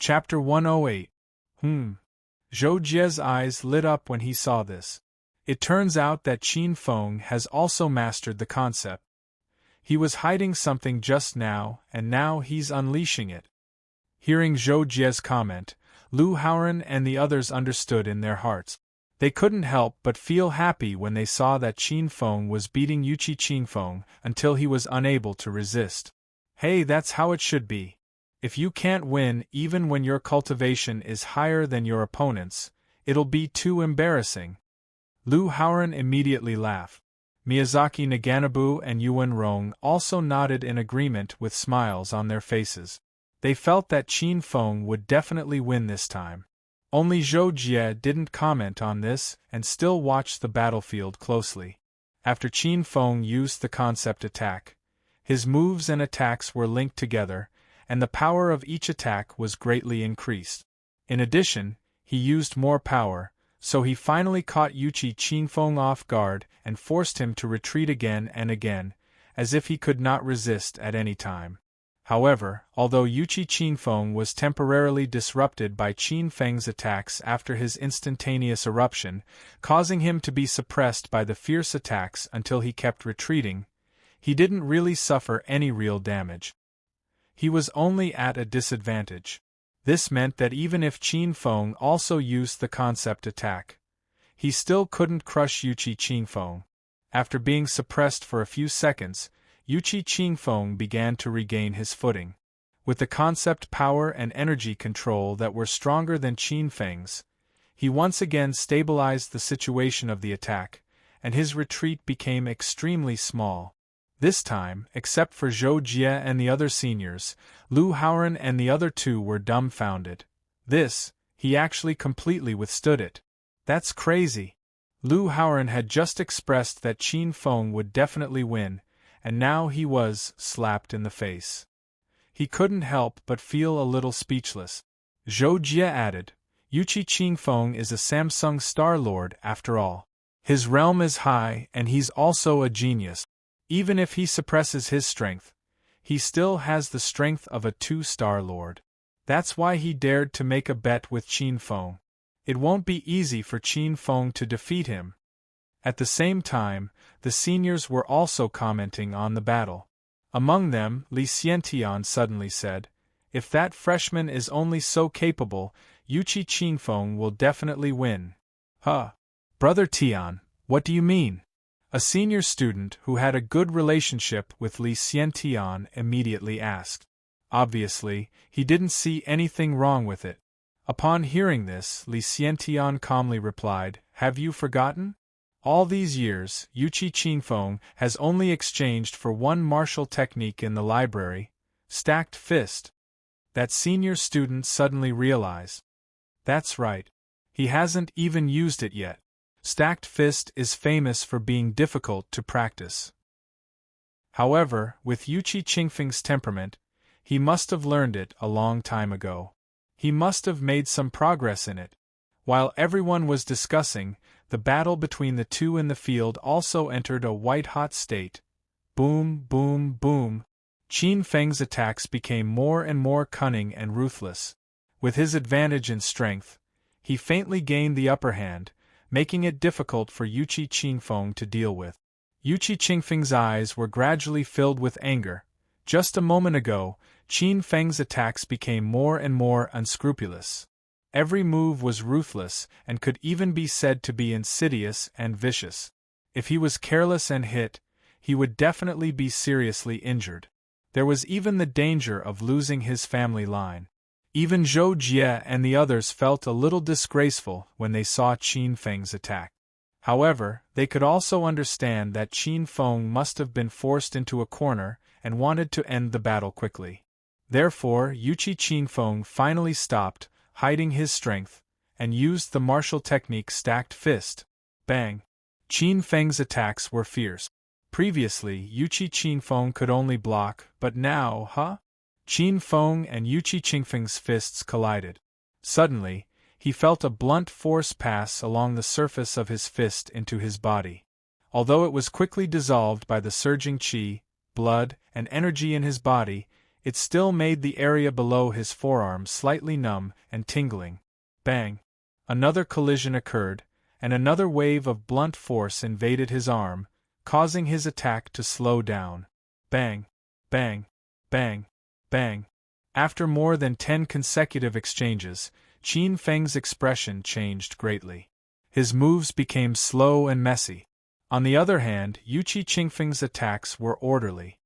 Chapter 108. Zhou Jie's eyes lit up when he saw this. It turns out that Qin Feng has also mastered the concept. He was hiding something just now, and now he's unleashing it. Hearing Zhou Jie's comment, Lu Haoran and the others understood in their hearts. They couldn't help but feel happy when they saw that Qin Feng was beating Yuqi Qingfeng until he was unable to resist. Hey, that's how it should be. If you can't win even when your cultivation is higher than your opponent's, it'll be too embarrassing. Lu Haoran immediately laughed. Miyazaki Naganabu and Yuan Rong also nodded in agreement with smiles on their faces. They felt that Qin Feng would definitely win this time. Only Zhou Jie didn't comment on this and still watched the battlefield closely. After Qin Feng used the concept attack, his moves and attacks were linked together, and the power of each attack was greatly increased. In addition, he used more power, so he finally caught Yuqi Qingfeng off guard and forced him to retreat again and again, as if he could not resist at any time. However, although Yuqi Qingfeng was temporarily disrupted by Qin Feng's attacks after his instantaneous eruption, causing him to be suppressed by the fierce attacks until he kept retreating, he didn't really suffer any real damage. He was only at a disadvantage. This meant that even if Qin Feng also used the concept attack, he still couldn't crush Yuqi Qingfeng. After being suppressed for a few seconds, Yuqi Qingfeng began to regain his footing. With the concept power and energy control that were stronger than Qin Feng's, he once again stabilized the situation of the attack, and his retreat became extremely small. This time, except for Zhou Jie and the other seniors, Lu Haoran and the other two were dumbfounded. He actually completely withstood it. That's crazy. Lu Haoran had just expressed that Qin Feng would definitely win, and now he was slapped in the face. He couldn't help but feel a little speechless. Zhou Jie added, Yuqi Qingfeng is a Samsung Star Lord after all. His realm is high and he's also a genius. Even if he suppresses his strength, he still has the strength of a 2-star lord. That's why he dared to make a bet with Qin Feng. It won't be easy for Qin Feng to defeat him. At the same time, the seniors were also commenting on the battle. Among them, Li Xiantian suddenly said, if that freshman is only so capable, Yuqi Qingfeng will definitely win. Brother Tian, what do you mean? A senior student who had a good relationship with Li Xiantian immediately asked. Obviously, he didn't see anything wrong with it. Upon hearing this, Li Xiantian calmly replied, have you forgotten? All these years, Yuqi Qingfeng has only exchanged for one martial technique in the library, stacked fist. That senior student suddenly realized. That's right. He hasn't even used it yet. Stacked fist is famous for being difficult to practice. However, with Yuqi Qingfeng's temperament, he must have learned it a long time ago. He must have made some progress in it. While everyone was discussing, the battle between the two in the field also entered a white-hot state. Boom, boom, boom. Qin Feng's attacks became more and more cunning and ruthless. With his advantage in strength, he faintly gained the upper hand, making it difficult for Yuqi Qingfeng to deal with. Yuqi Qingfeng's eyes were gradually filled with anger. Just a moment ago, Qin Feng's attacks became more and more unscrupulous. Every move was ruthless and could even be said to be insidious and vicious. If he was careless and hit, he would definitely be seriously injured. There was even the danger of losing his family line. Even Zhou Jie and the others felt a little disgraceful when they saw Qin Feng's attack. However, they could also understand that Qin Feng must have been forced into a corner and wanted to end the battle quickly. Therefore, Yuqi Qingfeng finally stopped, hiding his strength, and used the martial technique stacked fist. Bang! Qin Feng's attacks were fierce. Previously, Yuqi Qingfeng could only block, but now, Qin Feng and Yuqi Qingfeng's fists collided. Suddenly, he felt a blunt force pass along the surface of his fist into his body. Although it was quickly dissolved by the surging qi, blood, and energy in his body, It still made the area below his forearm slightly numb and tingling. Bang! Another collision occurred, and another wave of blunt force invaded his arm, causing his attack to slow down. Bang! Bang! Bang! Bang! After more than 10 consecutive exchanges, Qin Feng's expression changed greatly. His moves became slow and messy. On the other hand, Yuqi Qingfeng's attacks were orderly.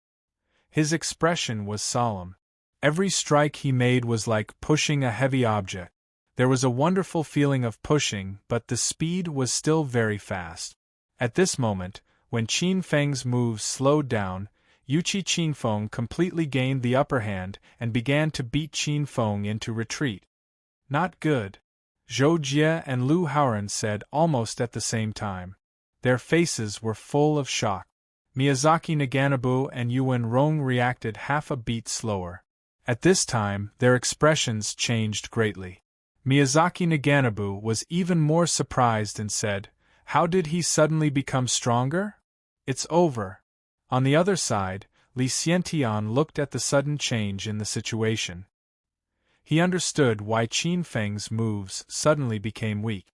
His expression was solemn. Every strike he made was like pushing a heavy object. There was a wonderful feeling of pushing, but the speed was still very fast. At this moment, when Qin Feng's moves slowed down, Yuqi Qingfeng completely gained the upper hand and began to beat Qin Feng into retreat. Not good, Zhou Jie and Lu Haoren said almost at the same time. Their faces were full of shock. Miyazaki Naganabu and Yuan Rong reacted half a beat slower. At this time, their expressions changed greatly. Miyazaki Naganabu was even more surprised and said, "How did he suddenly become stronger? It's over." On the other side, Li Xiantian looked at the sudden change in the situation. He understood why Qin Feng's moves suddenly became weak.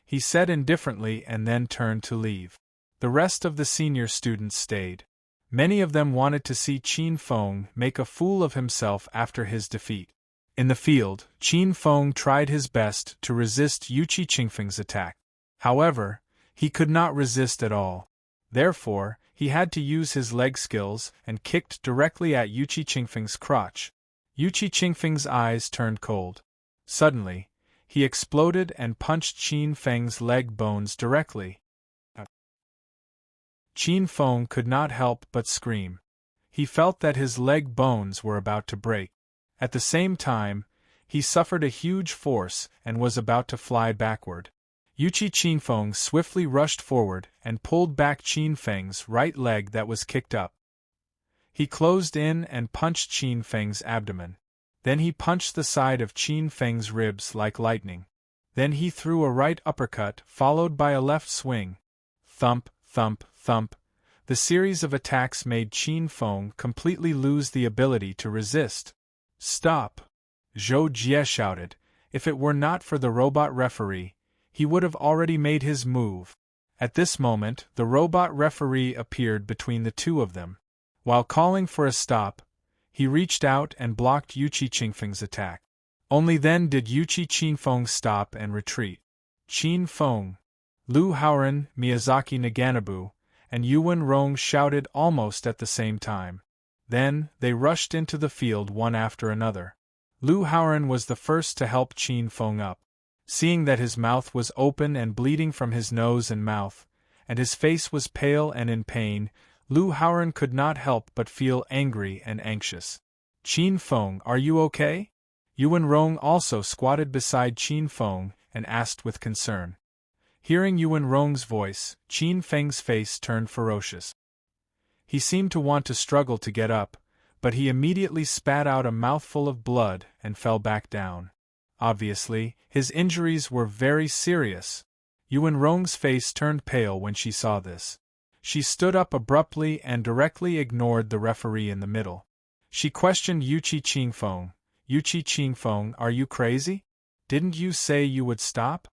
He said indifferently and then turned to leave. The rest of the senior students stayed. Many of them wanted to see Qin Feng make a fool of himself after his defeat. In the field, Qin Feng tried his best to resist Yuqi Qingfeng's attack. However, he could not resist at all. Therefore, he had to use his leg skills and kicked directly at Yuqi Qingfeng's crotch. Yuqi Qingfeng's eyes turned cold. Suddenly, he exploded and punched Qin Feng's leg bones directly. Qin Feng could not help but scream. He felt that his leg bones were about to break. At the same time, he suffered a huge force and was about to fly backward. Yuqi Qingfeng swiftly rushed forward and pulled back Qin Feng's right leg that was kicked up. He closed in and punched Qin Feng's abdomen. Then he punched the side of Qin Feng's ribs like lightning. Then he threw a right uppercut followed by a left swing. Thump, thump, thump. The series of attacks made Qin Feng completely lose the ability to resist. "Stop!" Zhou Jie shouted. If it were not for the robot referee, he would have already made his move. At this moment, the robot referee appeared between the two of them. While calling for a stop, he reached out and blocked Yuqi Qingfeng's attack. Only then did Yuqi Qingfeng stop and retreat. Qin Feng, Lu Haoren, Miyazaki Naganabu, and Yuan Rong shouted almost at the same time. Then, they rushed into the field one after another. Lu Haoren was the first to help Qin Feng up. Seeing that his mouth was open and bleeding from his nose and mouth, and his face was pale and in pain, Lu Haoren could not help but feel angry and anxious. "Qin Feng, are you okay?" Yuan Rong also squatted beside Qin Feng and asked with concern. Hearing Yuan Rong's voice, Qin Feng's face turned ferocious. He seemed to want to struggle to get up, but he immediately spat out a mouthful of blood and fell back down. Obviously, his injuries were very serious. Yuan Rong's face turned pale when she saw this. She stood up abruptly and directly ignored the referee in the middle. She questioned Yuqi Qingfeng. "Yuqi Qingfeng, are you crazy? Didn't you say you would stop?"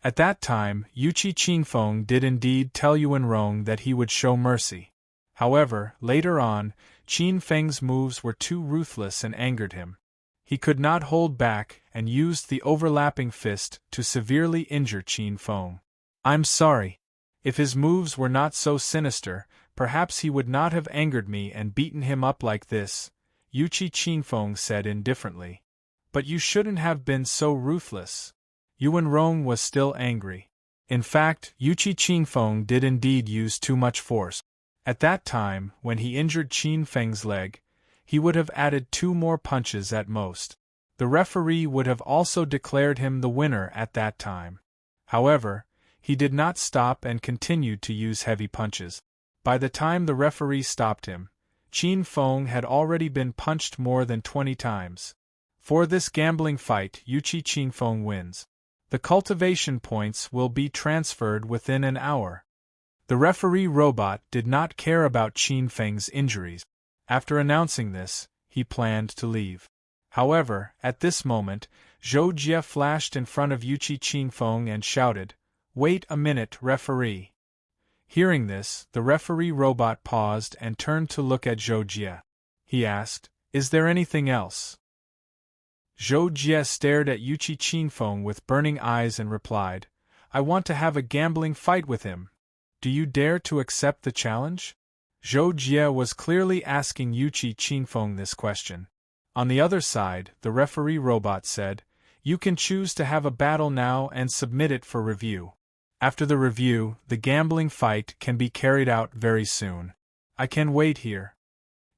At that time, Yuqi Qingfeng did indeed tell Yuan Rong that he would show mercy. However, later on, Qin Feng's moves were too ruthless and angered him. He could not hold back and used the overlapping fist to severely injure Qin Feng. "I'm sorry. If his moves were not so sinister, perhaps he would not have angered me and beaten him up like this," Yuqi Qingfeng said indifferently. "But you shouldn't have been so ruthless." Yuan Rong was still angry. In fact, Yuqi Qingfeng did indeed use too much force. At that time, when he injured Qin Feng's leg, he would have added 2 more punches at most. The referee would have also declared him the winner at that time. However, he did not stop and continued to use heavy punches. By the time the referee stopped him, Qin Feng had already been punched more than 20 times. For this gambling fight, Yuqi Qingfeng wins. The cultivation points will be transferred within an hour. The referee robot did not care about Qin Feng's injuries. After announcing this, he planned to leave. However, at this moment, Zhou Jie flashed in front of Yuqi Qinfeng and shouted, "Wait a minute, referee." Hearing this, the referee robot paused and turned to look at Zhou Jie. He asked, "Is there anything else?" Zhou Jie stared at Yuqi Qinfeng with burning eyes and replied, "I want to have a gambling fight with him. Do you dare to accept the challenge?" Zhou Jie was clearly asking Yuqi Qinfeng this question. On the other side, the referee robot said, "You can choose to have a battle now and submit it for review. After the review, the gambling fight can be carried out very soon. I can wait here."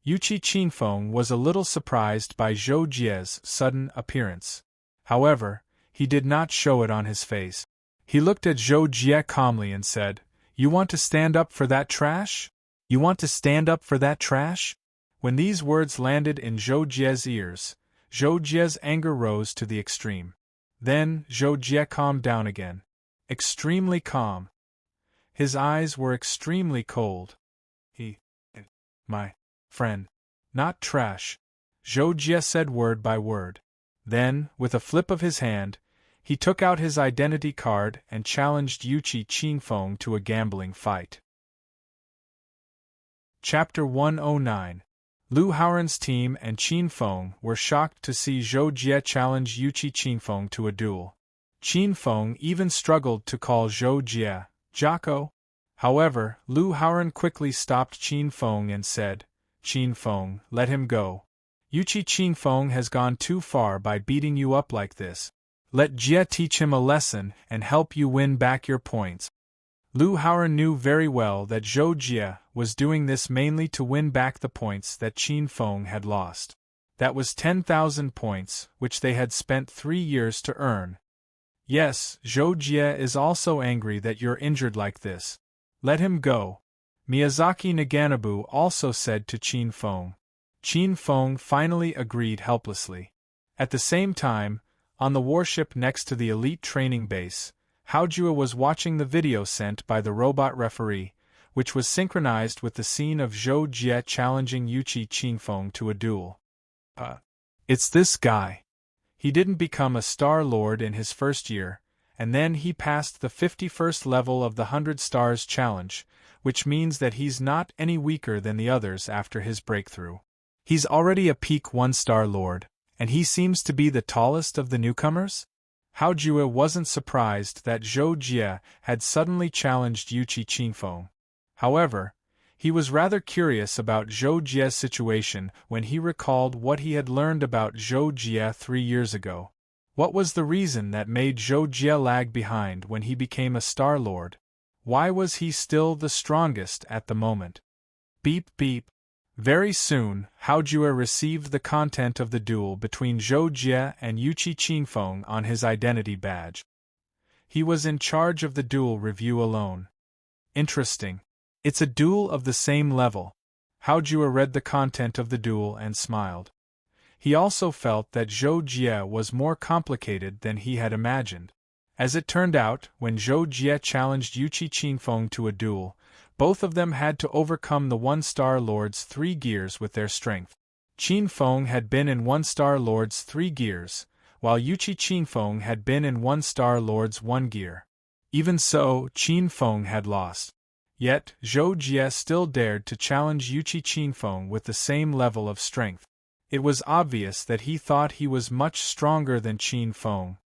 Yuqi Qinfeng was a little surprised by Zhou Jie's sudden appearance. However, he did not show it on his face. He looked at Zhou Jie calmly and said, "You want to stand up for that trash? You want to stand up for that trash?" When these words landed in Zhou Jie's ears, Zhou Jie's anger rose to the extreme. Then, Zhou Jie calmed down again. Extremely calm. His eyes were extremely cold. My friend. Not trash. Zhou Jie said word by word. Then, with a flip of his hand, he took out his identity card and challenged Yuqi Qinfeng to a gambling fight. Chapter 109. Lu Haoran's team and Qinfeng were shocked to see Zhou Jie challenge Yuqi Qinfeng to a duel. Qinfeng even struggled to call Zhou Jie Jocko. However, Lu Haoran quickly stopped Qinfeng and said, "Qinfeng, let him go. Yuqi Qinfeng has gone too far by beating you up like this. Let Jie teach him a lesson and help you win back your points." Lu Haoran knew very well that Zhou Jie was doing this mainly to win back the points that Qinfeng had lost. That was 10,000 points, which they had spent 3 years to earn. "Yes, Zhou Jie is also angry that you're injured like this. Let him go," Miyazaki Naganabu also said to Qinfeng. Qinfeng finally agreed helplessly. At the same time, on the warship next to the elite training base, Haojue was watching the video sent by the robot referee, which was synchronized with the scene of Zhou Jie challenging Yuqi Qinfeng to a duel. It's this guy. He didn't become a Star Lord in his first year, and then he passed the 51st level of the 100 Stars challenge, which means that he's not any weaker than the others after his breakthrough. He's already a peak 1-star Lord, and he seems to be the tallest of the newcomers? Haojue wasn't surprised that Zhou Jie had suddenly challenged Yuqi Qinfeng. However, he was rather curious about Zhou Jie's situation when he recalled what he had learned about Zhou Jie 3 years ago. What was the reason that made Zhou Jie lag behind when he became a Star Lord? Why was he still the strongest at the moment? Beep beep. Very soon, Haojue received the content of the duel between Zhou Jie and Yuqi Qinfeng on his identity badge. He was in charge of the duel review alone. Interesting. It's a duel of the same level. Haojue read the content of the duel and smiled. He also felt that Zhou Jie was more complicated than he had imagined. As it turned out, when Zhou Jie challenged Yuqi Qinfeng to a duel, both of them had to overcome the 1-star Lord's 3 gears with their strength. Qinfeng had been in 1-star Lord's 3 gears, while Yuqi Qinfeng had been in 1-star Lord's 1 gear. Even so, Qinfeng had lost. Yet, Zhou Jie still dared to challenge Yuqi Qinfeng with the same level of strength. It was obvious that he thought he was much stronger than Qinfeng.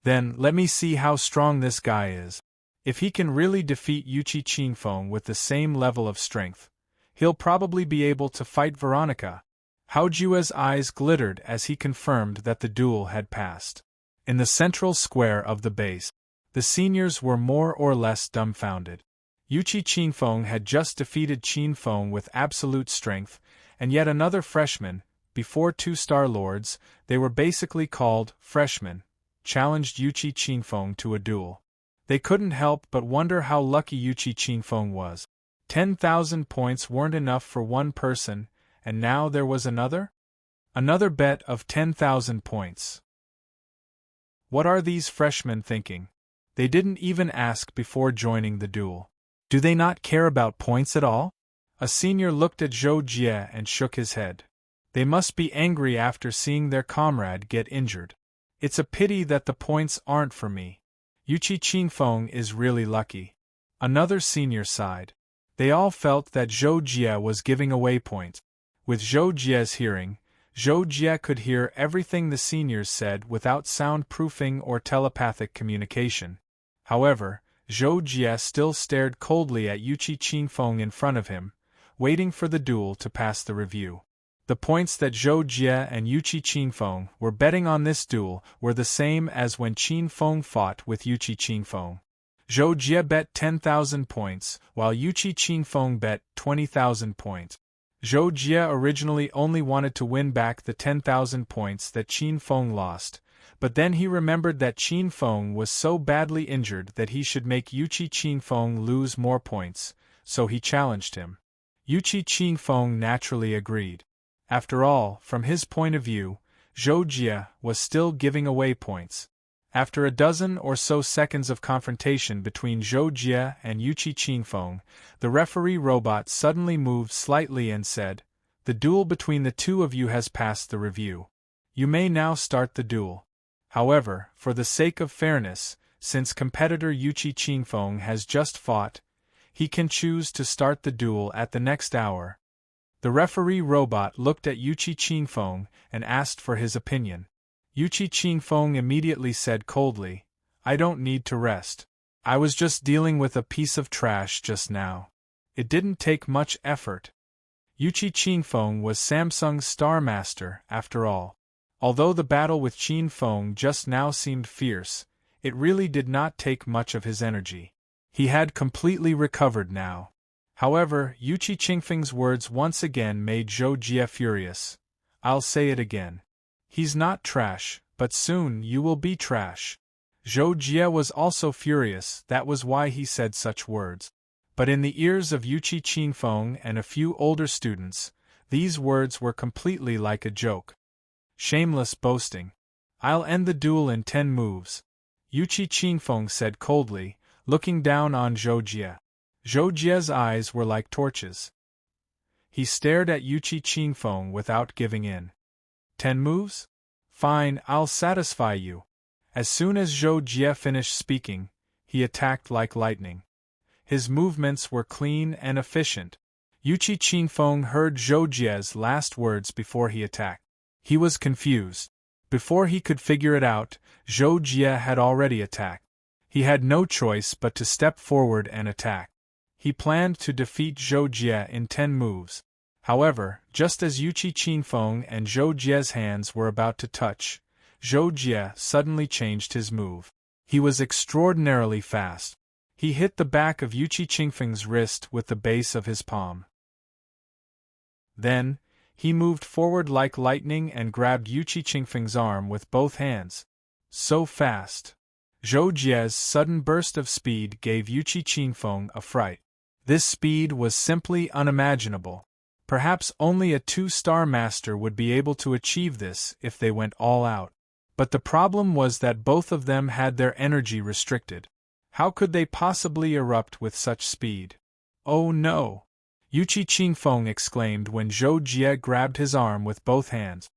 Then, let me see how strong this guy is. If he can really defeat Yuqi Qinfeng with the same level of strength, he'll probably be able to fight Veronica. Haojue's eyes glittered as he confirmed that the duel had passed. In the central square of the base, the seniors were more or less dumbfounded. Yuqi Qinfeng had just defeated Qinfeng with absolute strength, and yet another freshman, before 2-star Lords, they were basically called freshmen, challenged Yuqi Qinfeng to a duel. They couldn't help but wonder how lucky Yuqi Qinfeng was. 10,000 points weren't enough for one person, and now there was another? Another bet of 10,000 points. What are these freshmen thinking? They didn't even ask before joining the duel. Do they not care about points at all? A senior looked at Zhou Jie and shook his head. They must be angry after seeing their comrade get injured. It's a pity that the points aren't for me. Yuchi Qingfeng is really lucky. Another senior sighed. They all felt that Zhou Jie was giving away points. With Zhou Jie's hearing, Zhou Jie could hear everything the seniors said without soundproofing or telepathic communication. However, Zhou Jie still stared coldly at Yuchi Qingfeng in front of him, waiting for the duel to pass the review. The points that Zhou Jie and Yuchi Qingfeng were betting on this duel were the same as when Qingfeng fought with Yuchi Qingfeng. Zhou Jie bet 10,000 points, while Yuchi Qingfeng bet 20,000 points. Zhou Jie originally only wanted to win back the 10,000 points that Qingfeng lost, but then he remembered that Qingfeng was so badly injured that he should make Yuchi Qingfeng lose more points, so he challenged him. Yuchi Qingfeng naturally agreed. After all, from his point of view, Zhou Jie was still giving away points. After a dozen or so seconds of confrontation between Zhou Jie and Yuchi Qingfeng, the referee robot suddenly moved slightly and said, "The duel between the two of you has passed the review. You may now start the duel. However, for the sake of fairness, since competitor Yuchi Qingfeng has just fought, he can choose to start the duel at the next hour." The referee robot looked at Yuchi Qingfeng and asked for his opinion. Yuchi Qingfeng immediately said coldly, "I don't need to rest. I was just dealing with a piece of trash just now. It didn't take much effort." Yuchi Qingfeng was Samsung's Star Master, after all. Although the battle with Qingfeng just now seemed fierce, it really did not take much of his energy. He had completely recovered now. However, Yuchi Qingfeng's words once again made Zhou Jie furious. "I'll say it again. He's not trash, but soon you will be trash." Zhou Jie was also furious, that was why he said such words. But in the ears of Yuchi Qingfeng and a few older students, these words were completely like a joke. Shameless boasting. "I'll end the duel in 10 moves," Yuchi Qingfeng said coldly, looking down on Zhou Jie. Zhou Jie's eyes were like torches. He stared at Yuchi Qingfeng without giving in. 10 moves? Fine, I'll satisfy you. As soon as Zhou Jie finished speaking, he attacked like lightning. His movements were clean and efficient. Yuchi Qingfeng heard Zhou Jie's last words before he attacked. He was confused. Before he could figure it out, Zhou Jie had already attacked. He had no choice but to step forward and attack. He planned to defeat Zhou Jie in 10 moves. However, just as Yuchi Qingfeng and Zhou Jie's hands were about to touch, Zhou Jie suddenly changed his move. He was extraordinarily fast. He hit the back of Yuchi Qingfeng's wrist with the base of his palm. Then, he moved forward like lightning and grabbed Yuchi Qingfeng's arm with both hands. So fast. Zhou Jie's sudden burst of speed gave Yuchi Qingfeng a fright. This speed was simply unimaginable. Perhaps only a 2-star master would be able to achieve this if they went all out. But the problem was that both of them had their energy restricted. How could they possibly erupt with such speed? "Oh no!" Yuchi Qingfeng exclaimed when Zhou Jie grabbed his arm with both hands.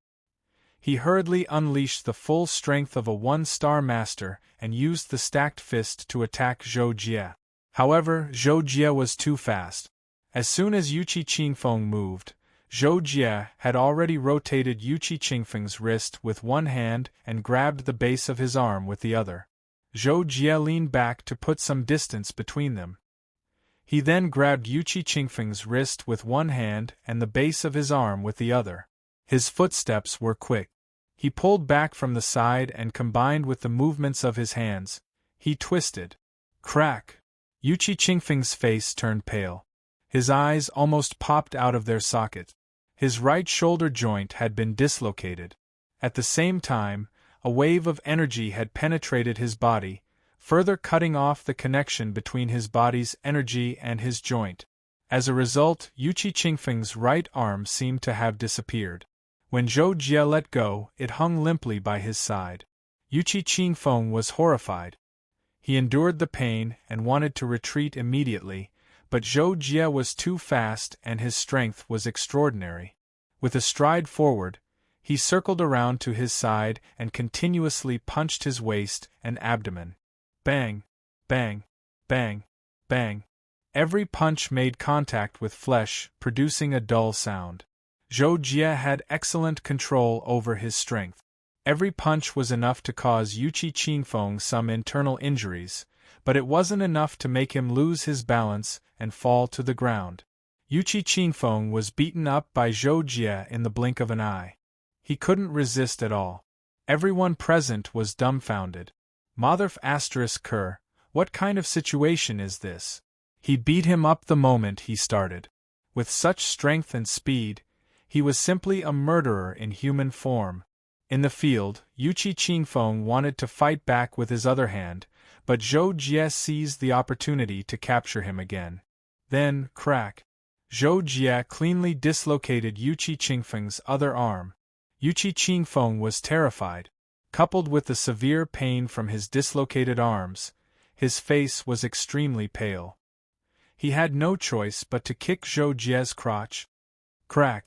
He hurriedly unleashed the full strength of a 1-star master and used the stacked fist to attack Zhou Jie. However, Zhou Jie was too fast. As soon as Yuchi Qingfeng moved, Zhou Jie had already rotated Yuchi Qingfeng's wrist with one hand and grabbed the base of his arm with the other. Zhou Jie leaned back to put some distance between them. He then grabbed Yuchi Qingfeng's wrist with one hand and the base of his arm with the other. His footsteps were quick. He pulled back from the side and combined with the movements of his hands. He twisted. Crack! Yuchi Qingfeng's face turned pale. His eyes almost popped out of their sockets. His right shoulder joint had been dislocated. At the same time, a wave of energy had penetrated his body, further cutting off the connection between his body's energy and his joint. As a result, Yuchi Qingfeng's right arm seemed to have disappeared. When Zhou Jie let go, it hung limply by his side. Yuchi Qingfeng was horrified. He endured the pain and wanted to retreat immediately, but Zhou Jie was too fast and his strength was extraordinary. With a stride forward, he circled around to his side and continuously punched his waist and abdomen. Bang, bang, bang, bang. Every punch made contact with flesh, producing a dull sound. Zhou Jie had excellent control over his strength. Every punch was enough to cause Yuqi Qingfeng some internal injuries, but it wasn't enough to make him lose his balance and fall to the ground. Yuqi Qingfeng was beaten up by Zhou Jie in the blink of an eye. He couldn't resist at all. Everyone present was dumbfounded. Motherf *Ker, what kind of situation is this? He beat him up the moment he started. With such strength and speed, he was simply a murderer in human form. In the field, Yuqi Qingfeng wanted to fight back with his other hand, but Zhou Jie seized the opportunity to capture him again. Then, crack! Zhou Jie cleanly dislocated Yuqi Qingfeng's other arm. Yuqi Qingfeng was terrified. Coupled with the severe pain from his dislocated arms, his face was extremely pale. He had no choice but to kick Zhou Jie's crotch. Crack!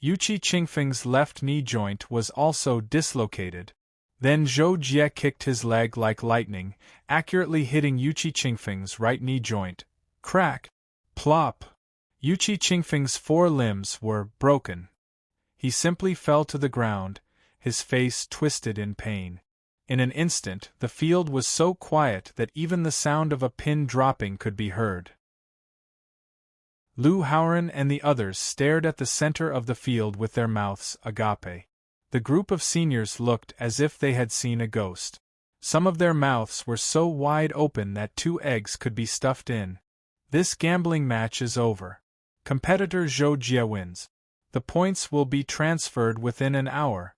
Yuqi Qingfeng's left knee joint was also dislocated. Then Zhou Jie kicked his leg like lightning, accurately hitting Yuqi Qingfeng's right knee joint. Crack! Plop! Yuqi Qingfeng's 4 limbs were broken. He simply fell to the ground, his face twisted in pain. In an instant, the field was so quiet that even the sound of a pin dropping could be heard. Lu Haoran and the others stared at the center of the field with their mouths agape. The group of seniors looked as if they had seen a ghost. Some of their mouths were so wide open that 2 eggs could be stuffed in. This gambling match is over. Competitor Zhou Jie wins. The points will be transferred within an hour.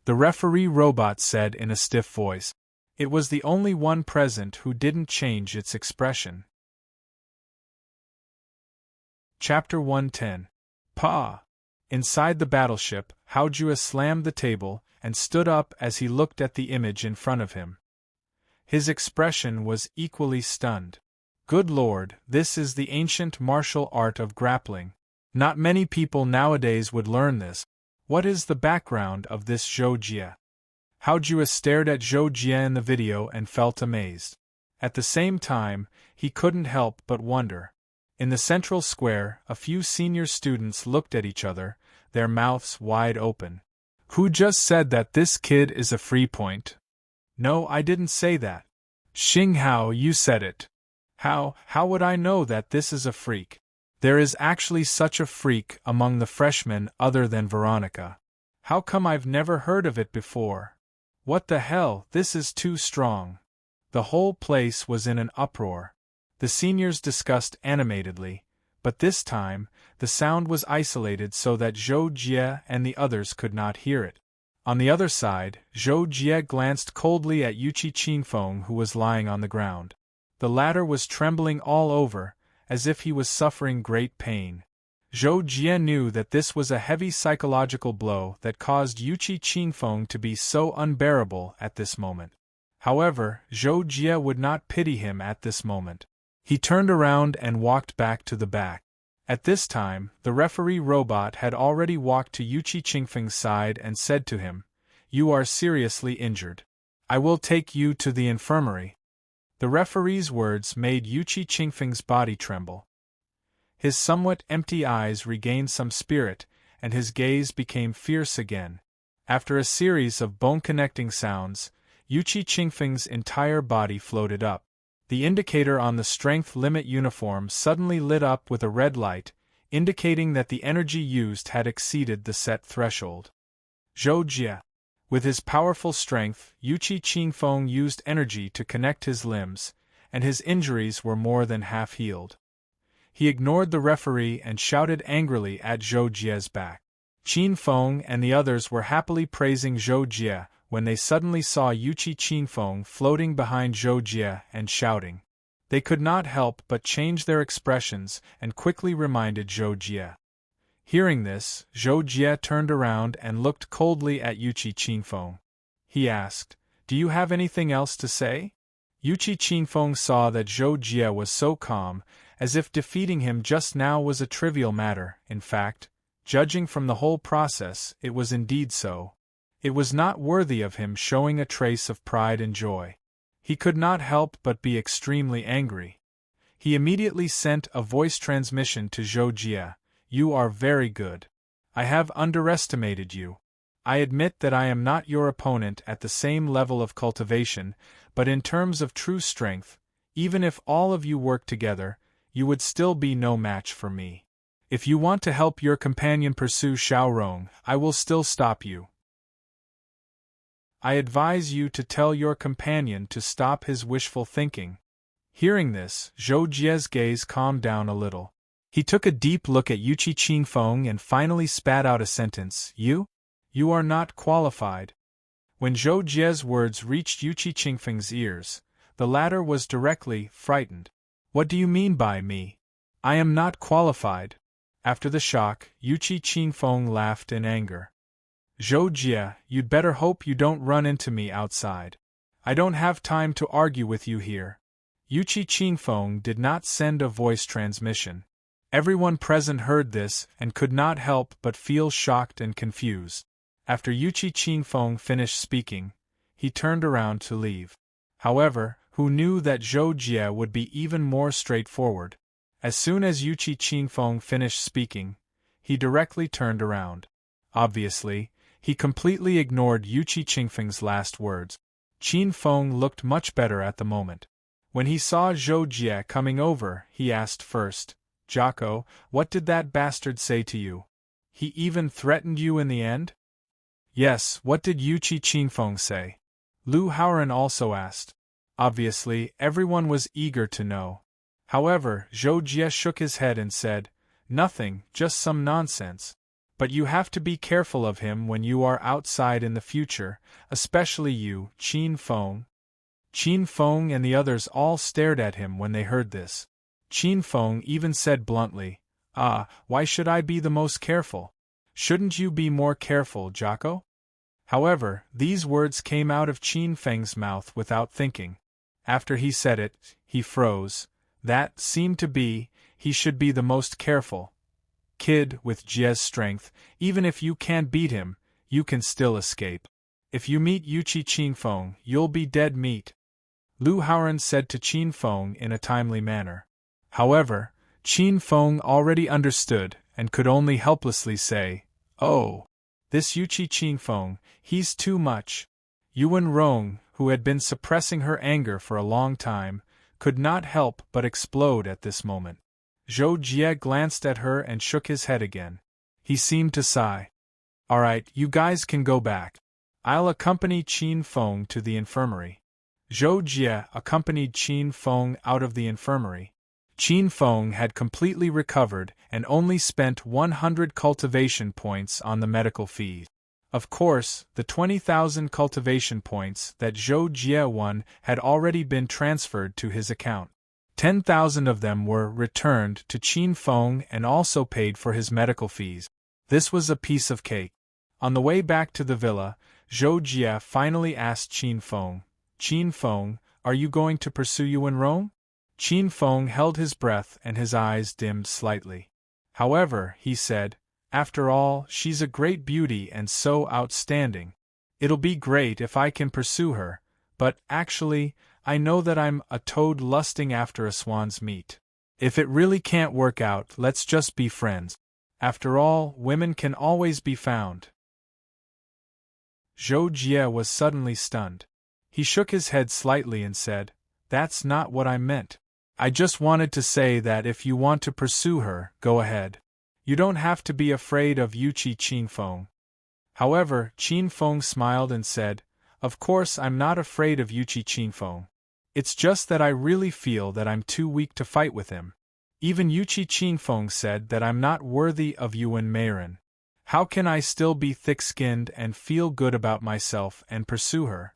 The referee robot said in a stiff voice. It was the only one present who didn't change its expression. Chapter 110. Pa! Inside the battleship, Hao Jue slammed the table and stood up as he looked at the image in front of him. His expression was equally stunned. Good Lord, this is the ancient martial art of grappling. Not many people nowadays would learn this. What is the background of this Zhou Jie? Hao Jue stared at Zhou Jie in the video and felt amazed. At the same time, he couldn't help but wonder. In the central square, a few senior students looked at each other, their mouths wide open. Who just said that this kid is a free point? No, I didn't say that. Xing Hao, you said it. How would I know that this is a freak? There is actually such a freak among the freshmen other than Veronica. How come I've never heard of it before? What the hell, this is too strong. The whole place was in an uproar. The seniors discussed animatedly, but this time, the sound was isolated so that Zhou Jie and the others could not hear it. On the other side, Zhou Jie glanced coldly at Yuqi Qingfeng, who was lying on the ground. The latter was trembling all over, as if he was suffering great pain. Zhou Jie knew that this was a heavy psychological blow that caused Yuqi Qingfeng to be so unbearable at this moment. However, Zhou Jie would not pity him at this moment. He turned around and walked back to the back. At this time, the referee robot had already walked to Yuqi Qingfeng's side and said to him, "You are seriously injured. I will take you to the infirmary." The referee's words made Yuqi Qingfeng's body tremble. His somewhat empty eyes regained some spirit, and his gaze became fierce again. After a series of bone-connecting sounds, Yuqi Qingfeng's entire body floated up. The indicator on the strength limit uniform suddenly lit up with a red light, indicating that the energy used had exceeded the set threshold. Zhou Jie. With his powerful strength, Yuqi Qingfeng used energy to connect his limbs, and his injuries were more than half healed. He ignored the referee and shouted angrily at Zhou Jie's back. Qingfeng and the others were happily praising Zhou Jie when they suddenly saw Yuqi Qingfeng floating behind Zhou Jie and shouting. They could not help but change their expressions and quickly reminded Zhou Jie. Hearing this, Zhou Jie turned around and looked coldly at Yuqi Qingfeng. He asked, "Do you have anything else to say?" Yuqi Qingfeng saw that Zhou Jie was so calm, as if defeating him just now was a trivial matter. In fact, Judging from the whole process, it was indeed so. It was not worthy of him showing a trace of pride and joy. He could not help but be extremely angry. He immediately sent a voice transmission to Zhou Jie. You are very good. I have underestimated you. I admit that I am not your opponent at the same level of cultivation, but in terms of true strength, even if all of you work together, you would still be no match for me. If you want to help your companion pursue Xiaorong, I will still stop you. I advise you to tell your companion to stop his wishful thinking. Hearing this, Zhou Jie's gaze calmed down a little. He took a deep look at Yuqi Qingfeng and finally spat out a sentence, You are not qualified. When Zhou Jie's words reached Yuqi Qingfeng's ears, the latter was directly frightened. What do you mean by me? I am not qualified. After the shock, Yuqi Qingfeng laughed in anger. Zhou Jie, you'd better hope you don't run into me outside. I don't have time to argue with you here. Yuqi Qingfeng did not send a voice transmission. Everyone present heard this and could not help but feel shocked and confused. After Yuqi Qingfeng finished speaking, he turned around to leave. However, who knew that Zhou Jie would be even more straightforward? As soon as Yuqi Qingfeng finished speaking, he directly turned around. Obviously, he completely ignored Yuqi Qingfeng's last words. Qingfeng looked much better at the moment. When he saw Zhou Jie coming over, he asked first, Jocko, what did that bastard say to you? He even threatened you in the end? Yes, what did Yuqi Qingfeng say? Lu Haoran also asked. Obviously, everyone was eager to know. However, Zhou Jie shook his head and said, Nothing, just some nonsense. But you have to be careful of him when you are outside in the future, especially you, Qingfeng. Qingfeng and the others all stared at him when they heard this. Qingfeng even said bluntly, why should I be the most careful? Shouldn't you be more careful, Jocko? However, these words came out of Qingfeng's mouth without thinking. After he said it, he froze. That seemed to be, he should be the most careful. Kid, with Jie's strength, even if you can't beat him, you can still escape. If you meet Yuqi Qingfeng, you'll be dead meat. Lu Haoran said to Qingfeng in a timely manner. However, Qingfeng already understood and could only helplessly say, Oh, this Yuqi Qingfeng, he's too much. Yuan Rong, who had been suppressing her anger for a long time, could not help but explode at this moment. Zhou Jie glanced at her and shook his head again. He seemed to sigh. All right, you guys can go back. I'll accompany Qingfeng to the infirmary. Zhou Jie accompanied Qingfeng out of the infirmary. Qingfeng had completely recovered and only spent 100 cultivation points on the medical fees. Of course, the 20,000 cultivation points that Zhou Jie won had already been transferred to his account. 10,000 of them were returned to Qingfeng and also paid for his medical fees. This was a piece of cake. On the way back to the villa, Zhou Jie finally asked Qingfeng, Qingfeng, are you going to pursue Yuan Rong? Qingfeng held his breath and his eyes dimmed slightly. However, he said, after all, she's a great beauty and so outstanding. It'll be great if I can pursue her, but, actually, I know that I'm a toad lusting after a swan's meat. If it really can't work out, let's just be friends. After all, women can always be found. Zhou Jie was suddenly stunned. He shook his head slightly and said, That's not what I meant. I just wanted to say that if you want to pursue her, go ahead. You don't have to be afraid of Yuqi Qingfeng. However, Qingfeng smiled and said, Of course I'm not afraid of Yuqi Qingfeng. It's just that I really feel that I'm too weak to fight with him. Even Yuqi Qingfeng said that I'm not worthy of Yuan Meiren. How can I still be thick-skinned and feel good about myself and pursue her?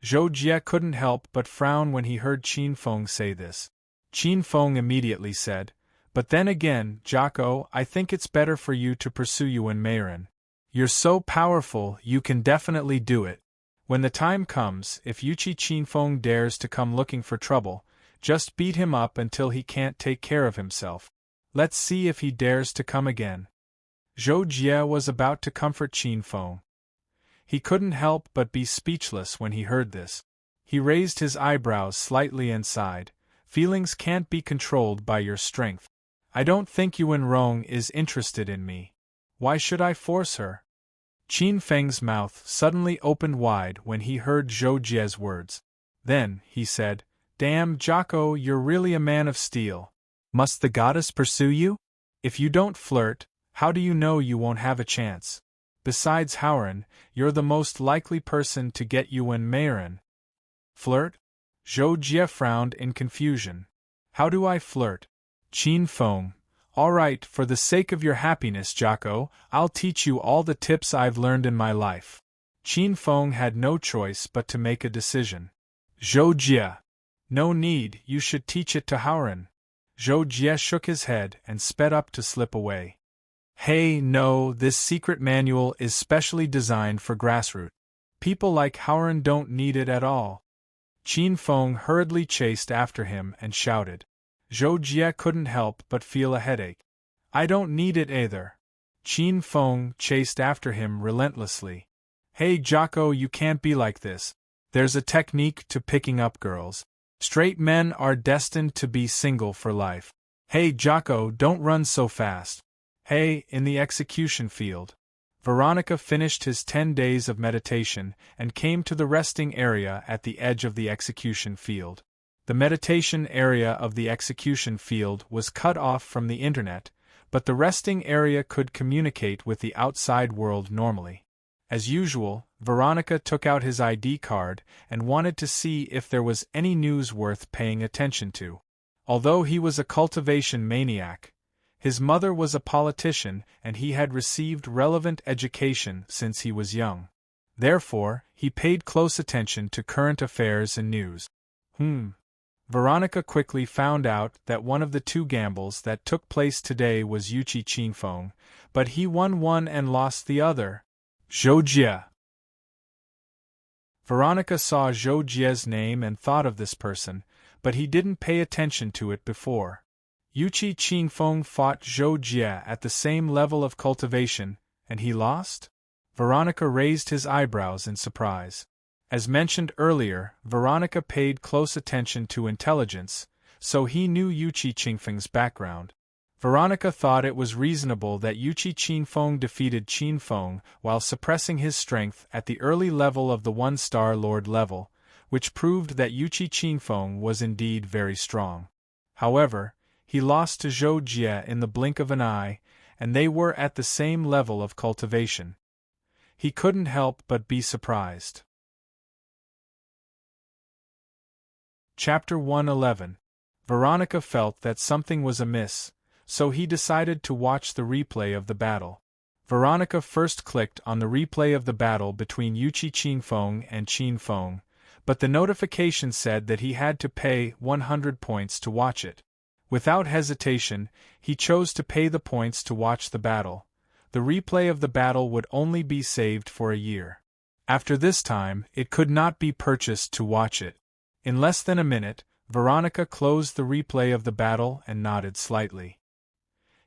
Zhou Jie couldn't help but frown when he heard Qingfeng say this. Qingfeng immediately said, But then again, Jocko, I think it's better for you to pursue Yuan Meiren. You're so powerful, you can definitely do it. When the time comes, if Yuqi Qingfeng dares to come looking for trouble, just beat him up until he can't take care of himself. Let's see if he dares to come again. Zhou Jie was about to comfort Qin Feng. He couldn't help but be speechless when he heard this. He raised his eyebrows slightly and sighed. Feelings can't be controlled by your strength. I don't think Yuan Rong is interested in me. Why should I force her? Qin Feng's mouth suddenly opened wide when he heard Zhou Jie's words. Then, he said, Damn, Jocko, you're really a man of steel. Must the goddess pursue you? If you don't flirt, how do you know you won't have a chance? Besides Howren, you're the most likely person to get Yuan Meiren. Flirt? Zhou Jie frowned in confusion. How do I flirt? Qin Feng. All right, for the sake of your happiness, Jocko, I'll teach you all the tips I've learned in my life. Qin Feng had no choice but to make a decision. Zhou Jie. No need, you should teach it to Howren. Zhou Jie shook his head and sped up to slip away. Hey, no, this secret manual is specially designed for grassroots. People like Howren don't need it at all. Qin Feng hurriedly chased after him and shouted. Zhou Jie couldn't help but feel a headache. I don't need it either. Qin Feng chased after him relentlessly. Hey Jocko, you can't be like this. There's a technique to picking up girls. Straight men are destined to be single for life. Hey Jocko, don't run so fast. Hey, in the execution field. Veronica finished his 10 days of meditation and came to the resting area at the edge of the execution field. The meditation area of the execution field was cut off from the internet, but the resting area could communicate with the outside world normally. As usual, Veronica took out his ID card and wanted to see if there was any news worth paying attention to. Although he was a cultivation maniac, his mother was a politician and he had received relevant education since he was young. Therefore, he paid close attention to current affairs and news. Veronica quickly found out that one of the two gambles that took place today was Yuqi Qinfeng, but he won one and lost the other. Zhou Jie. Veronica saw Zhou Jie's name and thought of this person, but he didn't pay attention to it before. Yuqi Qinfeng fought Zhou Jie at the same level of cultivation, and he lost? Veronica raised his eyebrows in surprise. As mentioned earlier, Veronica paid close attention to intelligence, so he knew Yuqi Qinfeng's background. Veronica thought it was reasonable that Yuqi Qinfeng defeated Qinfeng while suppressing his strength at the early level of the one-star Lord level, which proved that Yuqi Qinfeng was indeed very strong. However, he lost to Zhou Jie in the blink of an eye, and they were at the same level of cultivation. He couldn't help but be surprised. Chapter 111. Veronica felt that something was amiss, so he decided to watch the replay of the battle. Veronica first clicked on the replay of the battle between Yuqi Qinfeng and Qinfeng, but the notification said that he had to pay 100 points to watch it. Without hesitation, he chose to pay the points to watch the battle. The replay of the battle would only be saved for a year. After this time, it could not be purchased to watch it. In less than a minute, Veronica closed the replay of the battle and nodded slightly.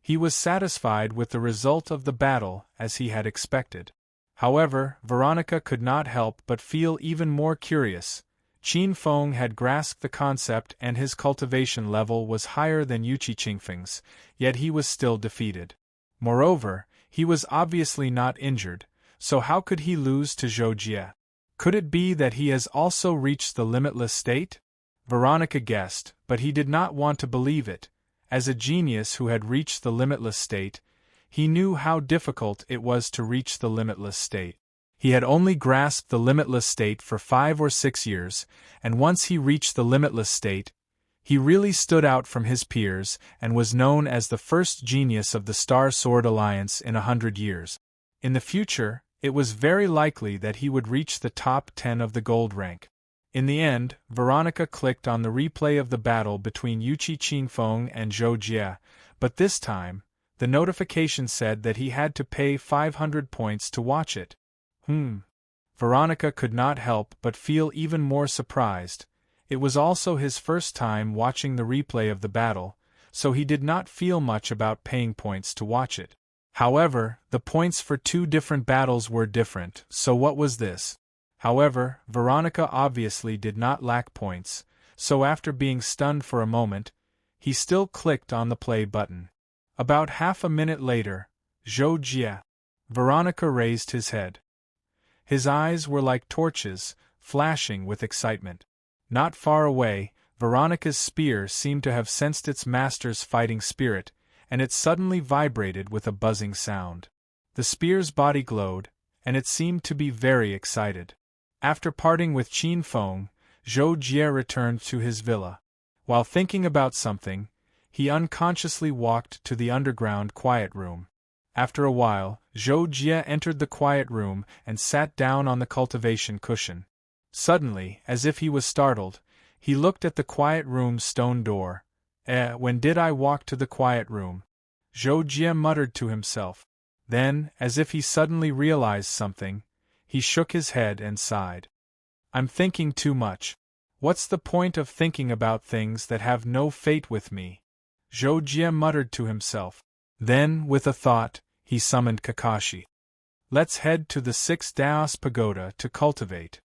He was satisfied with the result of the battle as he had expected. However, Veronica could not help but feel even more curious. Qinfeng had grasped the concept and his cultivation level was higher than Yuqi Qinfeng's, yet he was still defeated. Moreover, he was obviously not injured, so how could he lose to Zhou Jie? Could it be that he has also reached the limitless state? Veronica guessed, but he did not want to believe it. As a genius who had reached the limitless state, he knew how difficult it was to reach the limitless state. He had only grasped the limitless state for 5 or 6 years, and once he reached the limitless state, he really stood out from his peers and was known as the first genius of the Star Sword Alliance in 100 years. In the future, it was very likely that he would reach the top 10 of the gold rank. In the end, Veronica clicked on the replay of the battle between Yuqi Qinfeng and Zhou Jie, but this time, the notification said that he had to pay 500 points to watch it. Veronica could not help but feel even more surprised. It was also his first time watching the replay of the battle, so he did not feel much about paying points to watch it. However, the points for 2 different battles were different, so what was this? However, Veronica obviously did not lack points, so after being stunned for a moment, he still clicked on the play button. About half a minute later, Zhou Jie. Veronica raised his head. His eyes were like torches, flashing with excitement. Not far away, Veronica's spear seemed to have sensed its master's fighting spirit, and it suddenly vibrated with a buzzing sound. The spear's body glowed, and it seemed to be very excited. After parting with Qin Feng, Zhou Jie returned to his villa. While thinking about something, he unconsciously walked to the underground quiet room. After a while, Zhou Jie entered the quiet room and sat down on the cultivation cushion. Suddenly, as if he was startled, he looked at the quiet room's stone door. When did I walk to the quiet room? Zhou Jie muttered to himself. Then, as if he suddenly realized something, he shook his head and sighed. I'm thinking too much. What's the point of thinking about things that have no fate with me? Zhou Jie muttered to himself. Then, with a thought, he summoned Kakashi. Let's head to the 6th Daos Pagoda to cultivate.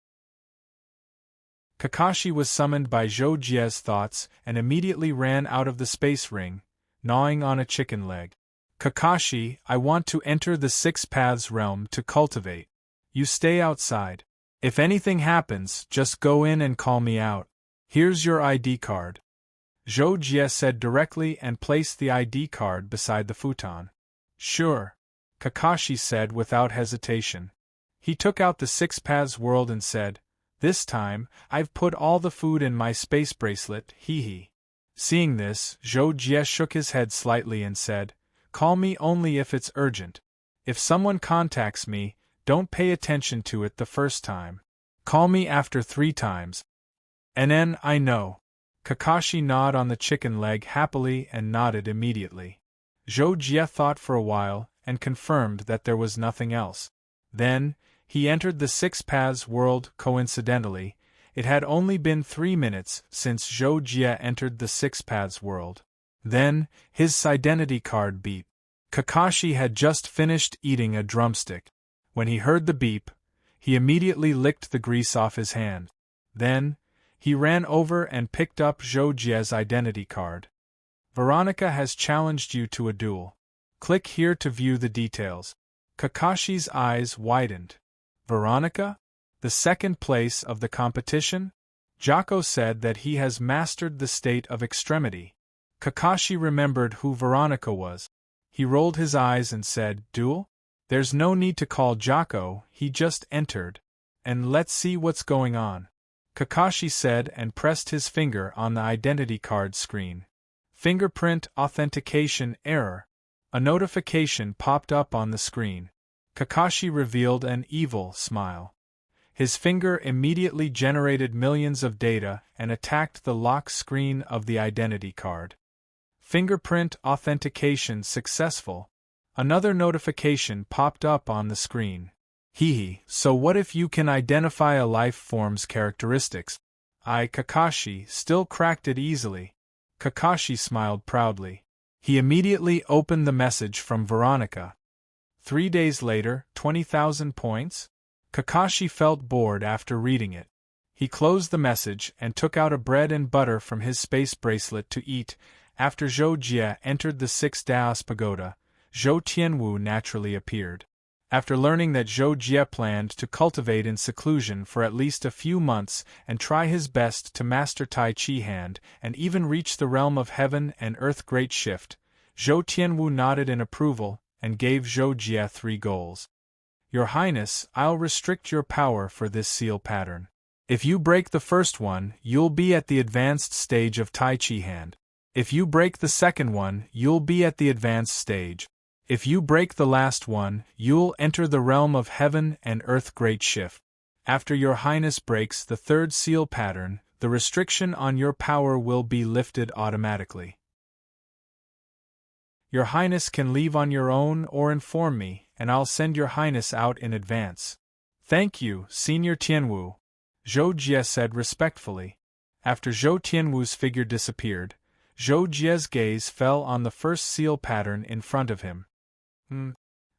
Kakashi was summoned by Zhou Jie's thoughts and immediately ran out of the space ring, gnawing on a chicken leg. Kakashi, I want to enter the 6 Paths realm to cultivate. You stay outside. If anything happens, just go in and call me out. Here's your ID card. Zhou Jie said directly and placed the ID card beside the futon. Sure, Kakashi said without hesitation. He took out the 6 Paths world and said, This time, I've put all the food in my space bracelet, hee. Seeing this, Zhou Jie shook his head slightly and said, Call me only if it's urgent. If someone contacts me, don't pay attention to it the first time. Call me after 3 times. And I know. Kakashi gnawed on the chicken leg happily and nodded immediately. Zhou Jie thought for a while and confirmed that there was nothing else. Then, he entered the 6 Paths world. Coincidentally, it had only been 3 minutes since Zhou Jie entered the 6 Paths world. Then, his identity card beeped. Kakashi had just finished eating a drumstick. When he heard the beep, he immediately licked the grease off his hand. Then, he ran over and picked up Zhou Jie's identity card. Veronica has challenged you to a duel. Click here to view the details. Kakashi's eyes widened. Veronica? The 2nd place of the competition? Jocko said that he has mastered the state of extremity. Kakashi remembered who Veronica was. He rolled his eyes and said, Duel? There's no need to call Jocko, he just entered. And let's see what's going on. Kakashi said and pressed his finger on the identity card screen. Fingerprint authentication error. A notification popped up on the screen. Kakashi revealed an evil smile. His finger immediately generated millions of data and attacked the lock screen of the identity card. Fingerprint authentication successful. Another notification popped up on the screen. So what if you can identify a life form's characteristics? Kakashi still cracked it easily. Kakashi smiled proudly. He immediately opened the message from Veronica. 3 days later, 20,000 points? Kakashi felt bored after reading it. He closed the message and took out a bread and butter from his space bracelet to eat. After Zhou Jie entered the 6th Daos Pagoda, Zhou Tianwu naturally appeared. After learning that Zhou Jie planned to cultivate in seclusion for at least a few months and try his best to master Tai Chi Hand and even reach the realm of heaven and earth great shift, Zhou Tianwu nodded in approval and gave Zhou Jie 3 goals. Your Highness, I'll restrict your power for this seal pattern. If you break the first one, you'll be at the advanced stage of Tai Chi Hand. If you break the second one, you'll be at the advanced stage. If you break the last one, you'll enter the realm of heaven and earth great shift. After your Highness breaks the 3rd seal pattern, the restriction on your power will be lifted automatically. Your Highness can leave on your own or inform me, and I'll send your Highness out in advance. Thank you, Senior Tianwu, Zhou Jie said respectfully. After Zhou Tianwu's figure disappeared, Zhou Jie's gaze fell on the first seal pattern in front of him.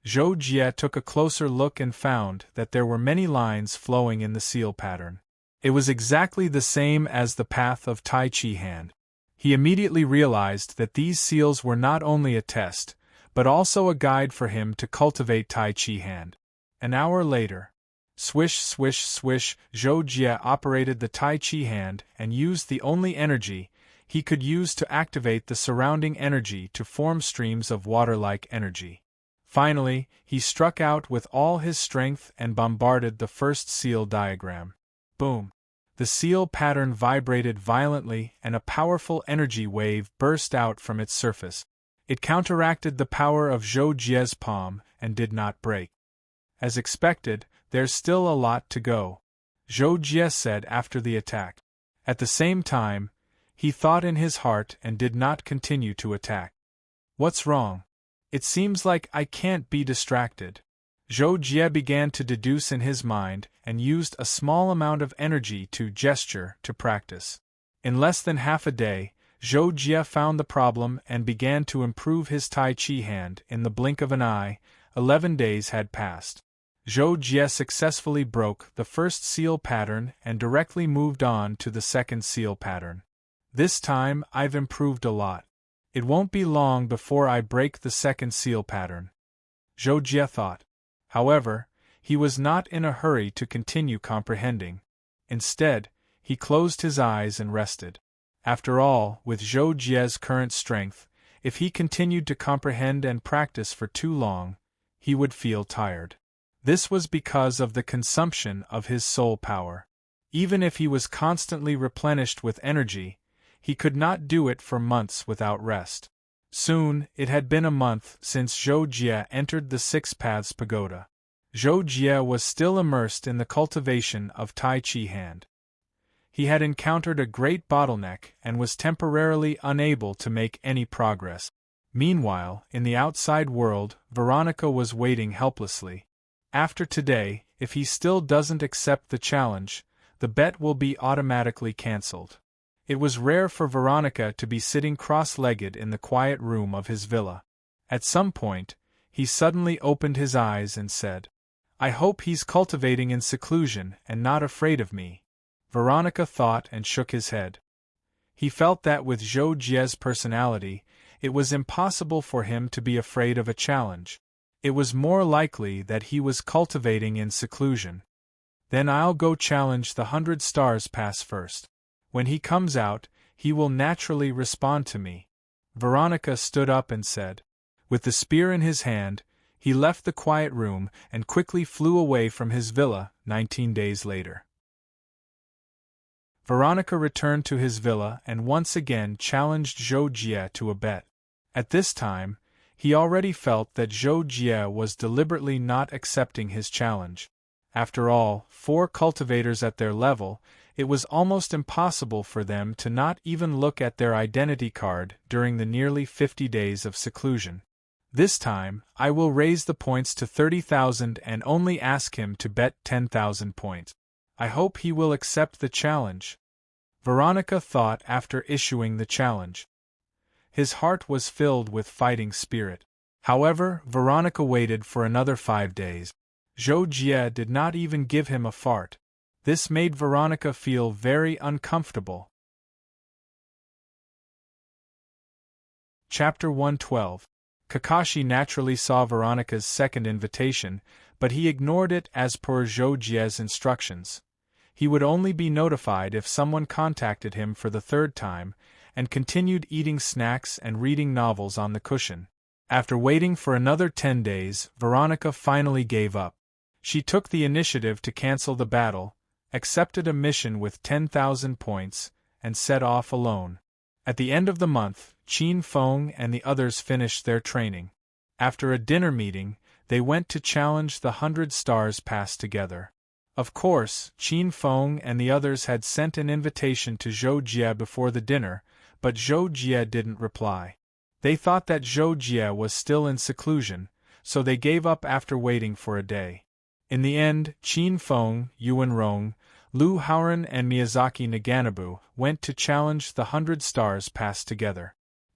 Zhou Jie took a closer look and found that there were many lines flowing in the seal pattern. It was exactly the same as the path of Tai Chi Hand. He immediately realized that these seals were not only a test, but also a guide for him to cultivate Tai Chi Hand. An hour later, swish, swish, swish, Zhou Jie operated the Tai Chi Hand and used the only energy he could use to activate the surrounding energy to form streams of water-like energy. Finally, he struck out with all his strength and bombarded the first seal diagram. Boom! The seal pattern vibrated violently and a powerful energy wave burst out from its surface. It counteracted the power of Zhou Jie's palm and did not break. As expected, there's still a lot to go, Zhou Jie said after the attack. At the same time, he thought in his heart and did not continue to attack. What's wrong? It seems like I can't be distracted. Zhou Jie began to deduce in his mind and used a small amount of energy to gesture to practice. In less than half a day, Zhou Jie found the problem and began to improve his Tai Chi Hand. In the blink of an eye, 11 days had passed. Zhou Jie successfully broke the first seal pattern and directly moved on to the second seal pattern. This time I've improved a lot. It won't be long before I break the second seal pattern, Zhou Jie thought. However, he was not in a hurry to continue comprehending. Instead, he closed his eyes and rested. After all, with Zhou Jie's current strength, if he continued to comprehend and practice for too long, he would feel tired. This was because of the consumption of his soul power. Even if he was constantly replenished with energy, he could not do it for months without rest. Soon, it had been a month since Zhou Jie entered the Six Paths Pagoda. Zhou Jie was still immersed in the cultivation of Tai Chi Hand. He had encountered a great bottleneck and was temporarily unable to make any progress. Meanwhile, in the outside world, Veronica was waiting helplessly. After today, if he still doesn't accept the challenge, the bet will be automatically cancelled. It was rare for Veronica to be sitting cross-legged in the quiet room of his villa. At some point, he suddenly opened his eyes and said, "I hope he's cultivating in seclusion and not afraid of me." Veronica thought and shook his head. He felt that with Zhou Jie's personality, it was impossible for him to be afraid of a challenge. It was more likely that he was cultivating in seclusion. Then I'll go challenge the 100 Stars Pass first. When he comes out, he will naturally respond to me. Veronica stood up and said. With the spear in his hand, he left the quiet room and quickly flew away from his villa. 19 days later, Veronica returned to his villa and once again challenged Zhou Jie to a bet. At this time, he already felt that Zhou Jie was deliberately not accepting his challenge. After all, 4 cultivators at their level, it was almost impossible for them to not even look at their identity card during the nearly 50 days of seclusion. This time, I will raise the points to 30,000 and only ask him to bet 10,000 points. I hope he will accept the challenge, Veronica thought after issuing the challenge. His heart was filled with fighting spirit. However, Veronica waited for another 5 days. Zhou Jie did not even give him a fart. This made Veronica feel very uncomfortable. Chapter 112. Kakashi naturally saw Veronica's second invitation, but he ignored it as per Zhou Jie's instructions. He would only be notified if someone contacted him for the 3rd time, and continued eating snacks and reading novels on the cushion. After waiting for another 10 days, Veronica finally gave up. She took the initiative to cancel the battle, accepted a mission with 10,000 points, and set off alone. At the end of the month, Qin Feng and the others finished their training. After a dinner meeting, they went to challenge the 100 Stars Pass together. Of course, Qin Feng and the others had sent an invitation to Zhou Jie before the dinner, but Zhou Jie didn't reply. They thought that Zhou Jie was still in seclusion, so they gave up after waiting for a day. In the end, Qin Feng, Yuan Rong, Lu Haoren and Miyazaki Naganabu went to challenge the 100 Stars Pass together.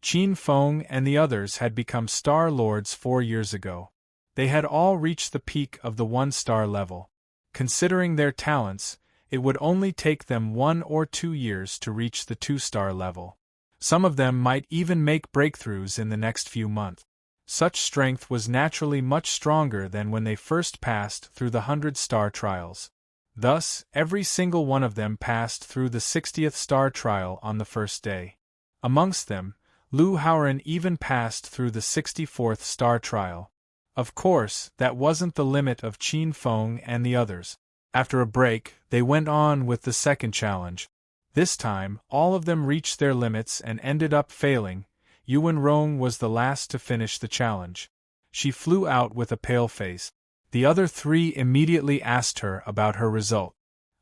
Qin Feng and the others had become Star Lords 4 years ago. They had all reached the peak of the 1-star level. Considering their talents, it would only take them 1 or 2 years to reach the 2-star level. Some of them might even make breakthroughs in the next few months. Such strength was naturally much stronger than when they first passed through the 100-star trials. Thus, every single one of them passed through the 60th star trial on the first day. Amongst them, Lu Haoren even passed through the 64th star trial. Of course, that wasn't the limit of Qin Feng and the others. After a break, they went on with the second challenge. This time, all of them reached their limits and ended up failing. Yuan Rong was the last to finish the challenge. She flew out with a pale face. The other 3 immediately asked her about her result.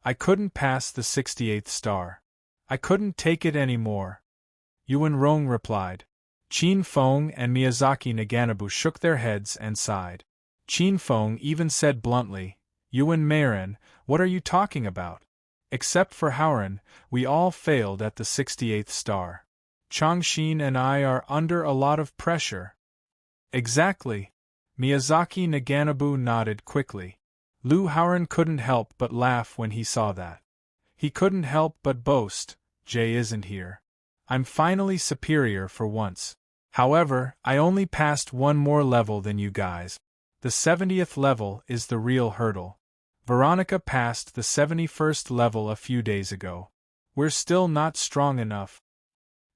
I couldn't pass the 68th star. I couldn't take it anymore. Yuan Rong replied. Qin Feng and Miyazaki Naganabu shook their heads and sighed. Qin Feng even said bluntly, Yuan Meiren, what are you talking about? Except for Haoren, we all failed at the 68th star. Changxin and I are under a lot of pressure. Exactly. Miyazaki Naganabu nodded quickly. Lu Haoren couldn't help but laugh when he saw that. He couldn't help but boast, Jay isn't here. I'm finally superior for once. However, I only passed 1 more level than you guys. The 70th level is the real hurdle. Veronica passed the 71st level a few days ago. We're still not strong enough.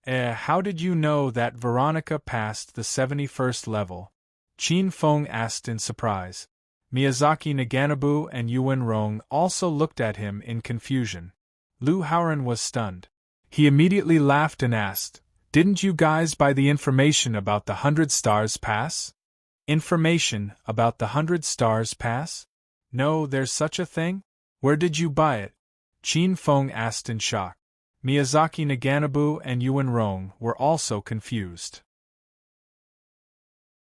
How did you know that Veronica passed the 71st level? Qin Feng asked in surprise. Miyazaki Naganabu and Yuan Rong also looked at him in confusion. Lu Haoren was stunned. He immediately laughed and asked, Didn't you guys buy the information about the 100 Stars Pass? Information about the 100 Stars Pass? No, there's such a thing? Where did you buy it? Qin Feng asked in shock. Miyazaki Naganabu and Yuan Rong were also confused.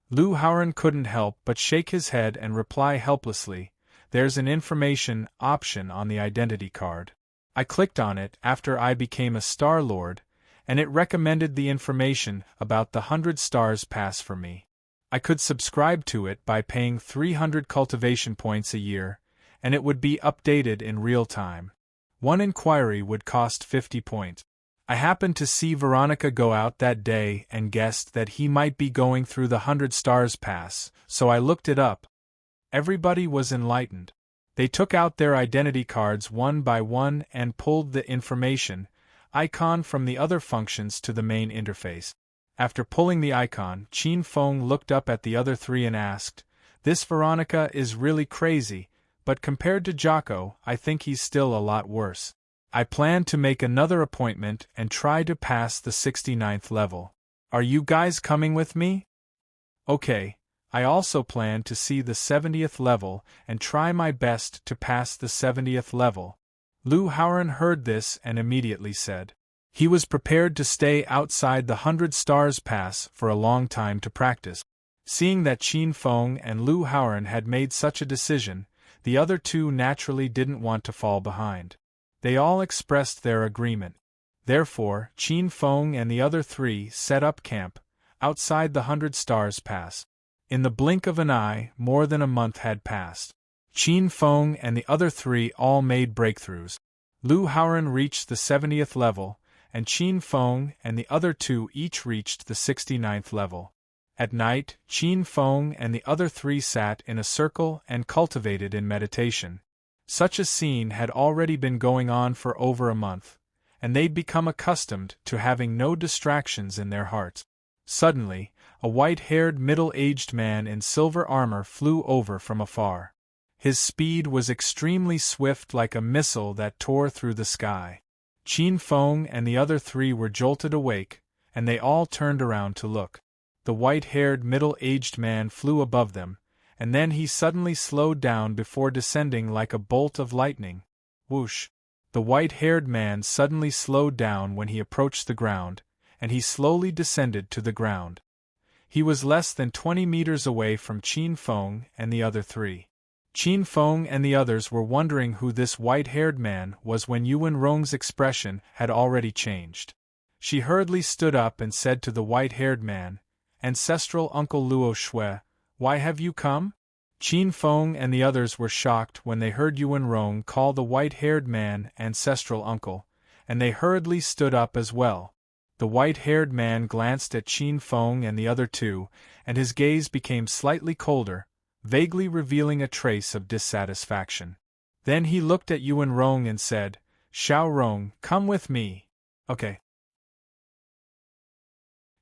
Lu Haoren couldn't help but shake his head and reply helplessly, There's an information option on the identity card. I clicked on it after I became a Star Lord, and it recommended the information about the 100 Stars Pass for me. I could subscribe to it by paying 300 cultivation points a year, and it would be updated in real time. One inquiry would cost 50 points. I happened to see Veronica go out that day and guessed that he might be going through the 100 Stars Pass, so I looked it up. Everybody was enlightened. They took out their identity cards one by one and pulled the information icon from the other functions to the main interface. After pulling the icon, Qin Feng looked up at the other 3 and asked, This Veronica is really crazy, but compared to Jocko, I think he's still a lot worse. I plan to make another appointment and try to pass the 69th level. Are you guys coming with me? Okay. I also plan to see the 70th level and try my best to pass the 70th level. Lu Haoren heard this and immediately said. He was prepared to stay outside the 100 Stars Pass for a long time to practice. Seeing that Qin Feng and Lu Haoren had made such a decision, the other 2 naturally didn't want to fall behind. They all expressed their agreement. Therefore, Qin Feng and the other 3 set up camp outside the 100 Stars Pass. In the blink of an eye, more than a month had passed. Qin Feng and the other 3 all made breakthroughs. Lu Haoren reached the 70th level, and Qin Feng and the other 2 each reached the 69th level. At night, Qin Feng and the other 3 sat in a circle and cultivated in meditation. Such a scene had already been going on for over a month, and they'd become accustomed to having no distractions in their hearts. Suddenly, a white-haired middle-aged man in silver armor flew over from afar. His speed was extremely swift, like a missile that tore through the sky. Qin Feng and the other 3 were jolted awake, and they all turned around to look. The white-haired middle-aged man flew above them, and then he suddenly slowed down before descending like a bolt of lightning. Whoosh! The white-haired man suddenly slowed down when he approached the ground, and he slowly descended to the ground. He was less than 20 meters away from Qin Feng and the other 3. Qin Feng and the others were wondering who this white-haired man was when Yuan Rong's expression had already changed. She hurriedly stood up and said to the white-haired man, "Ancestral Uncle Luo Shui, why have you come?" Qin Feng and the others were shocked when they heard Yuan Rong call the white-haired man ancestral uncle, and they hurriedly stood up as well. The white-haired man glanced at Qin Feng and the other two, and his gaze became slightly colder, vaguely revealing a trace of dissatisfaction. Then he looked at Yuan Rong and said, "Xiao Rong, come with me." "Okay."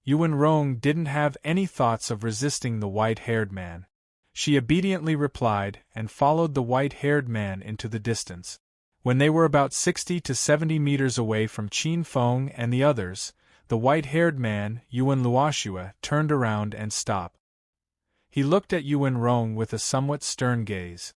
Yuan Rong didn't have any thoughts of resisting the white-haired man. She obediently replied and followed the white-haired man into the distance. When they were about 60 to 70 meters away from Qin Feng and the others, the white-haired man, Yuan Luoxue, turned around and stopped. He looked at Yuan Rong with a somewhat stern gaze.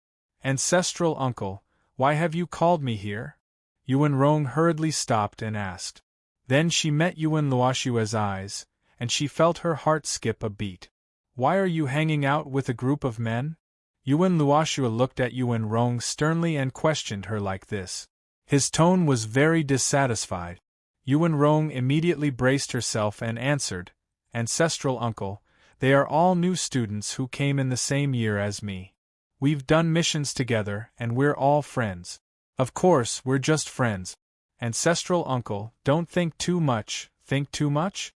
"Ancestral uncle, why have you called me here?" Yuan Rong hurriedly stopped and asked. Then she met Yuan Luoxue's eyes, and she felt her heart skip a beat. "Why are you hanging out with a group of men?" Yuan Luoxue looked at Yuan Rong sternly and questioned her like this. His tone was very dissatisfied. Yuan Rong immediately braced herself and answered, "Ancestral uncle, they are all new students who came in the same year as me. We've done missions together and we're all friends." "Of course, we're just friends. Ancestral uncle, don't think too much, think too much?"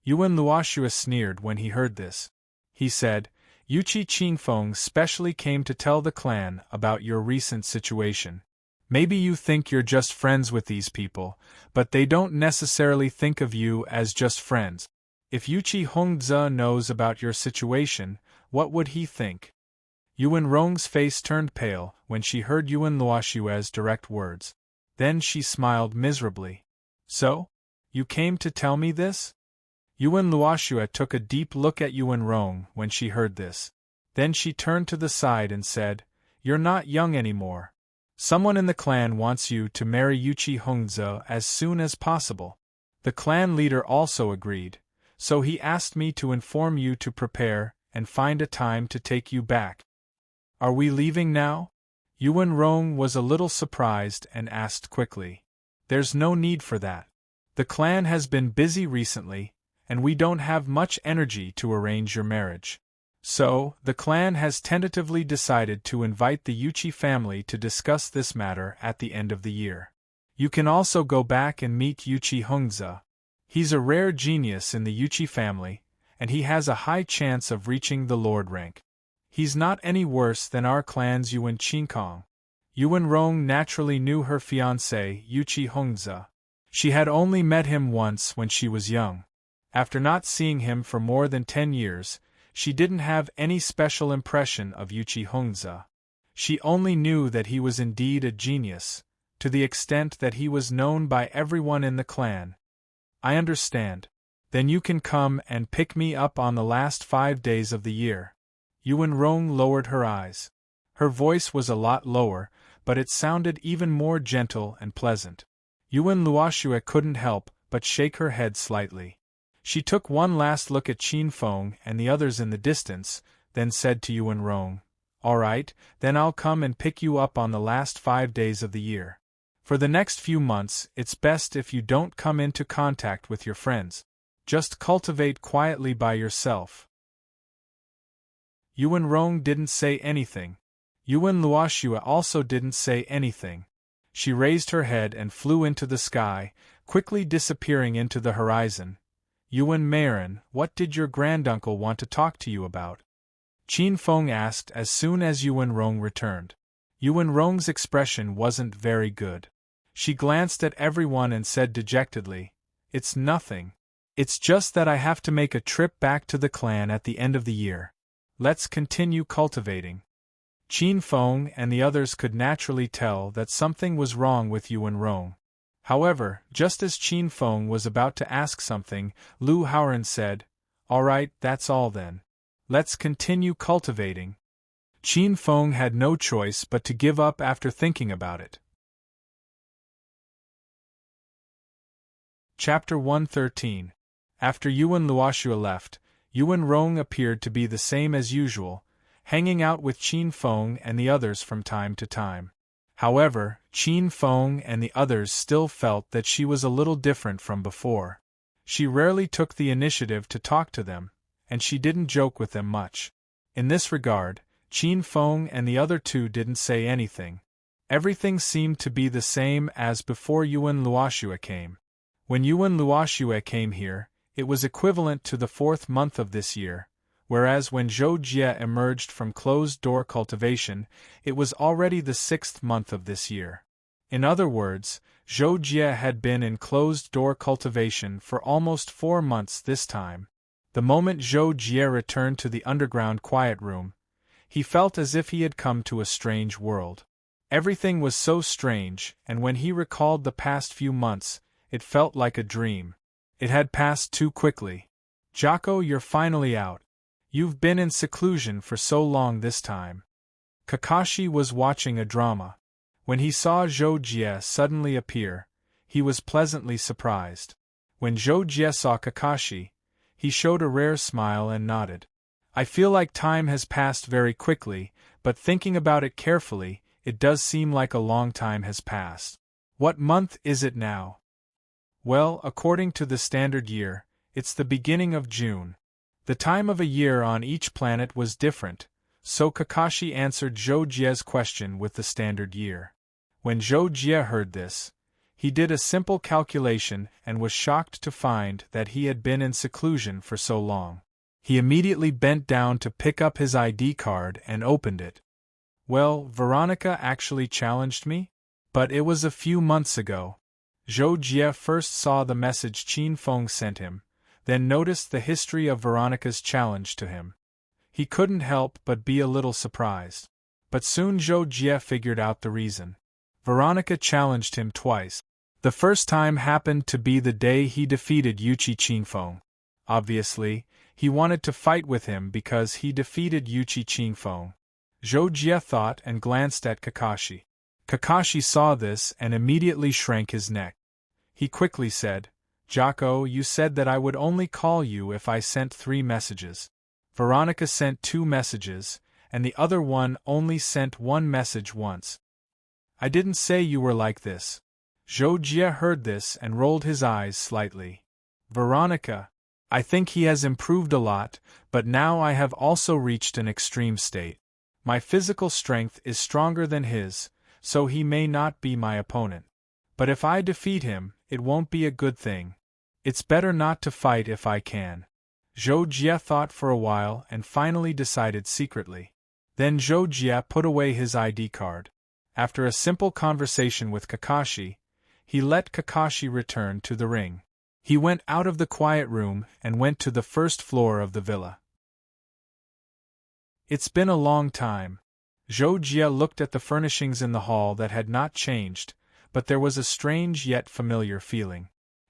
Yuan Luoxue sneered when he heard this. He said, "Yuchi Qinfeng specially came to tell the clan about your recent situation. Maybe you think you're just friends with these people, but they don't necessarily think of you as just friends. If Yuchi Hongzi knows about your situation, what would he think?" Yuan Rong's face turned pale when she heard Yuan Luoxue's direct words. Then she smiled miserably. "So? You came to tell me this?" Yuan Luoxue took a deep look at Yuan Rong when she heard this. Then she turned to the side and said, "You're not young anymore. Someone in the clan wants you to marry Yuchi Hongzi as soon as possible." The clan leader also agreed, so he asked me to inform you to prepare and find a time to take you back. "Are we leaving now?" Yuan Rong was a little surprised and asked quickly. "There's no need for that. The clan has been busy recently, and we don't have much energy to arrange your marriage. So, the clan has tentatively decided to invite the Yuchi family to discuss this matter at the end of the year. You can also go back and meet Yuchi Hongzi. He's a rare genius in the Yuchi family, and he has a high chance of reaching the lord rank. He's not any worse than our clan's Yuan Qinkong." Yuan Rong naturally knew her fiancé, Yuchi Hongzi. She had only met him once when she was young. After not seeing him for more than 10 years, she didn't have any special impression of Yuchi Hongzi. She only knew that he was indeed a genius, to the extent that he was known by everyone in the clan. "I understand. Then you can come and pick me up on the last 5 days of the year." Yuan Rong lowered her eyes. Her voice was a lot lower, but it sounded even more gentle and pleasant. Yuan Luoxue couldn't help but shake her head slightly. She took one last look at Qin Feng and the others in the distance, then said to Yuan Rong, "All right, then I'll come and pick you up on the last 5 days of the year. For the next few months, it's best if you don't come into contact with your friends. Just cultivate quietly by yourself." Yuan Rong didn't say anything. Yuan Luoxue also didn't say anything. She raised her head and flew into the sky, quickly disappearing into the horizon. "Yuan Marin, what did your granduncle want to talk to you about?" Qin Feng asked as soon as Yuan Rong returned. Yuan Rong's expression wasn't very good. She glanced at everyone and said dejectedly, "It's nothing. It's just that I have to make a trip back to the clan at the end of the year. Let's continue cultivating." Qin Feng and the others could naturally tell that something was wrong with Yuan Rong. However, just as Qin Feng was about to ask something, Lu Haoran said, "All right, that's all then. Let's continue cultivating." Qin Feng had no choice but to give up after thinking about it. Chapter 113. After Yuan Luoxue left, Yuan Rong appeared to be the same as usual, hanging out with Qin Feng and the others from time to time. However, Qin Feng and the others still felt that she was a little different from before. She rarely took the initiative to talk to them, and she didn't joke with them much. In this regard, Qin Feng and the other two didn't say anything. Everything seemed to be the same as before Yuan Luoxue came. When Yuan Luoxue came here, it was equivalent to the 4th month of this year, whereas when Zhou Jie emerged from closed-door cultivation, it was already the 6th month of this year. In other words, Zhou Jie had been in closed-door cultivation for almost 4 months this time. The moment Zhou Jie returned to the underground quiet room, he felt as if he had come to a strange world. Everything was so strange, and when he recalled the past few months, it felt like a dream. It had passed too quickly. "Jocko, you're finally out. You've been in seclusion for so long this time." Kakashi was watching a drama. When he saw Zhou Jie suddenly appear, he was pleasantly surprised. When Zhou Jie saw Kakashi, he showed a rare smile and nodded. "I feel like time has passed very quickly, but thinking about it carefully, it does seem like a long time has passed. What month is it now?" "Well, according to the standard year, it's the beginning of June." The time of a year on each planet was different, so Kakashi answered Zhou Jie's question with the standard year. When Zhou Jie heard this, he did a simple calculation and was shocked to find that he had been in seclusion for so long. He immediately bent down to pick up his ID card and opened it. "Well, Veronica actually challenged me? But it was a few months ago." Zhou Jie first saw the message Qin Feng sent him, then noticed the history of Veronica's challenge to him. He couldn't help but be a little surprised. But soon Zhou Jie figured out the reason. Veronica challenged him twice. The first time happened to be the day he defeated Yuchi Qinfeng. Obviously, he wanted to fight with him because he defeated Yuchi Qinfeng. Zhou Jie thought and glanced at Kakashi. Kakashi saw this and immediately shrank his neck. He quickly said, "Jocko, you said that I would only call you if I sent 3 messages. Veronica sent 2 messages, and the other one only sent 1 message once." "I didn't say you were like this." Zhou Jie heard this and rolled his eyes slightly. "Veronica, I think he has improved a lot, but now I have also reached an extreme state. My physical strength is stronger than his, so he may not be my opponent. But if I defeat him, it won't be a good thing. It's better not to fight if I can." Zhou Jie thought for a while and finally decided secretly. Then Zhou Jie put away his ID card. After a simple conversation with Kakashi, he let Kakashi return to the ring. He went out of the quiet room and went to the first floor of the villa. It's been a long time. Zhou Jie looked at the furnishings in the hall that had not changed, but there was a strange yet familiar feeling.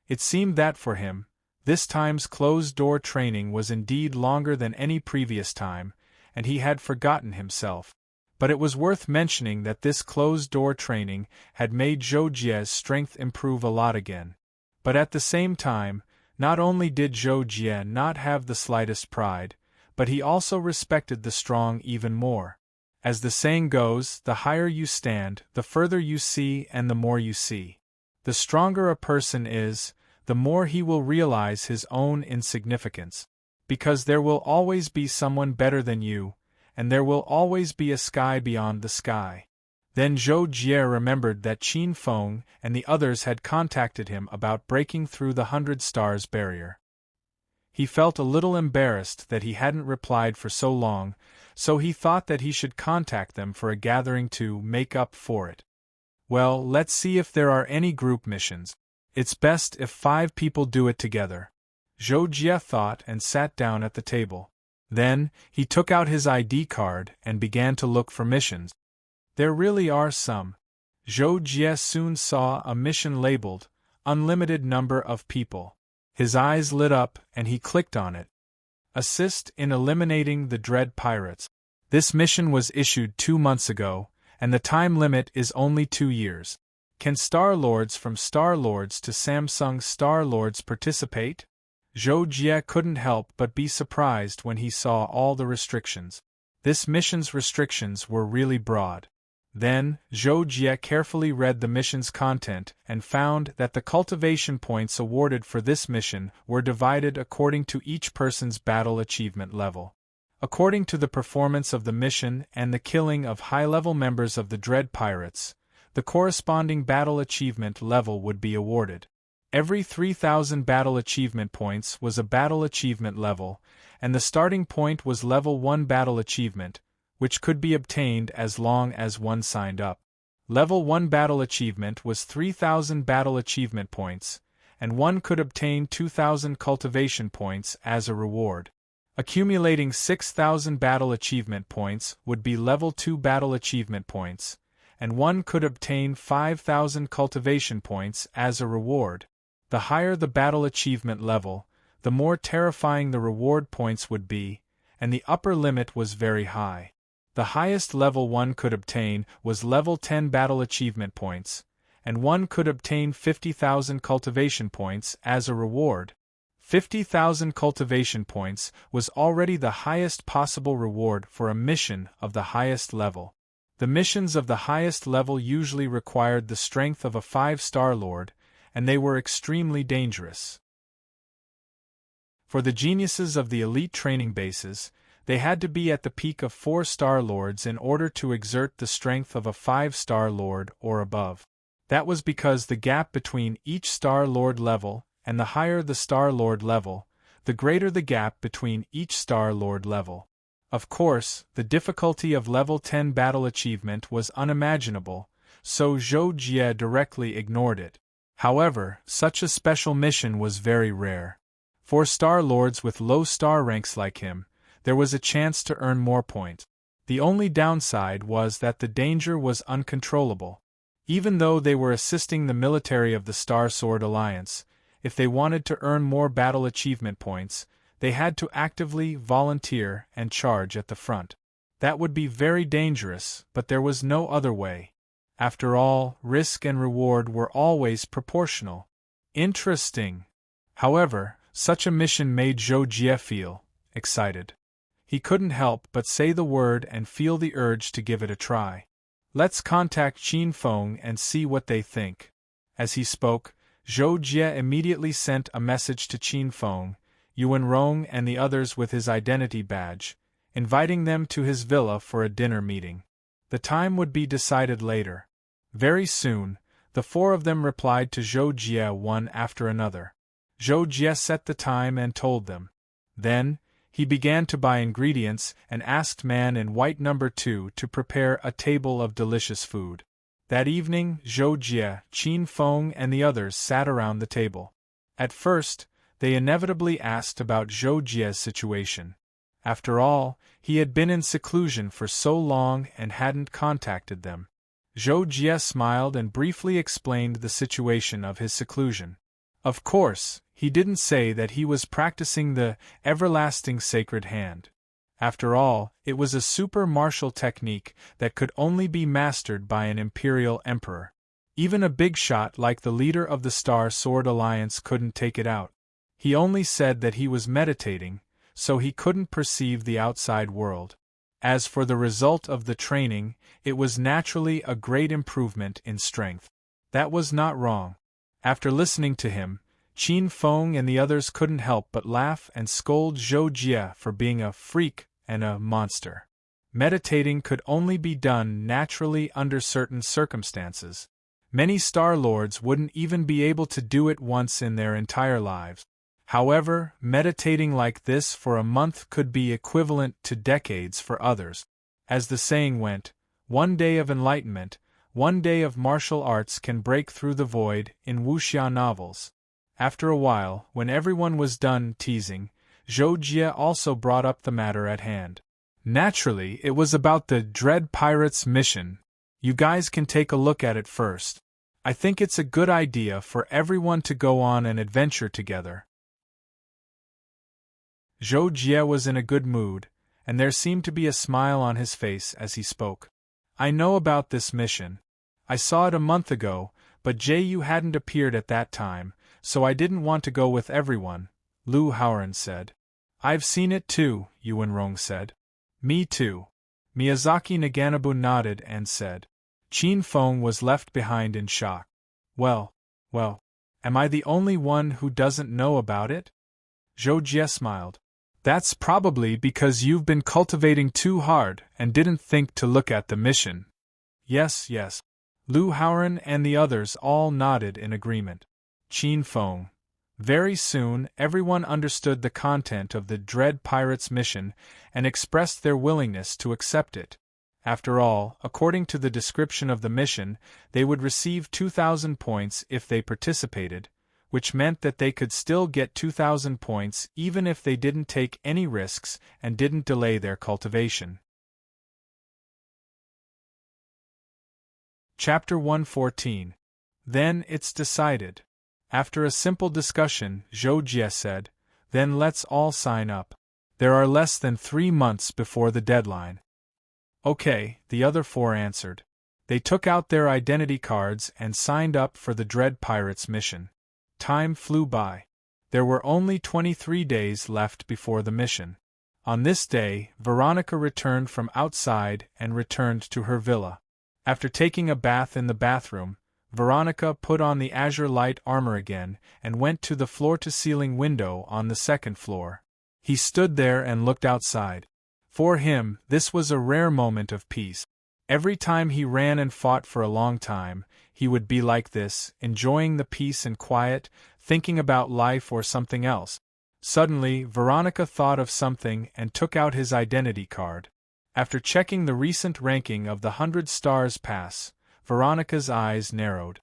It seemed that for him, this time's closed-door training was indeed longer than any previous time, and he had forgotten himself. But it was worth mentioning that this closed-door training had made Zhou Jie's strength improve a lot again. But at the same time, not only did Zhou Jie not have the slightest pride, but he also respected the strong even more. As the saying goes, the higher you stand, the further you see and the more you see. The stronger a person is, the more he will realize his own insignificance. Because there will always be someone better than you, and there will always be a sky beyond the sky. Then Zhou Jie remembered that Qin Feng and the others had contacted him about breaking through the 100 Stars barrier. He felt a little embarrassed that he hadn't replied for so long, so he thought that he should contact them for a gathering to make up for it. Well, let's see if there are any group missions. It's best if 5 people do it together. Zhou Jie thought and sat down at the table. Then, he took out his ID card and began to look for missions. There really are some. Zhou Jie soon saw a mission labeled, "Unlimited number of people." His eyes lit up and he clicked on it. Assist in eliminating the Dread Pirates. This mission was issued 2 months ago, and the time limit is only 2 years. Can Star-Lords from Star-Lords to Samsung Star-Lords participate? Zhou Jie couldn't help but be surprised when he saw all the restrictions. This mission's restrictions were really broad. Then, Zhou Jie carefully read the mission's content and found that the cultivation points awarded for this mission were divided according to each person's battle achievement level. According to the performance of the mission and the killing of high-level members of the Dread Pirates, the corresponding battle achievement level would be awarded. Every 3,000 battle achievement points was a battle achievement level, and the starting point was level 1 battle achievement, which could be obtained as long as one signed up. Level 1 battle achievement was 3,000 battle achievement points, and one could obtain 2,000 cultivation points as a reward. Accumulating 6,000 battle achievement points would be level 2 battle achievement points, and one could obtain 5,000 cultivation points as a reward. The higher the battle achievement level, the more terrifying the reward points would be, and the upper limit was very high. The highest level one could obtain was level 10 battle achievement points, and one could obtain 50,000 cultivation points as a reward. 50,000 cultivation points was already the highest possible reward for a mission of the highest level. The missions of the highest level usually required the strength of a 5-star lord, and they were extremely dangerous. For the geniuses of the elite training bases, they had to be at the peak of 4-star lords in order to exert the strength of a 5-star lord or above. That was because the gap between each star lord level and the higher the star lord level, the greater the gap between each star lord level. Of course, the difficulty of level 10 battle achievement was unimaginable, so Zhou Jie directly ignored it. However, such a special mission was very rare. For star lords with low star ranks like him, there was a chance to earn more points. The only downside was that the danger was uncontrollable. Even though they were assisting the military of the Star Sword Alliance, if they wanted to earn more battle achievement points, they had to actively volunteer and charge at the front. That would be very dangerous, but there was no other way. After all, risk and reward were always proportional. Interesting. However, such a mission made Zhou Jie feel excited. He couldn't help but say the word and feel the urge to give it a try. Let's contact Qin Feng and see what they think. As he spoke, Zhou Jie immediately sent a message to Qin Feng, Yuan Rong and the others with his identity badge, inviting them to his villa for a dinner meeting. The time would be decided later. Very soon, the 4 of them replied to Zhou Jie one after another. Zhou Jie set the time and told them. Then, he began to buy ingredients and asked man in white number 2 to prepare a table of delicious food. That evening, Zhou Jie, Qin Feng and the others sat around the table. At first, they inevitably asked about Zhou Jie's situation. After all, he had been in seclusion for so long and hadn't contacted them. Zhou Jie smiled and briefly explained the situation of his seclusion. Of course, he didn't say that he was practicing the everlasting sacred hand. After all, it was a super martial technique that could only be mastered by an imperial emperor. Even a big shot like the leader of the Star Sword Alliance couldn't take it out. He only said that he was meditating, so he couldn't perceive the outside world. As for the result of the training, it was naturally a great improvement in strength. That was not wrong. After listening to him, Qin Feng and the others couldn't help but laugh and scold Zhou Jie for being a freak and a monster. Meditating could only be done naturally under certain circumstances. Many Star Lords wouldn't even be able to do it once in their entire lives. However, meditating like this for a month could be equivalent to decades for others. As the saying went, one day of enlightenment, one day of martial arts can break through the void in wuxia novels. After a while, when everyone was done teasing, Zhou Jie also brought up the matter at hand. Naturally, it was about the Dread Pirates mission. You guys can take a look at it first. I think it's a good idea for everyone to go on an adventure together. Zhou Jie was in a good mood, and there seemed to be a smile on his face as he spoke. I know about this mission. I saw it a month ago, but J.U. hadn't appeared at that time, so I didn't want to go with everyone, Lu Haoran said. I've seen it too, Yuan Rong said. Me too. Miyazaki Naganabu nodded and said. Qin Feng was left behind in shock. Well, am I the only one who doesn't know about it? Zhou Jie smiled. That's probably because you've been cultivating too hard and didn't think to look at the mission. Yes. Lu Haoran and the others all nodded in agreement. Qin Feng. Very soon, everyone understood the content of the Dread Pirates mission and expressed their willingness to accept it. After all, according to the description of the mission, they would receive 2,000 points if they participated, which meant that they could still get 2,000 points even if they didn't take any risks and didn't delay their cultivation. Chapter 114. Then it's decided. After a simple discussion, Zhou Jie said, "Then let's all sign up. There are less than 3 months before the deadline." "Okay," the other 4 answered. They took out their identity cards and signed up for the Dread Pirates mission. Time flew by. There were only 23 days left before the mission. On this day, Veronica returned from outside and returned to her villa. After taking a bath in the bathroom, Veronica put on the azure light armor again and went to the floor-to-ceiling window on the 2nd floor. He stood there and looked outside. For him, this was a rare moment of peace. Every time he ran and fought for a long time, he would be like this, enjoying the peace and quiet, thinking about life or something else. Suddenly, Veronica thought of something and took out his identity card. After checking the recent ranking of the 100 Stars Pass, Veronica's eyes narrowed.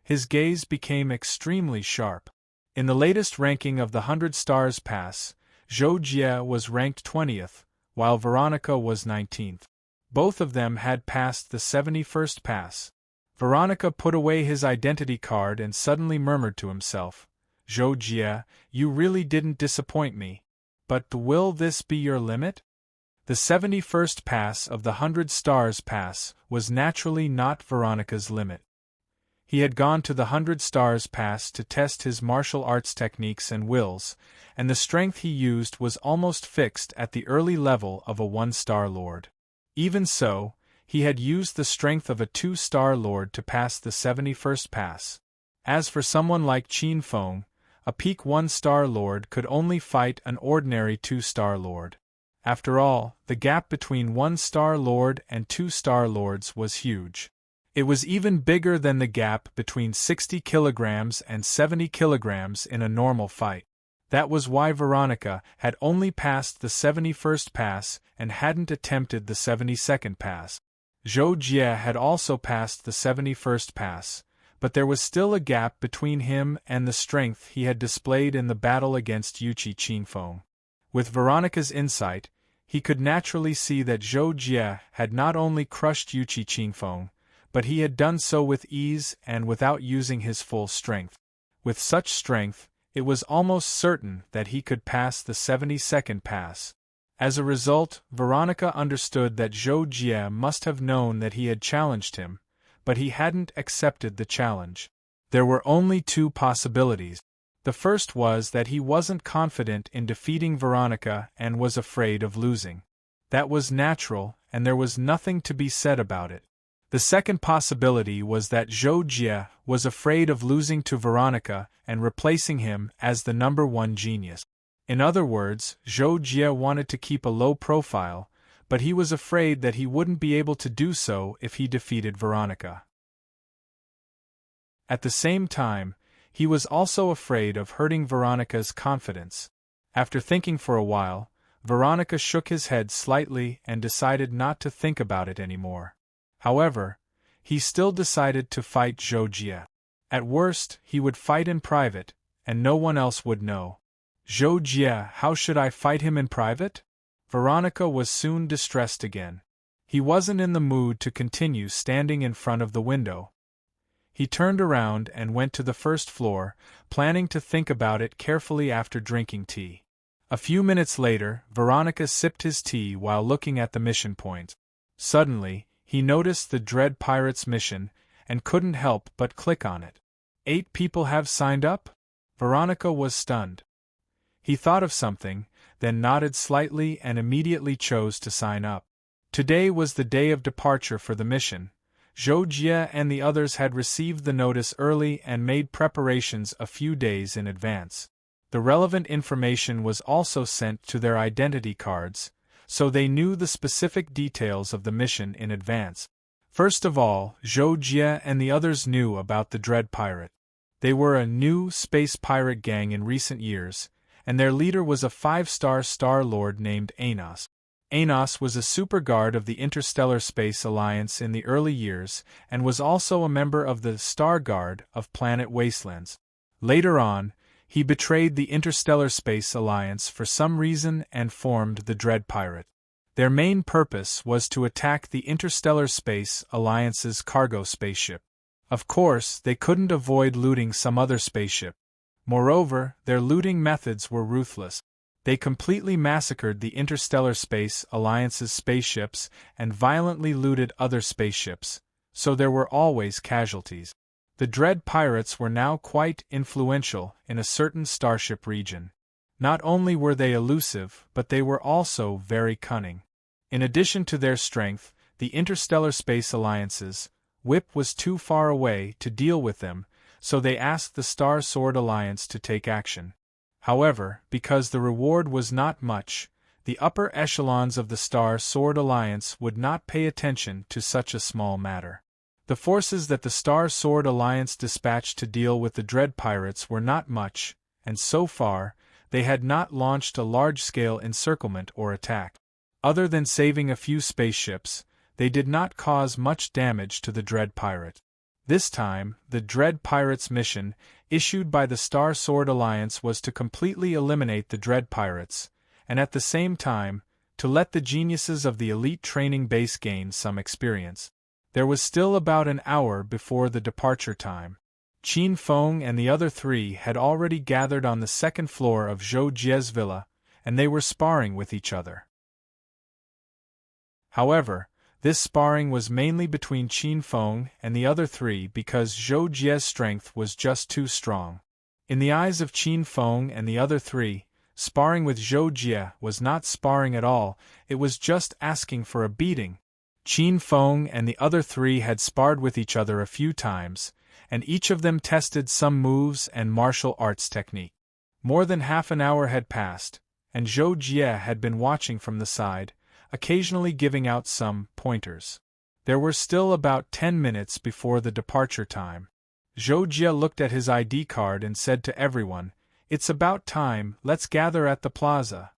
His gaze became extremely sharp. In the latest ranking of the 100 Stars Pass, Zhou Jie was ranked 20th, while Veronica was 19th. Both of them had passed the 71st pass. Veronica put away his identity card and suddenly murmured to himself, "Zhou Jie, you really didn't disappoint me. But will this be your limit?" The 71st pass of the 100 Stars Pass was naturally not Veronica's limit. He had gone to the 100 Stars Pass to test his martial arts techniques and wills, and the strength he used was almost fixed at the early level of a 1-star lord. Even so, he had used the strength of a 2-star lord to pass the 71st pass. As for someone like Qin Feng, a peak 1-star lord could only fight an ordinary 2-star lord. After all, the gap between 1-star lord and 2-star lords was huge. It was even bigger than the gap between 60 kilograms and 70 kilograms in a normal fight. That was why Veronica had only passed the 71st pass and hadn't attempted the 72nd pass. Zhou Jie had also passed the 71st pass, but there was still a gap between him and the strength he had displayed in the battle against Qin Feng. With Veronica's insight, he could naturally see that Zhou Jie had not only crushed Qin Feng, but he had done so with ease and without using his full strength. With such strength, it was almost certain that he could pass the 72nd pass. As a result, Veronica understood that Zhou Jie must have known that he had challenged him, but he hadn't accepted the challenge. There were only 2 possibilities. The first was that he wasn't confident in defeating Veronica and was afraid of losing. That was natural, and there was nothing to be said about it. The second possibility was that Zhou Jie was afraid of losing to Veronica and replacing him as the number 1 genius. In other words, Zhou Jie wanted to keep a low profile, but he was afraid that he wouldn't be able to do so if he defeated Veronica. At the same time, he was also afraid of hurting Veronica's confidence. After thinking for a while, Veronica shook his head slightly and decided not to think about it anymore. However, he still decided to fight Zhou Jie. At worst, he would fight in private, and no one else would know. Zhou Jie, how should I fight him in private? Veronica was soon distressed again. He wasn't in the mood to continue standing in front of the window. He turned around and went to the 1st floor, planning to think about it carefully after drinking tea. A few minutes later, Veronica sipped his tea while looking at the mission point. Suddenly, he noticed the Dread Pirates mission, and couldn't help but click on it. 8 people have signed up? Veronica was stunned. He thought of something, then nodded slightly and immediately chose to sign up. Today was the day of departure for the mission. Zhou Jie and the others had received the notice early and made preparations a few days in advance. The relevant information was also sent to their identity cards, so they knew the specific details of the mission in advance. First of all, Zhou Jie and the others knew about the Dread Pirate. They were a new space pirate gang in recent years, and their leader was a 5-star Star Lord named Anos. Anos was a super guard of the Interstellar Space Alliance in the early years and was also a member of the Star Guard of Planet Wastelands. Later on, he betrayed the Interstellar Space Alliance for some reason and formed the Dread Pirate. Their main purpose was to attack the Interstellar Space Alliance's cargo spaceship. Of course, they couldn't avoid looting some other spaceship. Moreover, their looting methods were ruthless. They completely massacred the Interstellar Space Alliance's spaceships and violently looted other spaceships, so there were always casualties. The Dread Pirates were now quite influential in a certain starship region. Not only were they elusive, but they were also very cunning. In addition to their strength, the Interstellar Space Alliance's whip was too far away to deal with them, so they asked the Star Sword Alliance to take action. However, because the reward was not much, the upper echelons of the Star Sword Alliance would not pay attention to such a small matter. The forces that the Star Sword Alliance dispatched to deal with the Dread Pirates were not much, and so far, they had not launched a large-scale encirclement or attack. Other than saving a few spaceships, they did not cause much damage to the Dread Pirate. This time, the Dread Pirates' mission, issued by the Star Sword Alliance, was to completely eliminate the Dread Pirates, and at the same time, to let the geniuses of the elite training base gain some experience. There was still about an hour before the departure time. Qin Feng and the other 3 had already gathered on the second floor of Zhou Jie's villa, and they were sparring with each other. However, this sparring was mainly between Qin Feng and the other 3 because Zhou Jie's strength was just too strong. In the eyes of Qin Feng and the other 3, sparring with Zhou Jie was not sparring at all, it was just asking for a beating. Qin Feng and the other 3 had sparred with each other a few times, and each of them tested some moves and martial arts technique. More than half an hour had passed, and Zhou Jie had been watching from the side, occasionally giving out some pointers. There were still about 10 minutes before the departure time. Zhou Jie looked at his ID card and said to everyone, "It's about time, let's gather at the plaza."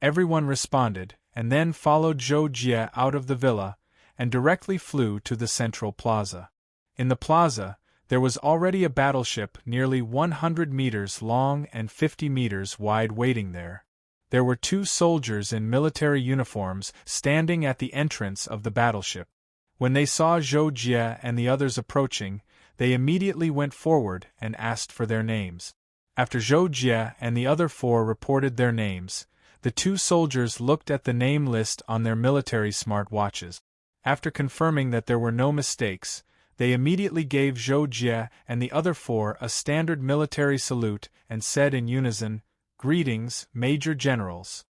Everyone responded, and then followed Zhou Jie out of the villa, and directly flew to the central plaza. In the plaza, there was already a battleship nearly 100 meters long and 50 meters wide waiting there. There were 2 soldiers in military uniforms standing at the entrance of the battleship. When they saw Zhou Jie and the others approaching, they immediately went forward and asked for their names. After Zhou Jie and the other 4 reported their names, the 2 soldiers looked at the name list on their military smartwatches. After confirming that there were no mistakes, they immediately gave Zhou Jie and the other 4 a standard military salute and said in unison, "Greetings, Major Generals."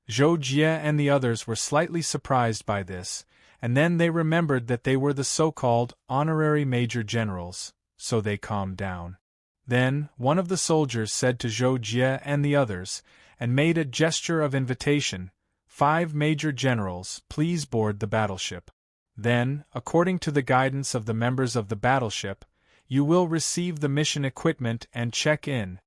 Zhou Jie and the others were slightly surprised by this, and then they remembered that they were the so-called honorary Major Generals, so they calmed down. Then, one of the soldiers said to Zhou Jie and the others, and made a gesture of invitation, "5 Major Generals, please board the battleship. Then, according to the guidance of the members of the battleship, you will receive the mission equipment and check in."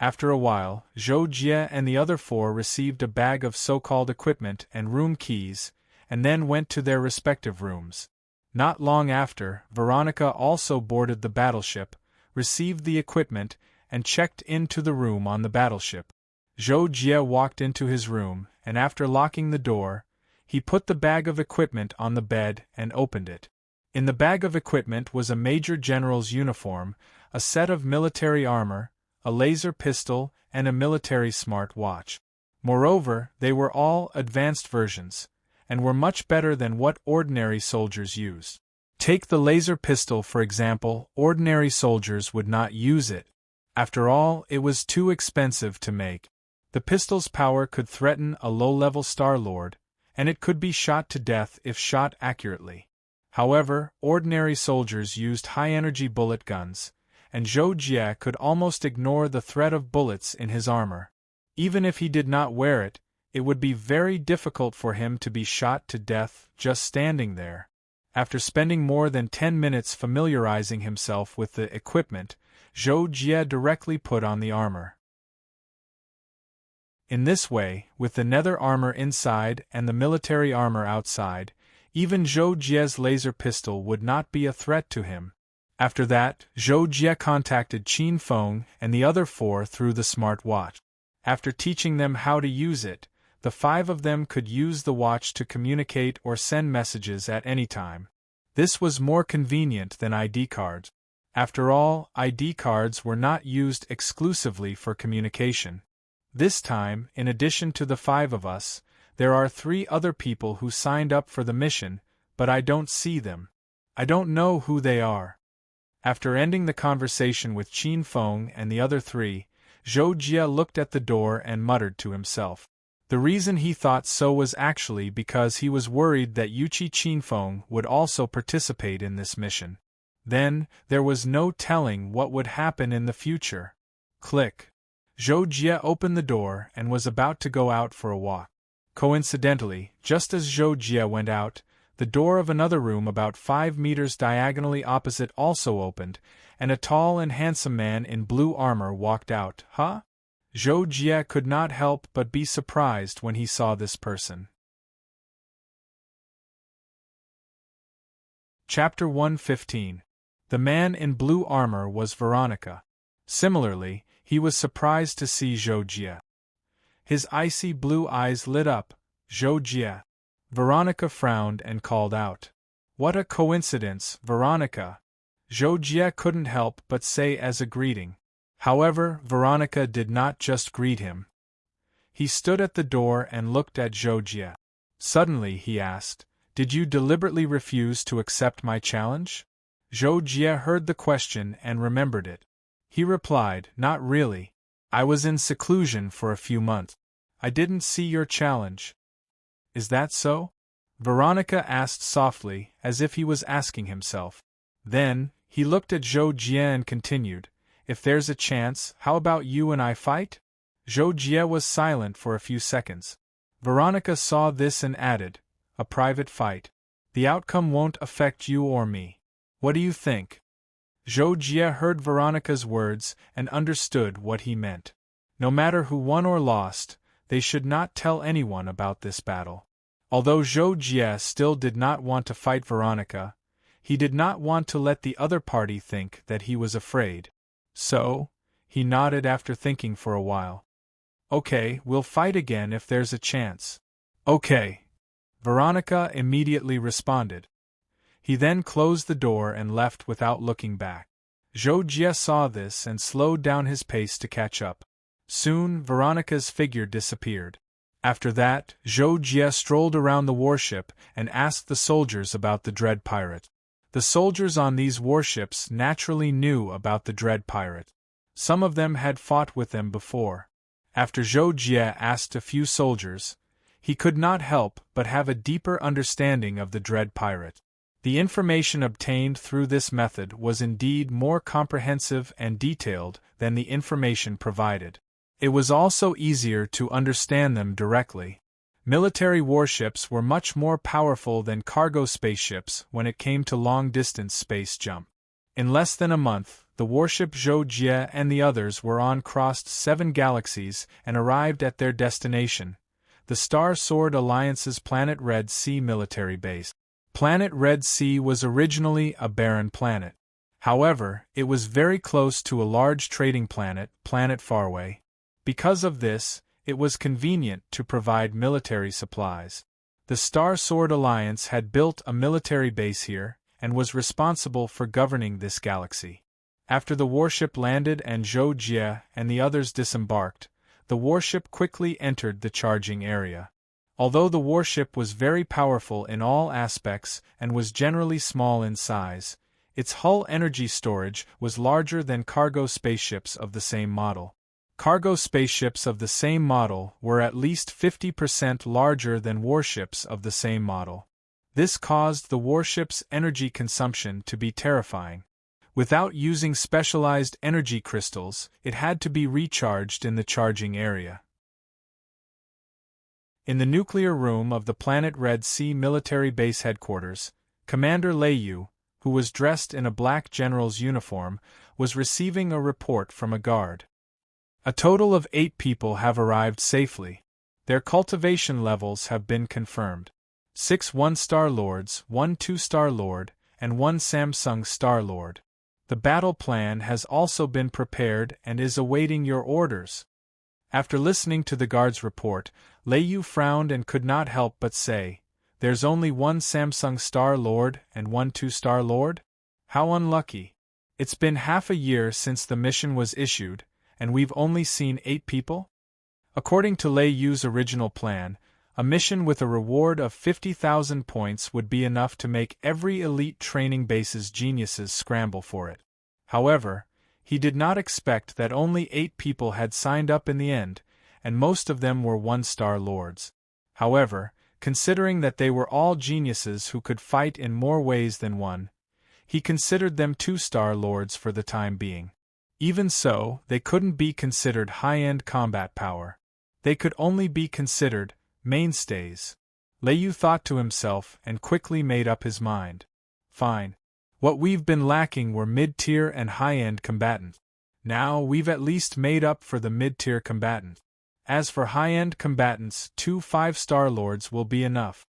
After a while, Zhou Jie and the other 4 received a bag of so-called equipment and room keys, and then went to their respective rooms. Not long after, Veronica also boarded the battleship, received the equipment, and checked into the room on the battleship. Zhou Jie walked into his room, and after locking the door, he put the bag of equipment on the bed and opened it. In the bag of equipment was a Major General's uniform, a set of military armor, a laser pistol, and a military smart watch. Moreover, they were all advanced versions, and were much better than what ordinary soldiers used. Take the laser pistol for example, ordinary soldiers would not use it. After all, it was too expensive to make. The pistol's power could threaten a low-level Star Lord, and it could be shot to death if shot accurately. However, ordinary soldiers used high-energy bullet guns, and Zhou Jie could almost ignore the threat of bullets in his armor. Even if he did not wear it, it would be very difficult for him to be shot to death just standing there. After spending more than 10 minutes familiarizing himself with the equipment, Zhou Jie directly put on the armor. In this way, with the nether armor inside and the military armor outside, even Zhou Jie's laser pistol would not be a threat to him. After that, Zhou Jie contacted Qin Feng and the other 4 through the smart watch. After teaching them how to use it, the 5 of them could use the watch to communicate or send messages at any time. This was more convenient than ID cards. After all, ID cards were not used exclusively for communication. This time, in addition to the 5 of us, there are 3 other people who signed up for the mission, but I don't see them. I don't know who they are. After ending the conversation with Qin Feng and the other 3, Zhou Jie looked at the door and muttered to himself. The reason he thought so was actually because he was worried that Yuqi Qin Feng would also participate in this mission. Then, there was no telling what would happen in the future. Click. Zhou Jie opened the door and was about to go out for a walk. Coincidentally, just as Zhou Jie went out, the door of another room about 5 meters diagonally opposite also opened, and a tall and handsome man in blue armor walked out. Huh? Zhou Jie could not help but be surprised when he saw this person. Chapter 115. The man in blue armor was Veronica. Similarly, he was surprised to see Zhou Jie. His icy blue eyes lit up. Zhou Jie. Veronica frowned and called out. What a coincidence, Veronica! Zhou Jie couldn't help but say as a greeting. However, Veronica did not just greet him. He stood at the door and looked at Zhou Jie. Suddenly he asked, Did you deliberately refuse to accept my challenge? Zhou Jie heard the question and remembered it. He replied, Not really. I was in seclusion for a few months. I didn't see your challenge. Is that so? Veronica asked softly, as if he was asking himself. Then, he looked at Zhou Jie and continued, If there's a chance, how about you and I fight? Zhou Jie was silent for a few seconds. Veronica saw this and added, A private fight. The outcome won't affect you or me. What do you think? Zhou Jie heard Veronica's words and understood what he meant. No matter who won or lost, they should not tell anyone about this battle. Although Zhou Jie still did not want to fight Veronica, he did not want to let the other party think that he was afraid. So, he nodded after thinking for a while. Okay, we'll fight again if there's a chance. Okay. Veronica immediately responded. He then closed the door and left without looking back. Zhou Jie saw this and slowed down his pace to catch up. Soon, Veronica's figure disappeared. After that, Zhou Jie strolled around the warship and asked the soldiers about the Dread Pirate. The soldiers on these warships naturally knew about the Dread Pirate. Some of them had fought with them before. After Zhou Jie asked a few soldiers, he could not help but have a deeper understanding of the Dread Pirate. The information obtained through this method was indeed more comprehensive and detailed than the information provided. It was also easier to understand them directly. Military warships were much more powerful than cargo spaceships when it came to long-distance space jump. In less than a month, the warship Zhou Jie and the others were crossed 7 galaxies and arrived at their destination, the Star Sword Alliance's Planet Red Sea military base. Planet Red Sea was originally a barren planet. However, it was very close to a large trading planet, Planet Faraway. Because of this, it was convenient to provide military supplies. The Star Sword Alliance had built a military base here, and was responsible for governing this galaxy. After the warship landed and Zhou Jie and the others disembarked, the warship quickly entered the charging area. Although the warship was very powerful in all aspects and was generally small in size, its hull energy storage was larger than cargo spaceships of the same model. Cargo spaceships of the same model were at least 50% larger than warships of the same model. This caused the warship's energy consumption to be terrifying. Without using specialized energy crystals, it had to be recharged in the charging area. In the nuclear room of the Planet Red Sea military base headquarters, Commander Leiyu, who was dressed in a black general's uniform, was receiving a report from a guard. A total of 8 people have arrived safely. Their cultivation levels have been confirmed. 6 1-star lords, 1 2-star lord, and 1 Samsung star lord. The battle plan has also been prepared and is awaiting your orders. After listening to the guard's report, Leiyu frowned and could not help but say, "There's only 1 Samsung star lord and 1 2-star lord? How unlucky. It's been half a year since the mission was issued, and we've only seen 8 people?" According to Leiyu's original plan, a mission with a reward of 50,000 points would be enough to make every elite training base's geniuses scramble for it. However, he did not expect that only 8 people had signed up in the end, and most of them were 1-star lords. However, considering that they were all geniuses who could fight in more ways than one, he considered them 2-star lords for the time being. Even so, they couldn't be considered high-end combat power. They could only be considered mainstays. Leiyu thought to himself and quickly made up his mind. Fine. What we've been lacking were mid-tier and high-end combatants. Now we've at least made up for the mid-tier combatants. As for high-end combatants, 2 5-star lords will be enough.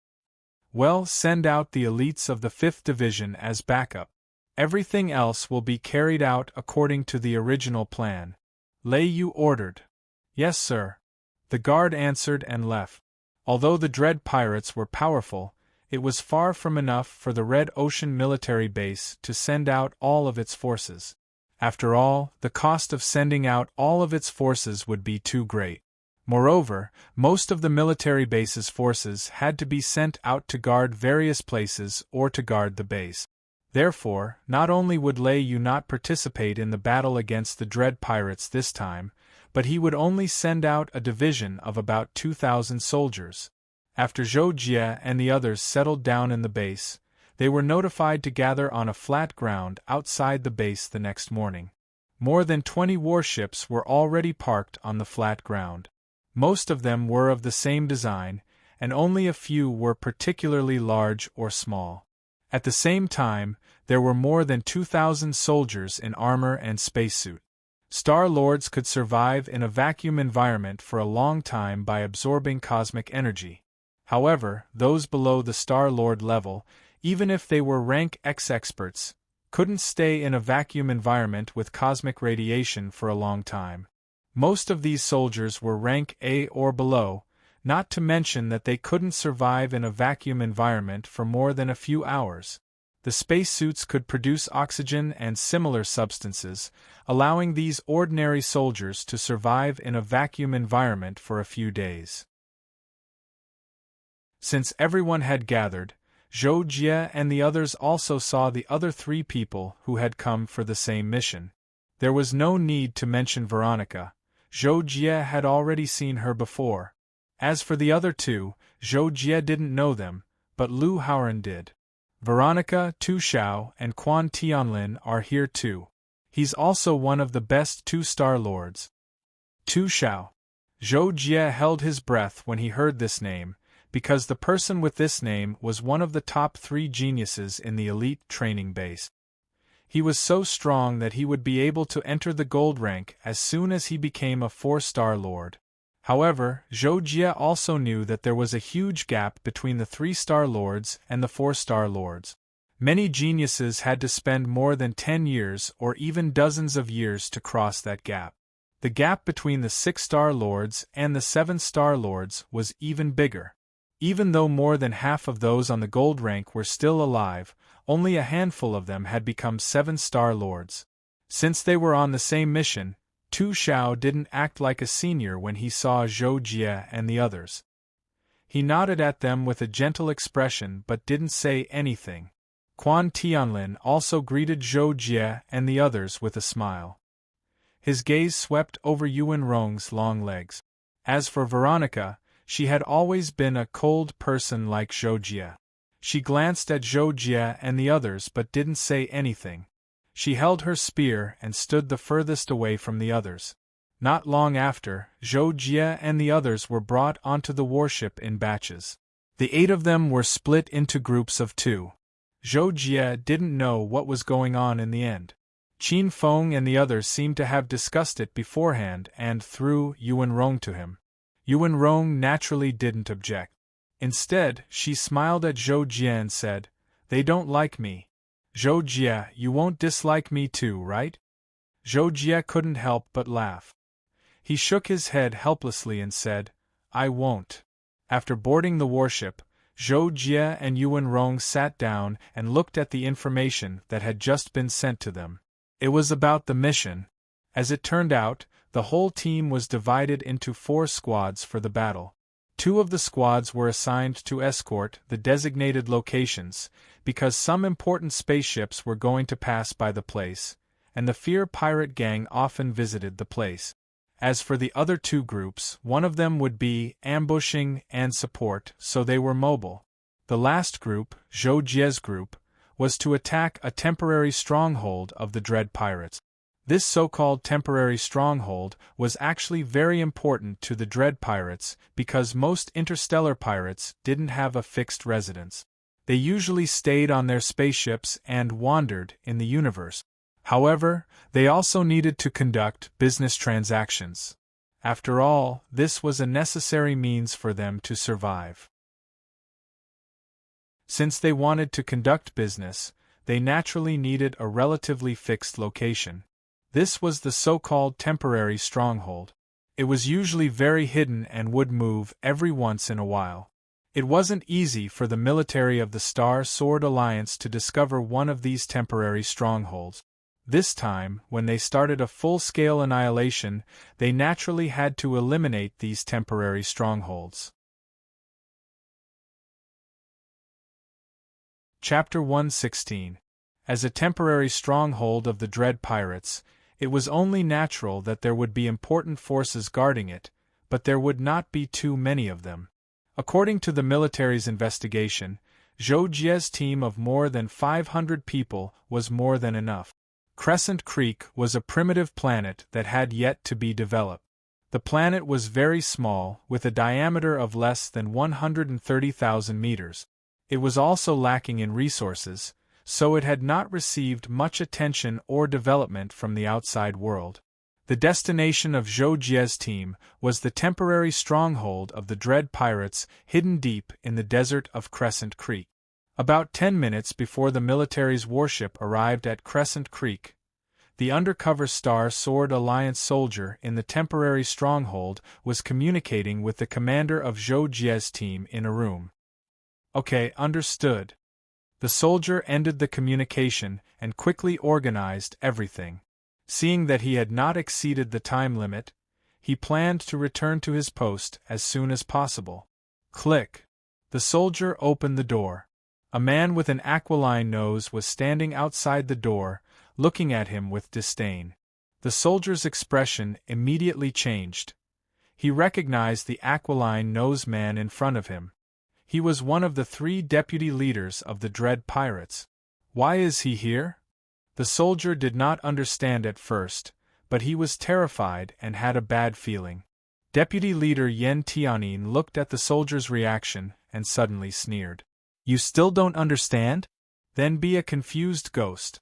Well, send out the elites of the 5th Division as backup. Everything else will be carried out according to the original plan. Leiyu ordered. Yes, sir. The guard answered and left. Although the Dread Pirates were powerful, it was far from enough for the Red Ocean military base to send out all of its forces. After all, the cost of sending out all of its forces would be too great. Moreover, most of the military base's forces had to be sent out to guard various places or to guard the base. Therefore, not only would Leiyu not participate in the battle against the Dread Pirates this time, but he would only send out a division of about 2,000 soldiers. After Zhou Jie and the others settled down in the base, they were notified to gather on a flat ground outside the base the next morning. More than 20 warships were already parked on the flat ground. Most of them were of the same design, and only a few were particularly large or small. At the same time, there were more than 2,000 soldiers in armor and spacesuit. Star Lords could survive in a vacuum environment for a long time by absorbing cosmic energy. However, those below the Star Lord level, even if they were rank X experts, couldn't stay in a vacuum environment with cosmic radiation for a long time. Most of these soldiers were rank A or below, not to mention that they couldn't survive in a vacuum environment for more than a few hours. The spacesuits could produce oxygen and similar substances, allowing these ordinary soldiers to survive in a vacuum environment for a few days. Since everyone had gathered, Zhou Jie and the others also saw the other 3 people who had come for the same mission. There was no need to mention Veronica. Zhou Jie had already seen her before. As for the other 2, Zhou Jie didn't know them, but Lu Haoran did. Veronica, Tu Xiao, and Quan Tianlin are here too. He's also one of the best 2-star lords. Tu Xiao. Zhou Jie held his breath when he heard this name, because the person with this name was one of the top 3 geniuses in the elite training base. He was so strong that he would be able to enter the gold rank as soon as he became a 4-star lord. However, Zhou Jie also knew that there was a huge gap between the 3-star lords and the 4-star lords. Many geniuses had to spend more than 10 years or even dozens of years to cross that gap. The gap between the 6-star lords and the 7-star lords was even bigger. Even though more than half of those on the gold rank were still alive, only a handful of them had become 7-star lords. Since they were on the same mission, Tu Xiao didn't act like a senior when he saw Zhou Jie and the others. He nodded at them with a gentle expression but didn't say anything. Quan Tianlin also greeted Zhou Jie and the others with a smile. His gaze swept over Yuan Rong's long legs. As for Veronica, she had always been a cold person like Zhou Jie. She glanced at Zhou Jie and the others but didn't say anything. She held her spear and stood the furthest away from the others. Not long after, Zhou Jie and the others were brought onto the warship in batches. The 8 of them were split into groups of 2. Zhou Jie didn't know what was going on in the end. Qin Feng and the others seemed to have discussed it beforehand and threw Yuan Rong to him. Yuan Rong naturally didn't object. Instead, she smiled at Zhou Jie and said, "They don't like me. Zhou Jie, you won't dislike me too, right?" Zhou Jie couldn't help but laugh. He shook his head helplessly and said, "I won't." After boarding the warship, Zhou Jie and Yuan Rong sat down and looked at the information that had just been sent to them. It was about the mission. As it turned out, the whole team was divided into 4 squads for the battle. 2 of the squads were assigned to escort the designated locations, because some important spaceships were going to pass by the place, and the Fear pirate gang often visited the place. As for the other 2 groups, one of them would be ambushing and support, so they were mobile. The last group, Zhou Jie's group, was to attack a temporary stronghold of the Dread Pirates. This so-called temporary stronghold was actually very important to the Dread Pirates because most interstellar pirates didn't have a fixed residence. They usually stayed on their spaceships and wandered in the universe. However, they also needed to conduct business transactions. After all, this was a necessary means for them to survive. Since they wanted to conduct business, they naturally needed a relatively fixed location. This was the so-called temporary stronghold. It was usually very hidden and would move every once in a while. It wasn't easy for the military of the Star Sword Alliance to discover one of these temporary strongholds. This time, when they started a full-scale annihilation, they naturally had to eliminate these temporary strongholds. Chapter 116. As a temporary stronghold of the Dread Pirates, it was only natural that there would be important forces guarding it, but there would not be too many of them. According to the military's investigation, Zhou Jie's team of more than 500 people was more than enough. Crescent Creek was a primitive planet that had yet to be developed. The planet was very small, with a diameter of less than 130,000 meters. It was also lacking in resources, so it had not received much attention or development from the outside world. The destination of Zhou Jie's team was the temporary stronghold of the Dread Pirates hidden deep in the desert of Crescent Creek. About 10 minutes before the military's warship arrived at Crescent Creek, the undercover Star Sword Alliance soldier in the temporary stronghold was communicating with the commander of Zhou Jie's team in a room. "Okay, understood." The soldier ended the communication and quickly organized everything. Seeing that he had not exceeded the time limit, he planned to return to his post as soon as possible. Click. The soldier opened the door. A man with an aquiline nose was standing outside the door, looking at him with disdain. The soldier's expression immediately changed. He recognized the aquiline nose man in front of him. He was one of the 3 deputy leaders of the Dread Pirates. Why is he here? The soldier did not understand at first, but he was terrified and had a bad feeling. Deputy leader Yen Tianyin looked at the soldier's reaction and suddenly sneered. "You still don't understand? Then be a confused ghost."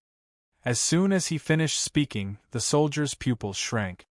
As soon as he finished speaking, the soldier's pupils shrank.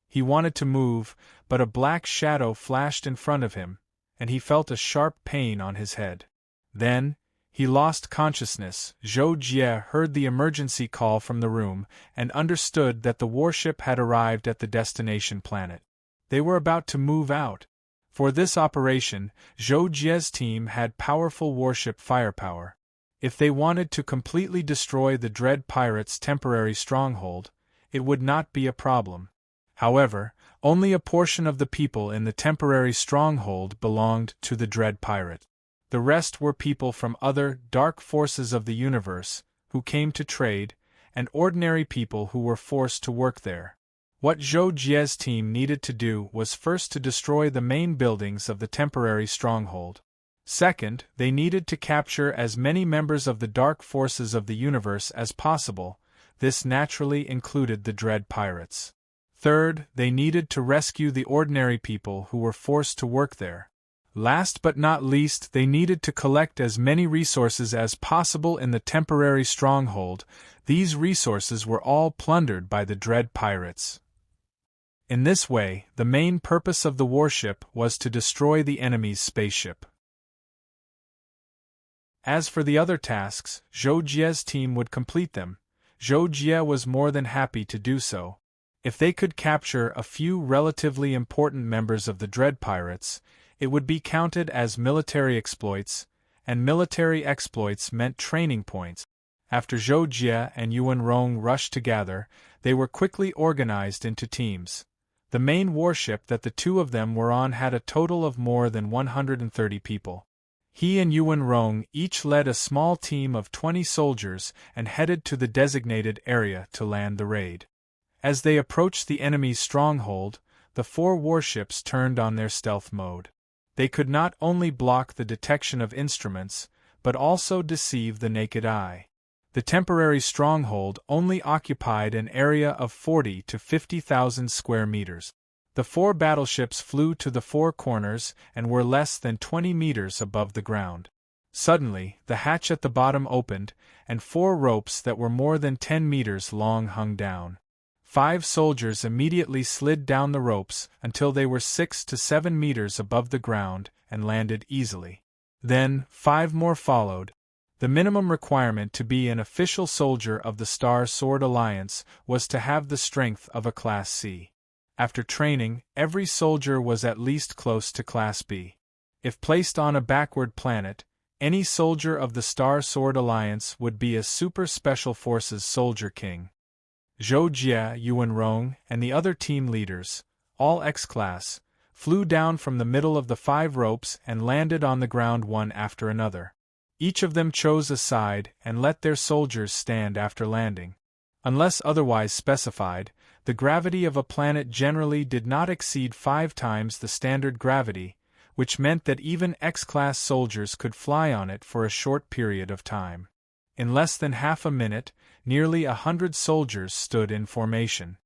He wanted to move, but a black shadow flashed in front of him, and he felt a sharp pain on his head. Then, he lost consciousness. Zhou Jie heard the emergency call from the room and understood that the warship had arrived at the destination planet. They were about to move out. For this operation, Zhou Jie's team had powerful warship firepower. If they wanted to completely destroy the Dread Pirates' temporary stronghold, it would not be a problem. However, only a portion of the people in the temporary stronghold belonged to the Dread Pirate. The rest were people from other dark forces of the universe, who came to trade, and ordinary people who were forced to work there. What Zhou Jie's team needed to do was first to destroy the main buildings of the temporary stronghold. Second, they needed to capture as many members of the dark forces of the universe as possible. This naturally included the Dread Pirates. Third, they needed to rescue the ordinary people who were forced to work there. Last but not least, they needed to collect as many resources as possible in the temporary stronghold. These resources were all plundered by the Dread Pirates. In this way, the main purpose of the warship was to destroy the enemy's spaceship. As for the other tasks, Zhou Jie's team would complete them. Zhou Jie was more than happy to do so. If they could capture a few relatively important members of the Dread Pirates, it would be counted as military exploits, and military exploits meant training points. After Zhou Jie and Yuan Rong rushed to gather, they were quickly organized into teams. The main warship that the two of them were on had a total of more than 130 people. He and Yuan Rong each led a small team of 20 soldiers and headed to the designated area to land the raid. As they approached the enemy's stronghold, the four warships turned on their stealth mode. They could not only block the detection of instruments, but also deceive the naked eye. The temporary stronghold only occupied an area of 40 to 50,000 square meters. The four battleships flew to the four corners and were less than 20 meters above the ground. Suddenly, the hatch at the bottom opened, and four ropes that were more than 10 meters long hung down. 5 soldiers immediately slid down the ropes until they were 6 to 7 meters above the ground and landed easily. Then, 5 more followed. The minimum requirement to be an official soldier of the Star Sword Alliance was to have the strength of a Class C. After training, every soldier was at least close to Class B. If placed on a backward planet, any soldier of the Star Sword Alliance would be a Super Special Forces Soldier King. Zhou Jie, Yuan Rong, and the other team leaders, all X-Class, flew down from the middle of the 5 ropes and landed on the ground one after another. Each of them chose a side and let their soldiers stand after landing. Unless otherwise specified, the gravity of a planet generally did not exceed 5 times the standard gravity, which meant that even X-Class soldiers could fly on it for a short period of time. In less than half a minute, nearly 100 soldiers stood in formation.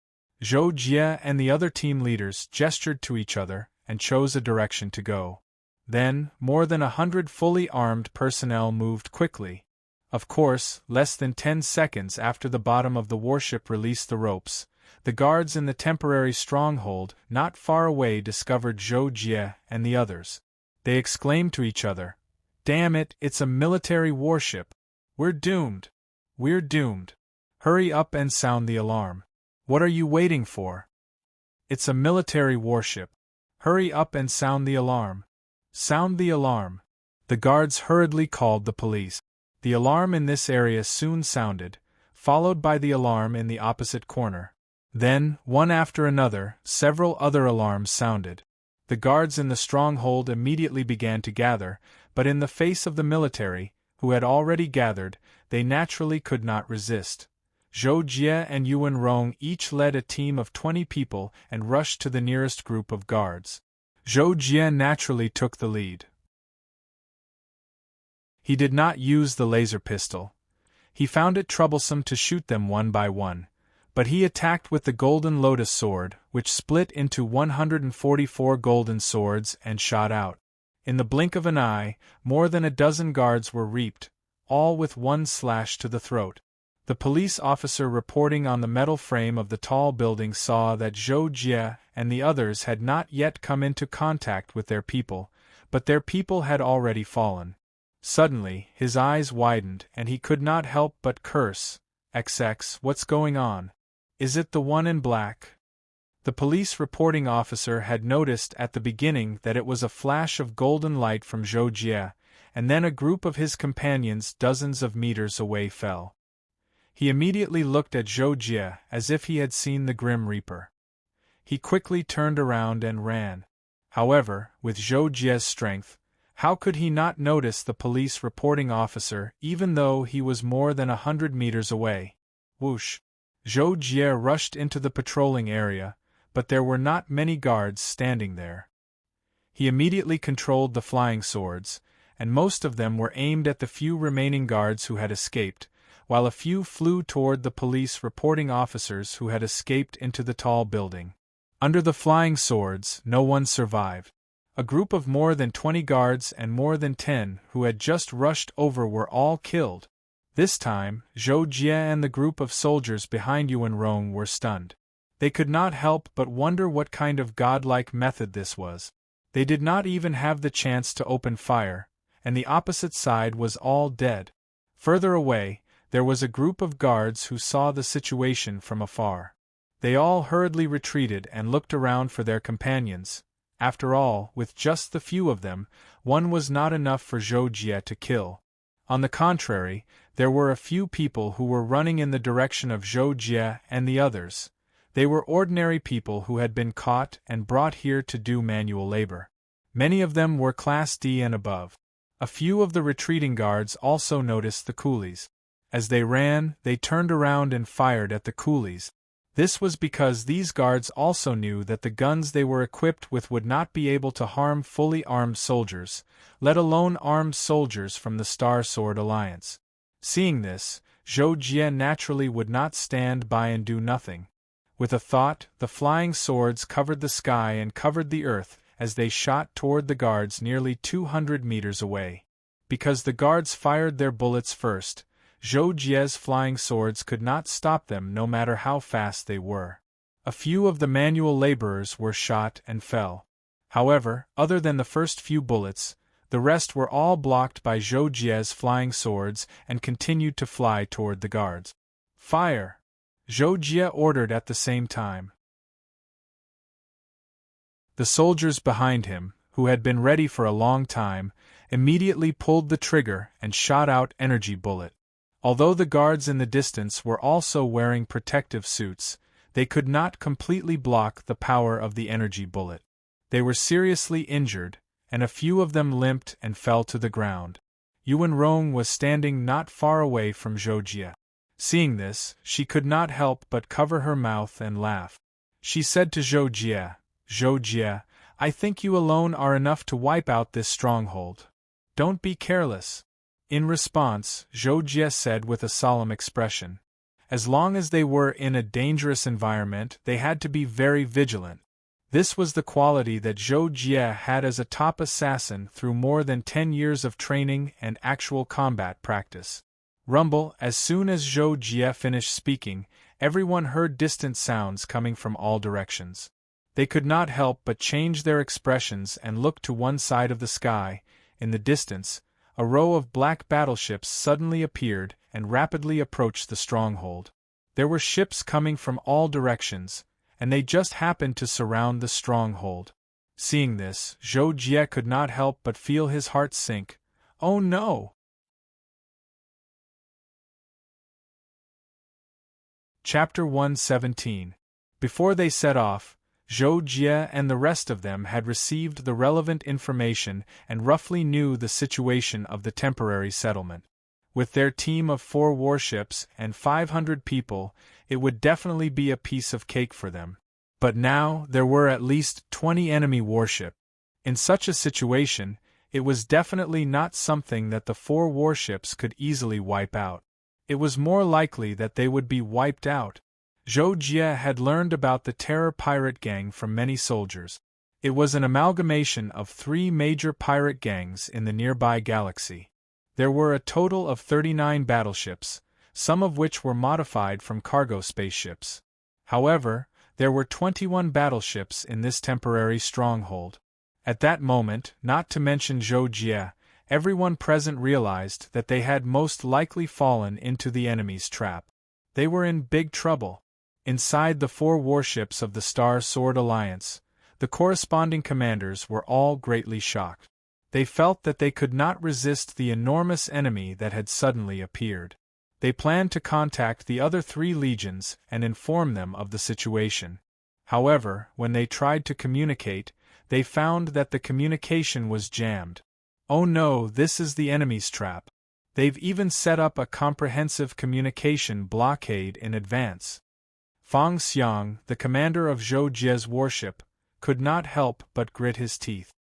Zhou Jie and the other team leaders gestured to each other and chose a direction to go. Then, more than 100 fully armed personnel moved quickly. Of course, less than 10 seconds after the bottom of the warship released the ropes, the guards in the temporary stronghold not far away discovered Zhou Jie and the others. They exclaimed to each other, "Damn it, it's a military warship! We're doomed! We're doomed! Hurry up and sound the alarm! What are you waiting for? It's a military warship! Hurry up and sound the alarm! Sound the alarm!" The guards hurriedly called the police. The alarm in this area soon sounded, followed by the alarm in the opposite corner. Then, one after another, several other alarms sounded. The guards in the stronghold immediately began to gather, but in the face of the military, who had already gathered, they naturally could not resist. Zhou Jie and Yuan Rong each led a team of 20 people and rushed to the nearest group of guards. Zhou Jie naturally took the lead. He did not use the laser pistol. He found it troublesome to shoot them one by one, but he attacked with the Golden Lotus sword, which split into 144 golden swords and shot out. In the blink of an eye, more than a dozen guards were reaped, all with one slash to the throat. The police officer reporting on the metal frame of the tall building saw that Zhou Jie and the others had not yet come into contact with their people, but their people had already fallen. Suddenly, his eyes widened and he could not help but curse, XX, what's going on? Is it the one in black? The police reporting officer had noticed at the beginning that it was a flash of golden light from Zhou Jie, and then a group of his companions dozens of meters away fell. He immediately looked at Zhou Jie as if he had seen the Grim Reaper. He quickly turned around and ran. However, with Zhou Jie's strength, how could he not notice the police reporting officer even though he was more than 100 meters away? Whoosh! Zhou Jie rushed into the patrolling area, but there were not many guards standing there. He immediately controlled the flying swords, and most of them were aimed at the few remaining guards who had escaped, while a few flew toward the police reporting officers who had escaped into the tall building. Under the flying swords, no one survived. A group of more than 20 guards and more than 10 who had just rushed over were all killed. This time, Zhou Jie and the group of soldiers behind Yuan Rong were stunned. They could not help but wonder what kind of godlike method this was. They did not even have the chance to open fire, and the opposite side was all dead. Further away, there was a group of guards who saw the situation from afar. They all hurriedly retreated and looked around for their companions. After all, with just the few of them, one was not enough for Zhou Jie to kill. On the contrary, there were a few people who were running in the direction of Zhou Jie and the others. They were ordinary people who had been caught and brought here to do manual labor. Many of them were Class D and above. A few of the retreating guards also noticed the coolies. As they ran, they turned around and fired at the coolies. This was because these guards also knew that the guns they were equipped with would not be able to harm fully armed soldiers, let alone armed soldiers from the Star Sword Alliance. Seeing this, Zhou Jie naturally would not stand by and do nothing. With a thought, the flying swords covered the sky and covered the earth as they shot toward the guards nearly 200 meters away. Because the guards fired their bullets first, Zhou Jie's flying swords could not stop them no matter how fast they were. A few of the manual laborers were shot and fell. However, other than the first few bullets, the rest were all blocked by Zhou Jie's flying swords and continued to fly toward the guards. Fire! Zhou Jie ordered at the same time. The soldiers behind him, who had been ready for a long time, immediately pulled the trigger and shot out energy bullet. Although the guards in the distance were also wearing protective suits, they could not completely block the power of the energy bullet. They were seriously injured, and a few of them limped and fell to the ground. Yuan Rong was standing not far away from Zhou Jie. Seeing this, she could not help but cover her mouth and laugh. She said to Zhou Jie, "Zhou Jie, I think you alone are enough to wipe out this stronghold. Don't be careless." In response, Zhou Jie said with a solemn expression, as long as they were in a dangerous environment, they had to be very vigilant. This was the quality that Zhou Jie had as a top assassin through more than 10 years of training and actual combat practice. Rumble. As soon as Zhou Jie finished speaking, everyone heard distant sounds coming from all directions. They could not help but change their expressions and look to one side of the sky. In the distance, a row of black battleships suddenly appeared and rapidly approached the stronghold. There were ships coming from all directions, and they just happened to surround the stronghold. Seeing this, Zhou Jie could not help but feel his heart sink. Oh no! Chapter 117. Before they set off, Zhou Jie and the rest of them had received the relevant information and roughly knew the situation of the temporary settlement. With their team of 4 warships and 500 people, it would definitely be a piece of cake for them. But now there were at least 20 enemy warships. In such a situation, it was definitely not something that the 4 warships could easily wipe out. It was more likely that they would be wiped out. Zhou Jie had learned about the terror pirate gang from many soldiers. It was an amalgamation of 3 major pirate gangs in the nearby galaxy. There were a total of 39 battleships, some of which were modified from cargo spaceships. However, there were 21 battleships in this temporary stronghold. At that moment, not to mention Zhou Jie, everyone present realized that they had most likely fallen into the enemy's trap. They were in big trouble. Inside the 4 warships of the Star Sword Alliance, the corresponding commanders were all greatly shocked. They felt that they could not resist the enormous enemy that had suddenly appeared. They planned to contact the other 3 legions and inform them of the situation. However, when they tried to communicate, they found that the communication was jammed. Oh no, this is the enemy's trap. They've even set up a comprehensive communication blockade in advance. Fang Xiang, the commander of Zhou Jie's warship, could not help but grit his teeth.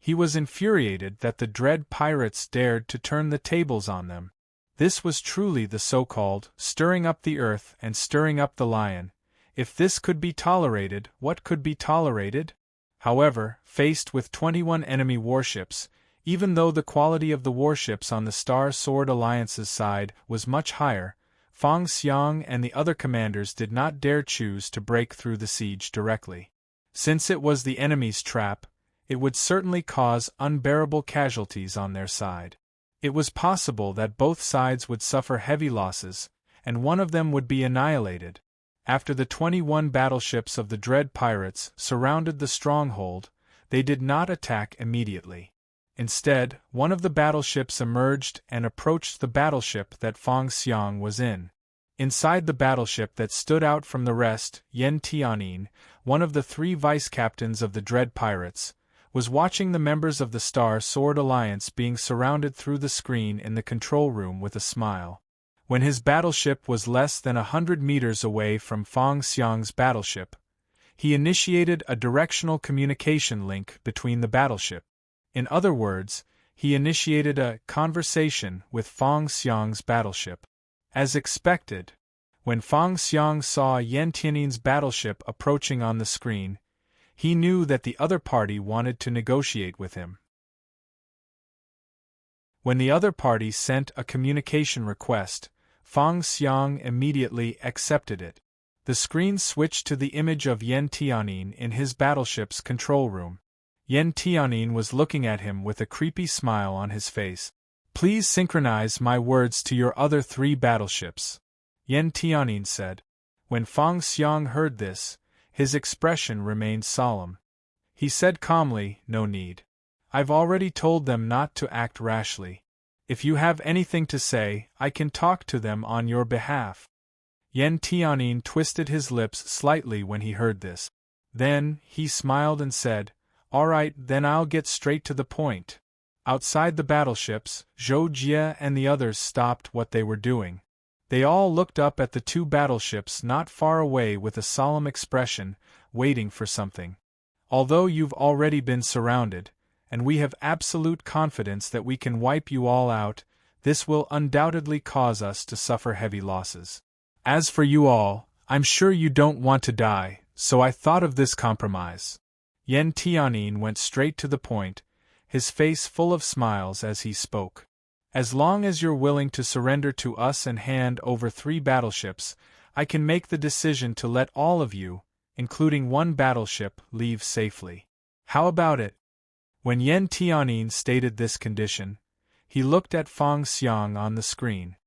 He was infuriated that the dread pirates dared to turn the tables on them. This was truly the so-called stirring up the earth and stirring up the lion. If this could be tolerated, what could be tolerated? However, faced with 21 enemy warships, even though the quality of the warships on the Star Sword Alliance's side was much higher, Feng Xiang and the other commanders did not dare choose to break through the siege directly. Since it was the enemy's trap, it would certainly cause unbearable casualties on their side. It was possible that both sides would suffer heavy losses, and one of them would be annihilated. After the 21 battleships of the dread pirates surrounded the stronghold, they did not attack immediately. Instead, one of the battleships emerged and approached the battleship that Feng Xiang was in. Inside the battleship that stood out from the rest, Yan Tianyin, one of the 3 vice-captains of the dread pirates, was watching the members of the Star Sword Alliance being surrounded through the screen in the control room with a smile. When his battleship was less than 100 meters away from Feng Xiang's battleship, he initiated a directional communication link between the battleship. In other words, he initiated a conversation with Feng Xiang's battleship. As expected, when Feng Xiang saw Yan Tianyin's battleship approaching on the screen, he knew that the other party wanted to negotiate with him. When the other party sent a communication request, Feng Xiang immediately accepted it. The screen switched to the image of Yan Tianyin in his battleship's control room. Yan Tianyin was looking at him with a creepy smile on his face. "Please synchronize my words to your other 3 battleships," Yan Tianyin said. When Feng Xiang heard this, his expression remained solemn. He said calmly, "No need. I've already told them not to act rashly. If you have anything to say, I can talk to them on your behalf." Yan Tianyin twisted his lips slightly when he heard this. Then, he smiled and said, "All right, then I'll get straight to the point." Outside the battleships, Zhou Jie and the others stopped what they were doing. They all looked up at the 2 battleships not far away with a solemn expression, waiting for something. "Although you've already been surrounded, and we have absolute confidence that we can wipe you all out, this will undoubtedly cause us to suffer heavy losses. As for you all, I'm sure you don't want to die, so I thought of this compromise." Yan Tianyin went straight to the point, his face full of smiles as he spoke. "As long as you're willing to surrender to us and hand over 3 battleships, I can make the decision to let all of you, including 1 battleship, leave safely. How about it?" When Yan Tianyin stated this condition, he looked at Feng Xiang on the screen.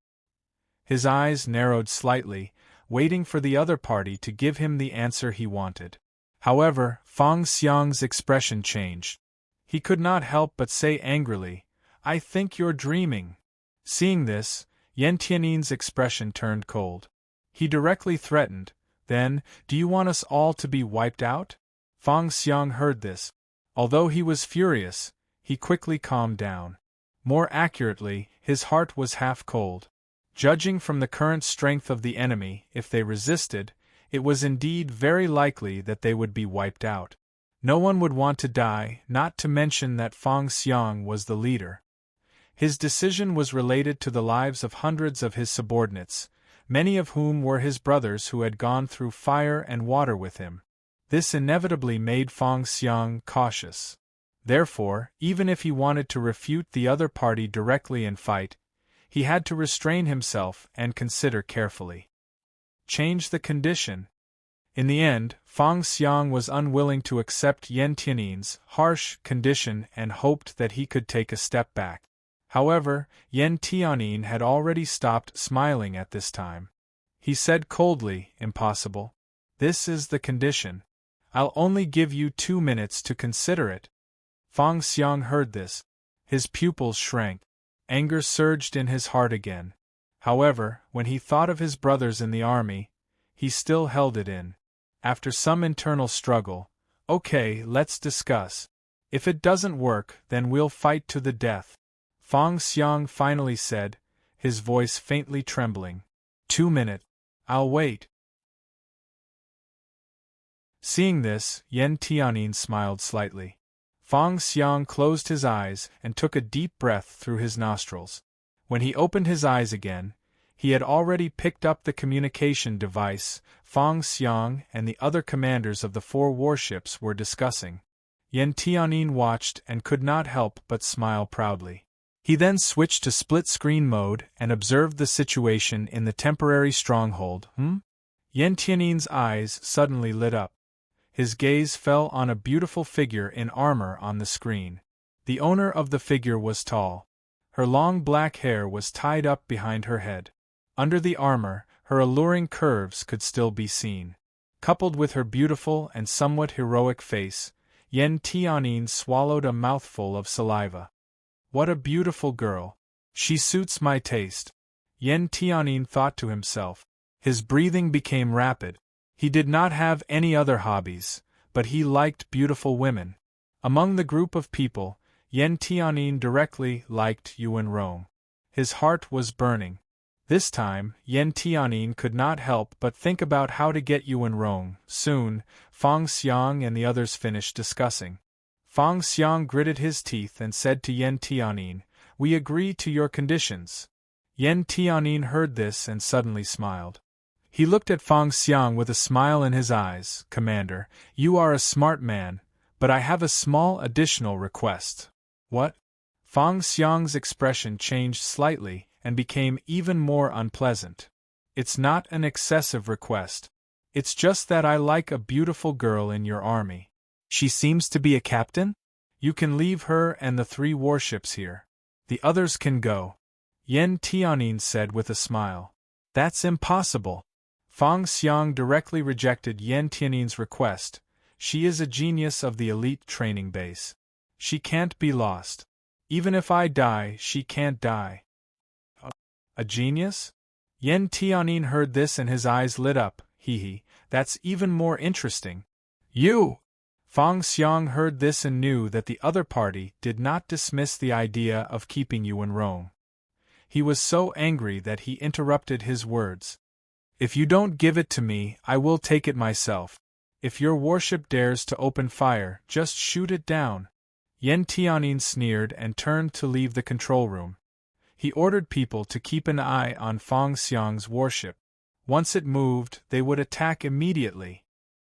His eyes narrowed slightly, waiting for the other party to give him the answer he wanted. However, Feng Xiang's expression changed. He could not help but say angrily, "I think you're dreaming." Seeing this, Yan Tianyin's expression turned cold. He directly threatened, "Then, do you want us all to be wiped out?" Feng Xiang heard this. Although he was furious, he quickly calmed down. More accurately, his heart was half cold. Judging from the current strength of the enemy, if they resisted, it was indeed very likely that they would be wiped out. No one would want to die, not to mention that Feng Xiang was the leader. His decision was related to the lives of hundreds of his subordinates, many of whom were his brothers who had gone through fire and water with him. This inevitably made Feng Xiang cautious. Therefore, even if he wanted to refute the other party directly in fight, he had to restrain himself and consider carefully. Change the condition. In the end, Feng Xiang was unwilling to accept Yan Tianyin's harsh condition and hoped that he could take a step back. However, Yan Tianyin had already stopped smiling at this time. He said coldly, "Impossible. This is the condition. I'll only give you 2 minutes to consider it." Feng Xiang heard this. His pupils shrank. Anger surged in his heart again. However, when he thought of his brothers in the army, he still held it in. After some internal struggle, "Okay, let's discuss. If it doesn't work, then we'll fight to the death," Feng Xiang finally said, his voice faintly trembling. 2 minutes. I'll wait." Seeing this, Yan Tianyin smiled slightly. Fang Xiang closed his eyes and took a deep breath through his nostrils. When he opened his eyes again, he had already picked up the communication device Fang Xiang and the other commanders of the 4 warships were discussing. Yan Tianyin watched and could not help but smile proudly. He then switched to split-screen mode and observed the situation in the temporary stronghold. Yan Tianyin's eyes suddenly lit up. His gaze fell on a beautiful figure in armor on the screen. The owner of the figure was tall. Her long black hair was tied up behind her head. Under the armor, her alluring curves could still be seen. Coupled with her beautiful and somewhat heroic face, Yan Tianyin swallowed a mouthful of saliva. What a beautiful girl. She suits my taste. Yan Tianyin thought to himself. His breathing became rapid. He did not have any other hobbies, but he liked beautiful women. Among the group of people, Yan Tianyin directly liked Yuan Rong. His heart was burning. This time, Yan Tianyin could not help but think about how to get Yuan Rong. Soon, Fang Xiang and the others finished discussing. Fang Xiang gritted his teeth and said to Yan Tianyin, "We agree to your conditions." Yan Tianyin heard this and suddenly smiled. He looked at Fang Xiang with a smile in his eyes. "Commander, you are a smart man, but I have a small additional request." "What?" Fang Xiang's expression changed slightly and became even more unpleasant. "It's not an excessive request. It's just that I like a beautiful girl in your army. She seems to be a captain? You can leave her and the 3 warships here. The others can go." Yan Tianyin said with a smile. "That's impossible." Fang Xiang directly rejected Yan Tianyin's request. "She is a genius of the elite training base. She can't be lost. Even if I die, she can't die." "A genius?" Yan Tianyin heard this and his eyes lit up. Hee, that's even more interesting. "You!" Fang Xiang heard this and knew that the other party did not dismiss the idea of keeping Yuan Rong. He was so angry that he interrupted his words. "If you don't give it to me, I will take it myself. If your warship dares to open fire, just shoot it down." Yan Tianyin sneered and turned to leave the control room. He ordered people to keep an eye on Fang Xiang's warship. Once it moved, they would attack immediately.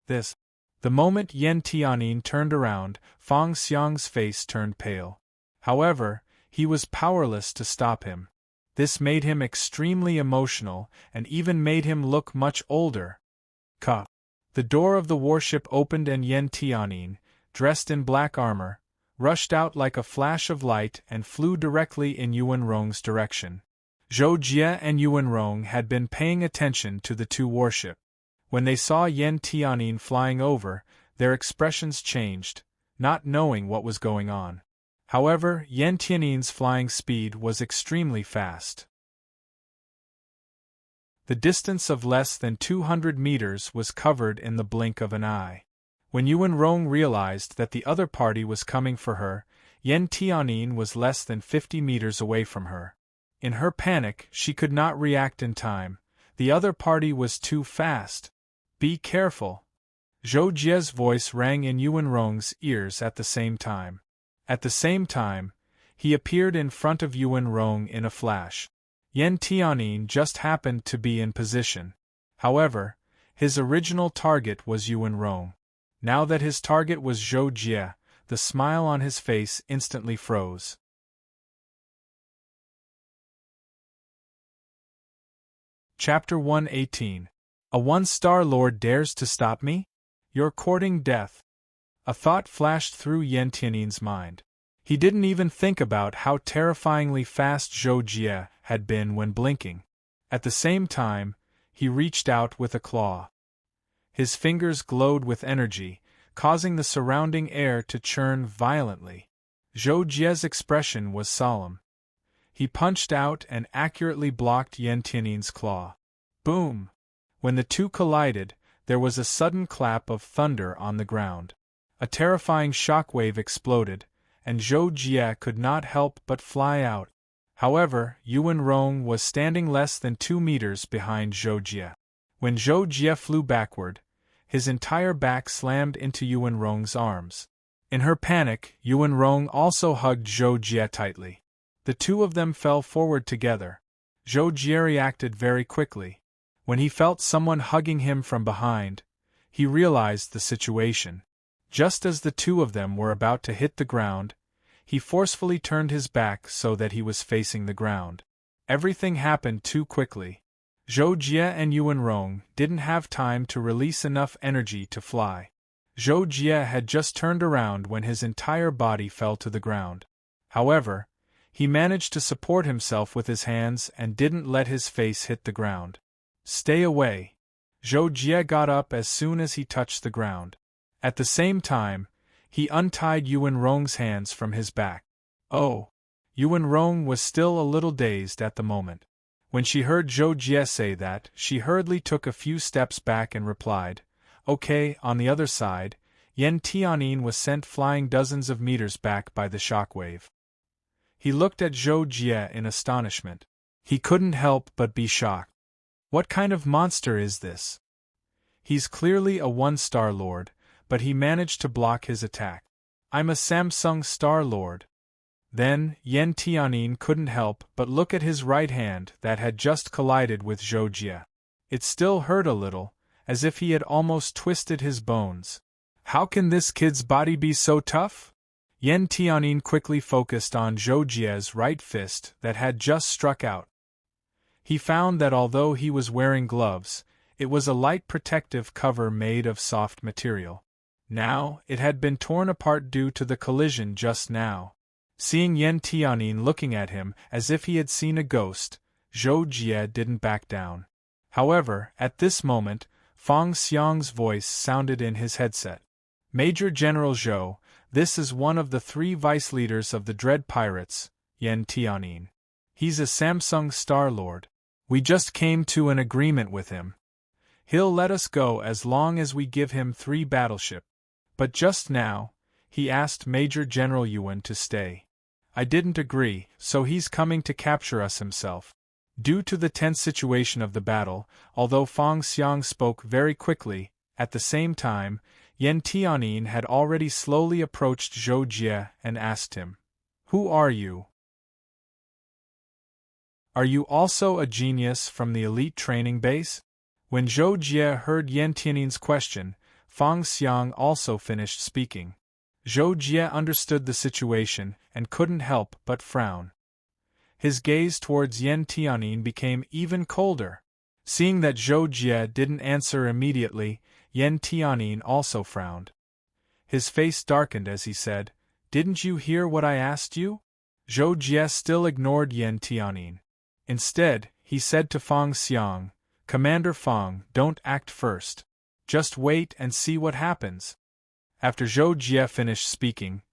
The moment Yan Tianyin turned around, Fang Xiang's face turned pale. However, he was powerless to stop him. This made him extremely emotional and even made him look much older. The door of the warship opened and Yan Tianyin, dressed in black armor, rushed out like a flash of light and flew directly in Yuan Rong's direction. Zhou Jie and Yuan Rong had been paying attention to the 2 warships. When they saw Yan Tianyin flying over, their expressions changed, not knowing what was going on. However, Yan Tianyin's flying speed was extremely fast. The distance of less than 200 meters was covered in the blink of an eye. When Yuan Rong realized that the other party was coming for her, Yan Tianyin was less than 50 meters away from her. In her panic, she could not react in time. The other party was too fast. "Be careful." Zhou Jie's voice rang in Yuan Rong's ears at the same time. At the same time, he appeared in front of Yuan Rong in a flash. Yan Tianyin just happened to be in position. However, his original target was Yuan Rong. Now that his target was Zhou Jie, the smile on his face instantly froze. Chapter 118. A 1-star lord dares to stop me? You're courting death. A thought flashed through Yan Tianyin's mind. He didn't even think about how terrifyingly fast Zhou Jie had been when blinking. At the same time, he reached out with a claw. His fingers glowed with energy, causing the surrounding air to churn violently. Zhou Jie's expression was solemn. He punched out and accurately blocked Yan Tianyin's claw. Boom! When the 2 collided, there was a sudden clap of thunder on the ground. A terrifying shockwave exploded, and Zhou Jie could not help but fly out. However, Yuan Rong was standing less than 2 meters behind Zhou Jie. When Zhou Jie flew backward, his entire back slammed into Yuan Rong's arms. In her panic, Yuan Rong also hugged Zhou Jie tightly. The two of them fell forward together. Zhou Jie reacted very quickly. When he felt someone hugging him from behind, he realized the situation. Just as the two of them were about to hit the ground, he forcefully turned his back so that he was facing the ground. Everything happened too quickly. Zhou Jie and Yuan Rong didn't have time to release enough energy to fly. Zhou Jie had just turned around when his entire body fell to the ground. However, he managed to support himself with his hands and didn't let his face hit the ground. Stay away. Zhou Jie got up as soon as he touched the ground. At the same time, he untied Yuan Rong's hands from his back. Oh! Yuan Rong was still a little dazed at the moment. When she heard Zhou Jie say that, she hurriedly took a few steps back and replied, "Okay." On the other side, Yan Tianyin was sent flying dozens of meters back by the shockwave. He looked at Zhou Jie in astonishment. He couldn't help but be shocked. What kind of monster is this? He's clearly a one-star lord, but he managed to block his attack. I'm a Samsung Star Lord. Then, Yan Tianyin couldn't help but look at his right hand that had just collided with Zhou Jie. It still hurt a little, as if he had almost twisted his bones. How can this kid's body be so tough? Yan Tianyin quickly focused on Zhou Jie's right fist that had just struck out. He found that although he was wearing gloves, it was a light protective cover made of soft material. Now, it had been torn apart due to the collision just now. Seeing Yan Tianyin looking at him as if he had seen a ghost, Zhou Jie didn't back down. However, at this moment, Fang Xiang's voice sounded in his headset. "Major General Zhou, this is one of the 3 vice leaders of the Dread Pirates, Yan Tianyin. He's a Samsung Star Lord. We just came to an agreement with him. He'll let us go as long as we give him 3 battleships. But just now, he asked Major General Yuan to stay. I didn't agree, so he's coming to capture us himself." Due to the tense situation of the battle, although Fang Xiang spoke very quickly, at the same time, Yan Tianyin had already slowly approached Zhou Jie and asked him, "Who are you? Are you also a genius from the elite training base?" When Zhou Jie heard Yan Tianyin's question, Fang Xiang also finished speaking. Zhou Jie understood the situation and couldn't help but frown. His gaze towards Yan Tianyin became even colder. Seeing that Zhou Jie didn't answer immediately, Yan Tianyin also frowned. His face darkened as he said, "Didn't you hear what I asked you?" Zhou Jie still ignored Yan Tianyin. Instead, he said to Fang Xiang, "Commander Fang, don't act first. Just wait and see what happens." After Zhou Jie finished speaking,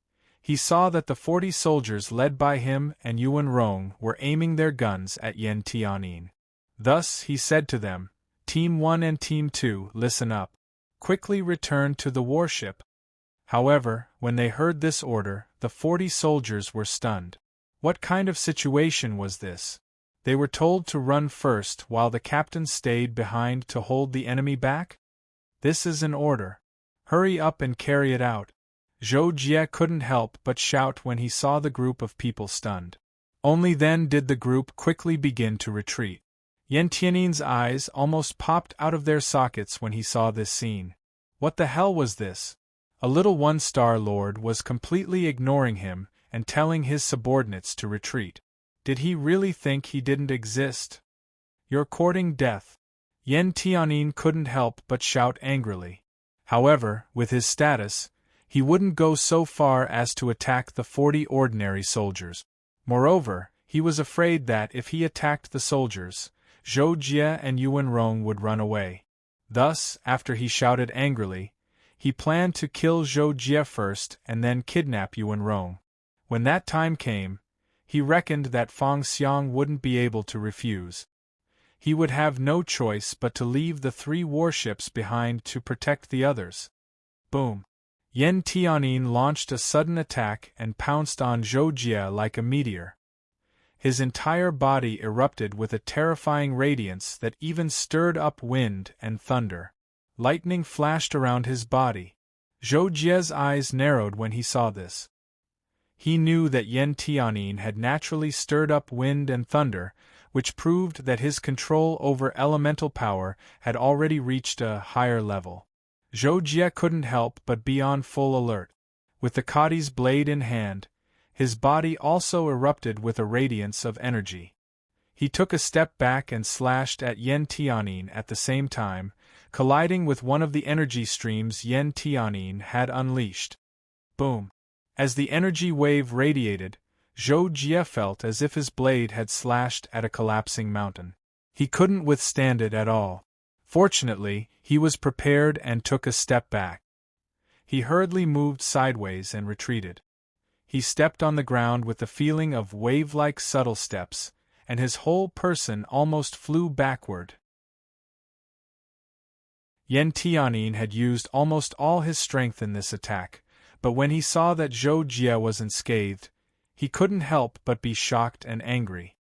he saw that the 40 soldiers led by him and Yuan Rong were aiming their guns at Yan Tianyin. Thus, he said to them, "Team 1 and Team 2, listen up. Quickly return to the warship." However, when they heard this order, the 40 soldiers were stunned. What kind of situation was this? They were told to run first while the captain stayed behind to hold the enemy back? This is an order. Hurry up and carry it out. Zhou Jie couldn't help but shout when he saw the group of people stunned. Only then did the group quickly begin to retreat. Yan Tianyin's eyes almost popped out of their sockets when he saw this scene. What the hell was this? A little one-star lord was completely ignoring him and telling his subordinates to retreat. Did he really think he didn't exist? You're courting death. Yan Tianyin couldn't help but shout angrily. However, with his status, he wouldn't go so far as to attack the 40 ordinary soldiers. Moreover, he was afraid that if he attacked the soldiers, Zhou Jie and Yuan Rong would run away. Thus, after he shouted angrily, he planned to kill Zhou Jie first and then kidnap Yuan Rong. When that time came, he reckoned that Fang Xiang wouldn't be able to refuse. He would have no choice but to leave the 3 warships behind to protect the others. Boom! Yan Tianyin launched a sudden attack and pounced on Zhou Jie like a meteor. His entire body erupted with a terrifying radiance that even stirred up wind and thunder. Lightning flashed around his body. Zhou Jie's eyes narrowed when he saw this. He knew that Yan Tianyin had naturally stirred up wind and thunder, which proved that his control over elemental power had already reached a higher level. Zhou Jie couldn't help but be on full alert. With the Kadi's blade in hand, his body also erupted with a radiance of energy. He took a step back and slashed at Yan Tianyin at the same time, colliding with one of the energy streams Yan Tianyin had unleashed. Boom! As the energy wave radiated, Zhou Jie felt as if his blade had slashed at a collapsing mountain. He couldn't withstand it at all. Fortunately, he was prepared and took a step back. He hurriedly moved sideways and retreated. He stepped on the ground with the feeling of wave-like subtle steps, and his whole person almost flew backward. Yan Tianyin had used almost all his strength in this attack, but when he saw that Zhou Jie was unscathed, he couldn't help but be shocked and angry.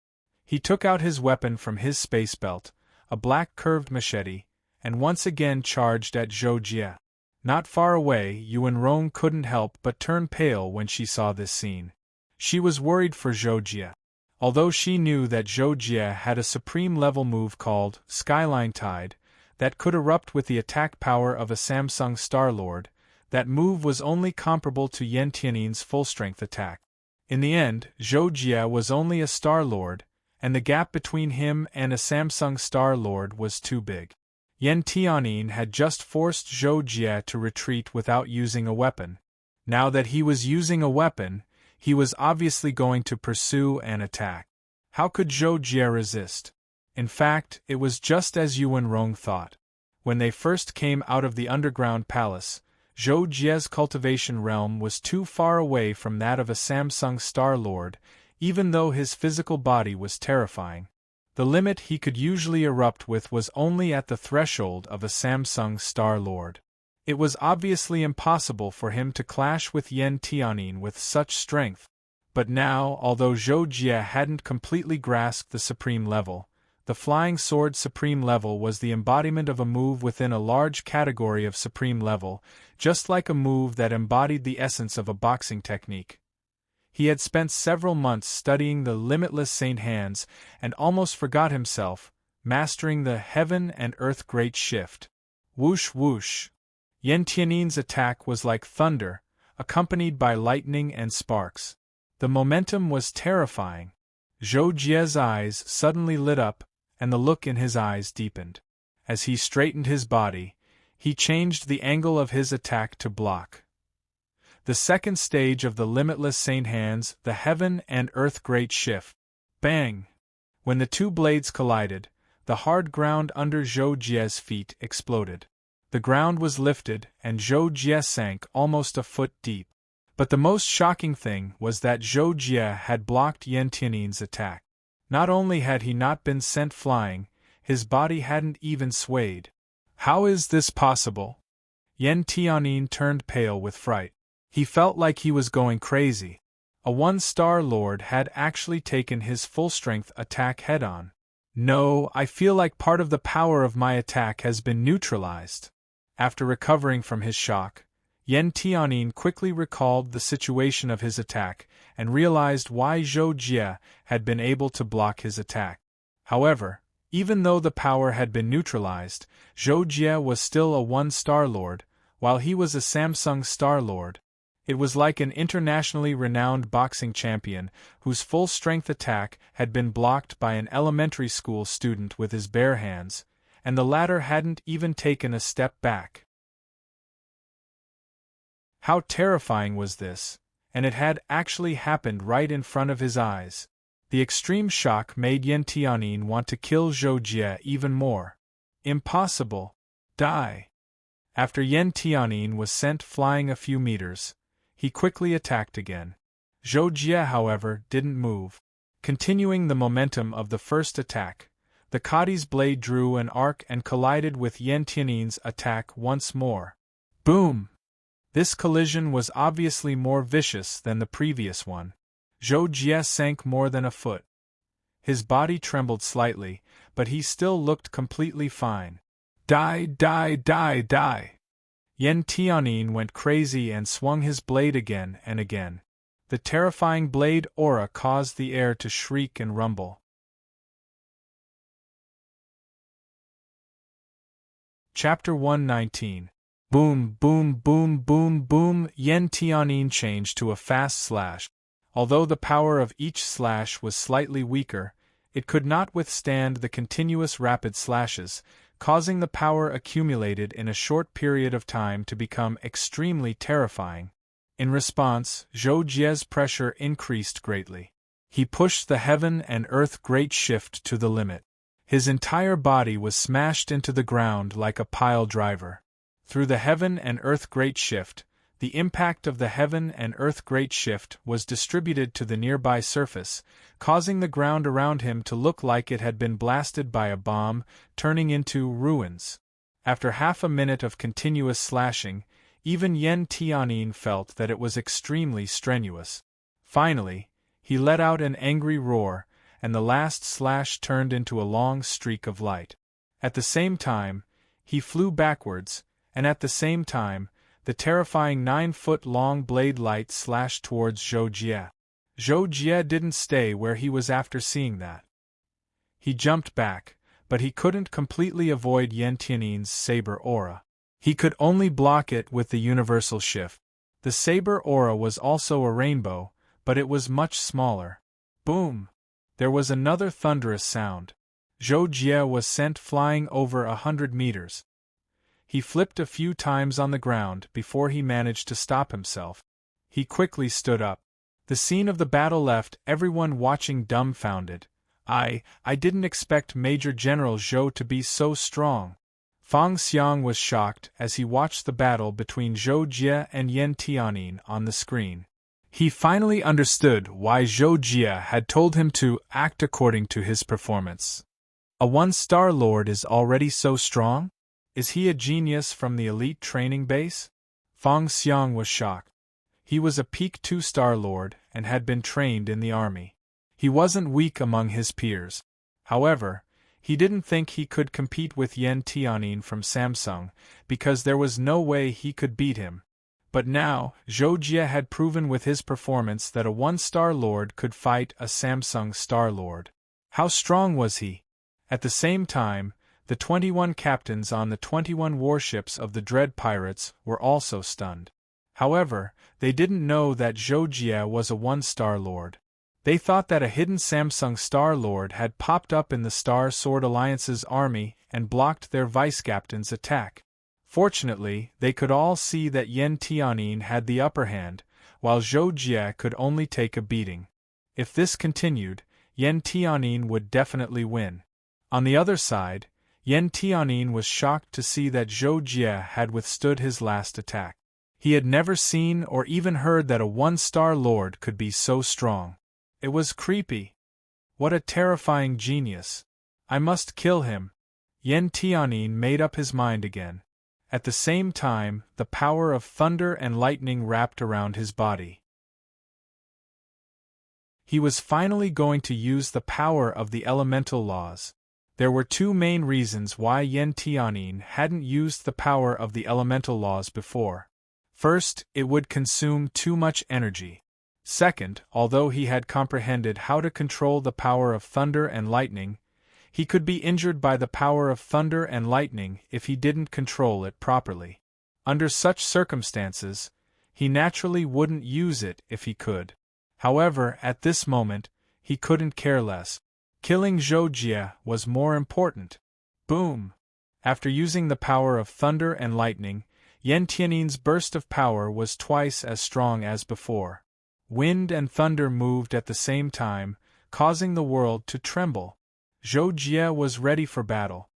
He took out his weapon from his space belt, a black curved machete, and once again charged at Zhou Jie. Not far away, Yuan Rong couldn't help but turn pale when she saw this scene. She was worried for Zhou Jie. Although she knew that Zhou Jie had a supreme-level move called Skyline Tide that could erupt with the attack power of a Samsung Star-Lord, that move was only comparable to Yan Tianyin's full-strength attack. In the end, Zhou Jie was only a Star-Lord, and the gap between him and a Samsung Star-Lord was too big. Yan Tianyin had just forced Zhou Jie to retreat without using a weapon. Now that he was using a weapon, he was obviously going to pursue and attack. How could Zhou Jie resist? In fact, it was just as Yuan Rong thought. When they first came out of the underground palace, Zhou Jie's cultivation realm was too far away from that of a Samsung Star-Lord, even though his physical body was terrifying. The limit he could usually erupt with was only at the threshold of a Samsung Star-Lord. It was obviously impossible for him to clash with Yan Tianyin with such strength. But now, although Zhou Jie hadn't completely grasped the supreme level, the Flying Sword Supreme Level was the embodiment of a move within a large category of Supreme Level, just like a move that embodied the essence of a boxing technique. He had spent several months studying the limitless Saint Hands and almost forgot himself, mastering the Heaven and Earth Great Shift. Whoosh whoosh! Yan Tianyin's attack was like thunder, accompanied by lightning and sparks. The momentum was terrifying. Zhou Jie's eyes suddenly lit up, and the look in his eyes deepened. As he straightened his body, he changed the angle of his attack to block. The second stage of the limitless Saint Hands, the Heaven and Earth Great Shift. Bang! When the two blades collided, the hard ground under Zhou Jie's feet exploded. The ground was lifted, and Zhou Jie sank almost a foot deep. But the most shocking thing was that Zhou Jie had blocked Yan Tianyin's attack. Not only had he not been sent flying, his body hadn't even swayed. How is this possible? Yan Tianyin turned pale with fright. He felt like he was going crazy. A one-star lord had actually taken his full-strength attack head-on. No, I feel like part of the power of my attack has been neutralized. After recovering from his shock, Yan Tianyin quickly recalled the situation of his attack and realized why Zhou Jie had been able to block his attack. However, even though the power had been neutralized, Zhou Jie was still a one-star lord, while he was a Samsung Star Lord. It was like an internationally renowned boxing champion whose full-strength attack had been blocked by an elementary school student with his bare hands, and the latter hadn't even taken a step back. How terrifying was this, and it had actually happened right in front of his eyes. The extreme shock made Yan Tianyin want to kill Zhou Jie even more. Impossible. Die. After Yan Tianyin was sent flying a few meters, he quickly attacked again. Zhou Jie, however, didn't move. Continuing the momentum of the first attack, the Kadi's blade drew an arc and collided with Yan Tianyin's attack once more. Boom! This collision was obviously more vicious than the previous one. Zhou Jie sank more than a foot. His body trembled slightly, but he still looked completely fine. Die, die, die, die! Yan Tianyin went crazy and swung his blade again and again. The terrifying blade aura caused the air to shriek and rumble. Chapter 119. Boom, boom, boom, boom, boom. Yan Tianyin changed to a fast slash. Although the power of each slash was slightly weaker, it could not withstand the continuous rapid slashes, causing the power accumulated in a short period of time to become extremely terrifying. In response, Zhou Jie's pressure increased greatly. He pushed the heaven and earth great shift to the limit. His entire body was smashed into the ground like a pile driver. Through the heaven and earth great shift, the impact of the heaven and earth great shift was distributed to the nearby surface, causing the ground around him to look like it had been blasted by a bomb, turning into ruins. After half a minute of continuous slashing, even Yan Tianyin felt that it was extremely strenuous. Finally, he let out an angry roar, and the last slash turned into a long streak of light. At the same time, he flew backwards, and at the same time, the terrifying 9-foot-long blade light slashed towards Zhou Jie. Zhou Jie didn't stay where he was after seeing that. He jumped back, but he couldn't completely avoid Yan Tianyin's saber aura. He could only block it with the universal shift. The saber aura was also a rainbow, but it was much smaller. Boom! There was another thunderous sound. Zhou Jie was sent flying over 100 meters. He flipped a few times on the ground before he managed to stop himself. He quickly stood up. The scene of the battle left everyone watching dumbfounded. I didn't expect Major General Zhou to be so strong. Fang Xiang was shocked as he watched the battle between Zhou Jie and Yan Tianyin on the screen. He finally understood why Zhou Jie had told him to act according to his performance. A one-star lord is already so strong? Is he a genius from the elite training base? Fang Xiang was shocked. He was a peak 2-star lord and had been trained in the army. He wasn't weak among his peers. However, he didn't think he could compete with Yan Tianyin from Samsung, because there was no way he could beat him. But now, Zhou Jie had proven with his performance that a 1-star lord could fight a Samsung star lord. How strong was he? At the same time, the 21 captains on the 21 warships of the Dread Pirates were also stunned. However, they didn't know that Zhou Jie was a 1-star lord. They thought that a hidden Samsung Star Lord had popped up in the Star Sword Alliance's army and blocked their vice-captain's attack. Fortunately, they could all see that Yan Tianyin had the upper hand, while Zhou Jie could only take a beating. If this continued, Yan Tianyin would definitely win. On the other side, Yan Tianyin was shocked to see that Zhou Jie had withstood his last attack. He had never seen or even heard that a 1-star lord could be so strong. It was creepy. What a terrifying genius. I must kill him. Yan Tianyin made up his mind again. At the same time, the power of thunder and lightning wrapped around his body. He was finally going to use the power of the elemental laws. There were two main reasons why Yan Tianyin hadn't used the power of the elemental laws before. First, it would consume too much energy. Second, although he had comprehended how to control the power of thunder and lightning, he could be injured by the power of thunder and lightning if he didn't control it properly. Under such circumstances, he naturally wouldn't use it if he could. However, at this moment, he couldn't care less. Killing Zhou Jie was more important. Boom! After using the power of thunder and lightning, Yan Tianyin's burst of power was twice as strong as before. Wind and thunder moved at the same time, causing the world to tremble. Zhou Jie was ready for battle.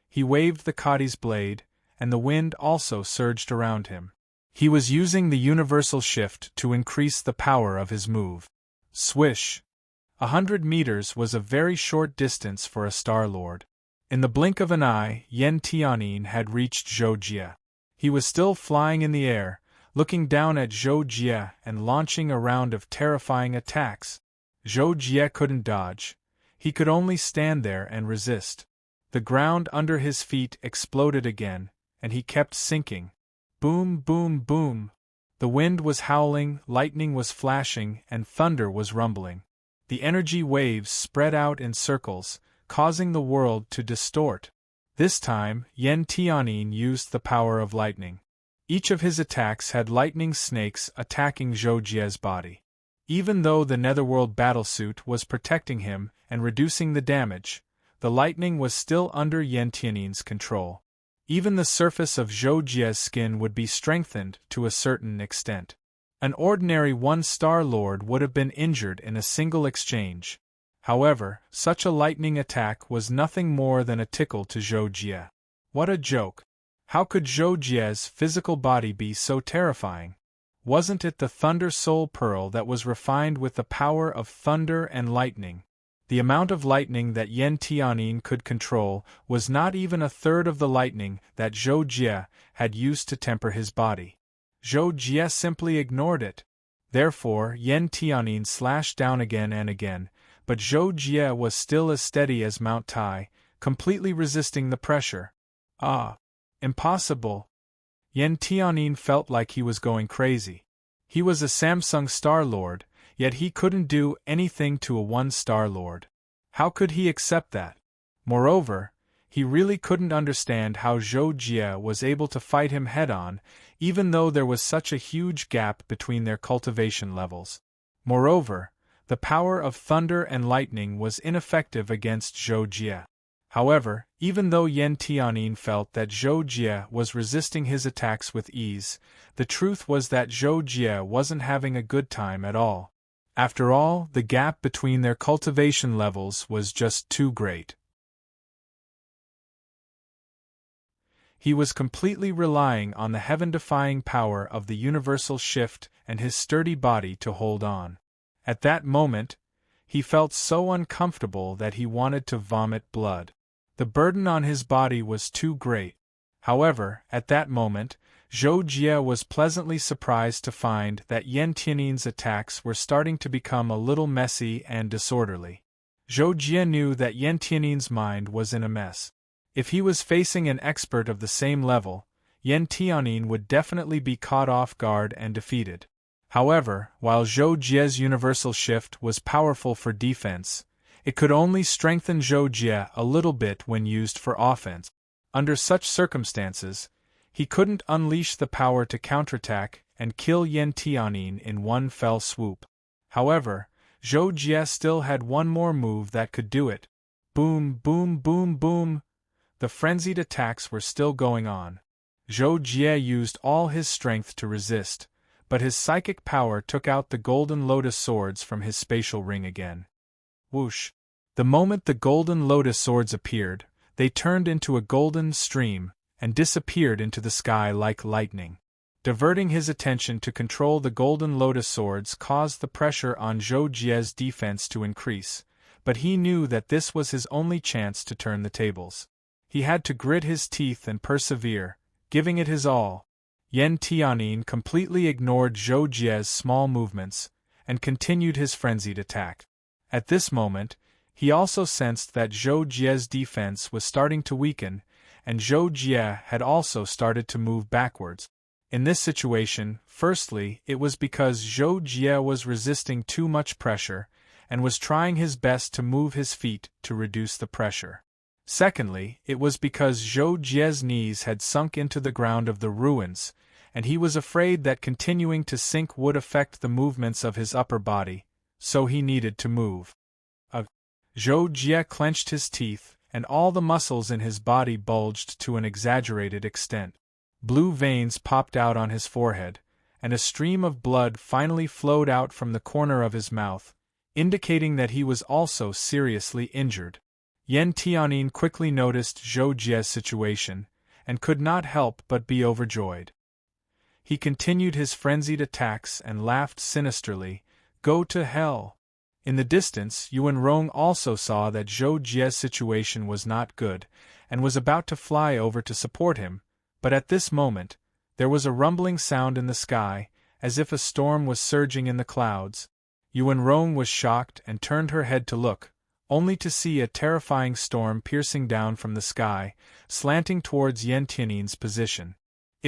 He waved the Kadi's blade, and the wind also surged around him. He was using the universal shift to increase the power of his move. Swish! 100 meters was a very short distance for a Star Lord. In the blink of an eye, Yan Tianyin had reached Zhou Jie. He was still flying in the air, looking down at Zhou Jie and launching a round of terrifying attacks. Zhou Jie couldn't dodge. He could only stand there and resist. The ground under his feet exploded again, and he kept sinking. Boom, boom, boom. The wind was howling, lightning was flashing, and thunder was rumbling. The energy waves spread out in circles, causing the world to distort. This time, Yan Tianyin used the power of lightning. Each of his attacks had lightning snakes attacking Zhou Jie's body. Even though the Netherworld battlesuit was protecting him and reducing the damage, the lightning was still under Yan Tianyin's control. Even the surface of Zhou Jie's skin would be strengthened to a certain extent. An ordinary one-star lord would have been injured in a single exchange. However, such a lightning attack was nothing more than a tickle to Zhou Jie. What a joke! How could Zhou Jie's physical body be so terrifying? Wasn't it the Thunder Soul Pearl that was refined with the power of thunder and lightning? The amount of lightning that Yan Tianyin could control was not even a third of the lightning that Zhou Jie had used to temper his body. Zhou Jie simply ignored it. Therefore, Yan Tianyin slashed down again and again, but Zhou Jie was still as steady as Mount Tai, completely resisting the pressure. Ah! Impossible! Yan Tianyin felt like he was going crazy. He was a Samsung Star Lord, yet he couldn't do anything to a one-star lord. How could he accept that? Moreover, he really couldn't understand how Zhou Jie was able to fight him head-on, even though there was such a huge gap between their cultivation levels. Moreover, the power of thunder and lightning was ineffective against Zhou Jie. However, even though Yan Tianyin felt that Zhou Jie was resisting his attacks with ease, the truth was that Zhou Jie wasn't having a good time at all. After all, the gap between their cultivation levels was just too great. He was completely relying on the heaven-defying power of the universal shift and his sturdy body to hold on. At that moment, he felt so uncomfortable that he wanted to vomit blood. The burden on his body was too great. However, at that moment, Zhou Jie was pleasantly surprised to find that Yan Tianyin's attacks were starting to become a little messy and disorderly. Zhou Jie knew that Yan Tianyin's mind was in a mess. If he was facing an expert of the same level, Yan Tianyin would definitely be caught off guard and defeated. However, while Zhou Jie's universal shift was powerful for defense, it could only strengthen Zhou Jie a little bit when used for offense. Under such circumstances, he couldn't unleash the power to counterattack and kill Yan Tianyin in one fell swoop. However, Zhou Jie still had one more move that could do it. Boom, boom, boom, boom. The frenzied attacks were still going on. Zhou Jie used all his strength to resist, but his psychic power took out the golden lotus swords from his spatial ring again. Whoosh! The moment the golden lotus swords appeared, they turned into a golden stream and disappeared into the sky like lightning. Diverting his attention to control the golden lotus swords caused the pressure on Zhou Jie's defense to increase, but he knew that this was his only chance to turn the tables. He had to grit his teeth and persevere, giving it his all. Yan Tianyin completely ignored Zhou Jie's small movements and continued his frenzied attack. At this moment, he also sensed that Zhou Jie's defense was starting to weaken, and Zhou Jie had also started to move backwards. In this situation, firstly, it was because Zhou Jie was resisting too much pressure and was trying his best to move his feet to reduce the pressure. Secondly, it was because Zhou Jie's knees had sunk into the ground of the ruins, and he was afraid that continuing to sink would affect the movements of his upper body, so he needed to move. Zhou Jie clenched his teeth, and all the muscles in his body bulged to an exaggerated extent. Blue veins popped out on his forehead, and a stream of blood finally flowed out from the corner of his mouth, indicating that he was also seriously injured. Yan Tianyin quickly noticed Zhou Jie's situation, and could not help but be overjoyed. He continued his frenzied attacks and laughed sinisterly. Go to hell! In the distance, Yuan Rong also saw that Zhou Jie's situation was not good, and was about to fly over to support him, but at this moment, there was a rumbling sound in the sky, as if a storm was surging in the clouds. Yuan Rong was shocked and turned her head to look, only to see a terrifying storm piercing down from the sky, slanting towards Yan Tianyin's position.